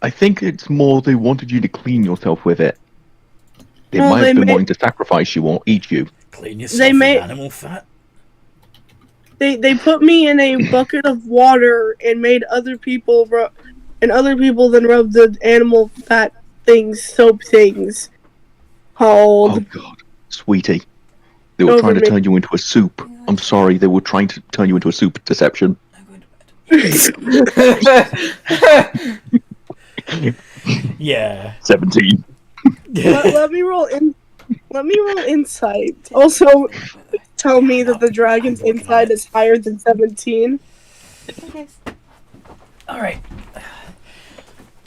I think it's more they wanted you to clean yourself with it. They Well, might they have been made- wanting to sacrifice you or eat you. Clean yourself They with made- animal fat. They put me in a bucket of water and made other people then rubbed the animal fat soap things called. Oh God, sweetie, they were trying to turn you into a soup. I'm sorry, they were trying to turn you into a soup. Deception. I'm going to bed. Yeah. 17. let me roll in. Let me roll insight. Also, tell me that the dragon's inside is higher than 17. Okay. All right.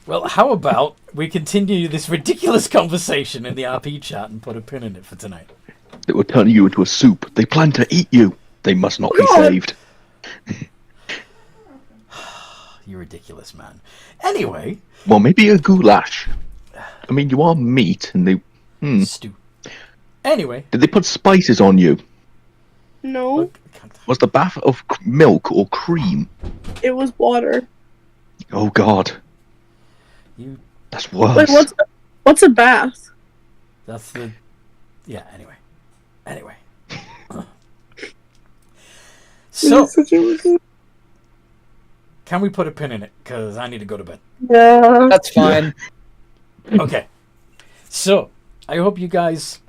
Well, how about we continue this ridiculous conversation in the RP chat and put a pin in it for tonight? They were turning you into a soup. They plan to eat you. They must not be God. saved. You ridiculous man. Anyway. Well, maybe a goulash. I mean, you are meat, and they. Stew. Anyway. Did they put spices on you? No, Look, Was the bath of milk or cream? it was water. Oh God, you. that's worse. Wait, what's a bath? That's the. Yeah. Anyway. So, can we put a pin in it? Because I need to go to bed. Yeah. That's fine. Okay. So, I hope you guys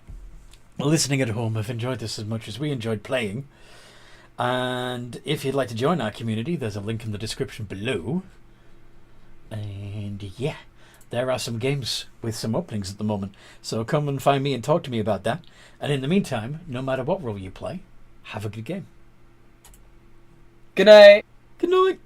listening at home have enjoyed this as much as we enjoyed playing. And if you'd like to join our community, there's a link in the description below. And yeah, there are some games with some openings at the moment. So come and find me and talk to me about that. And in the meantime, no matter what role you play, have a good game. Good night. Good night.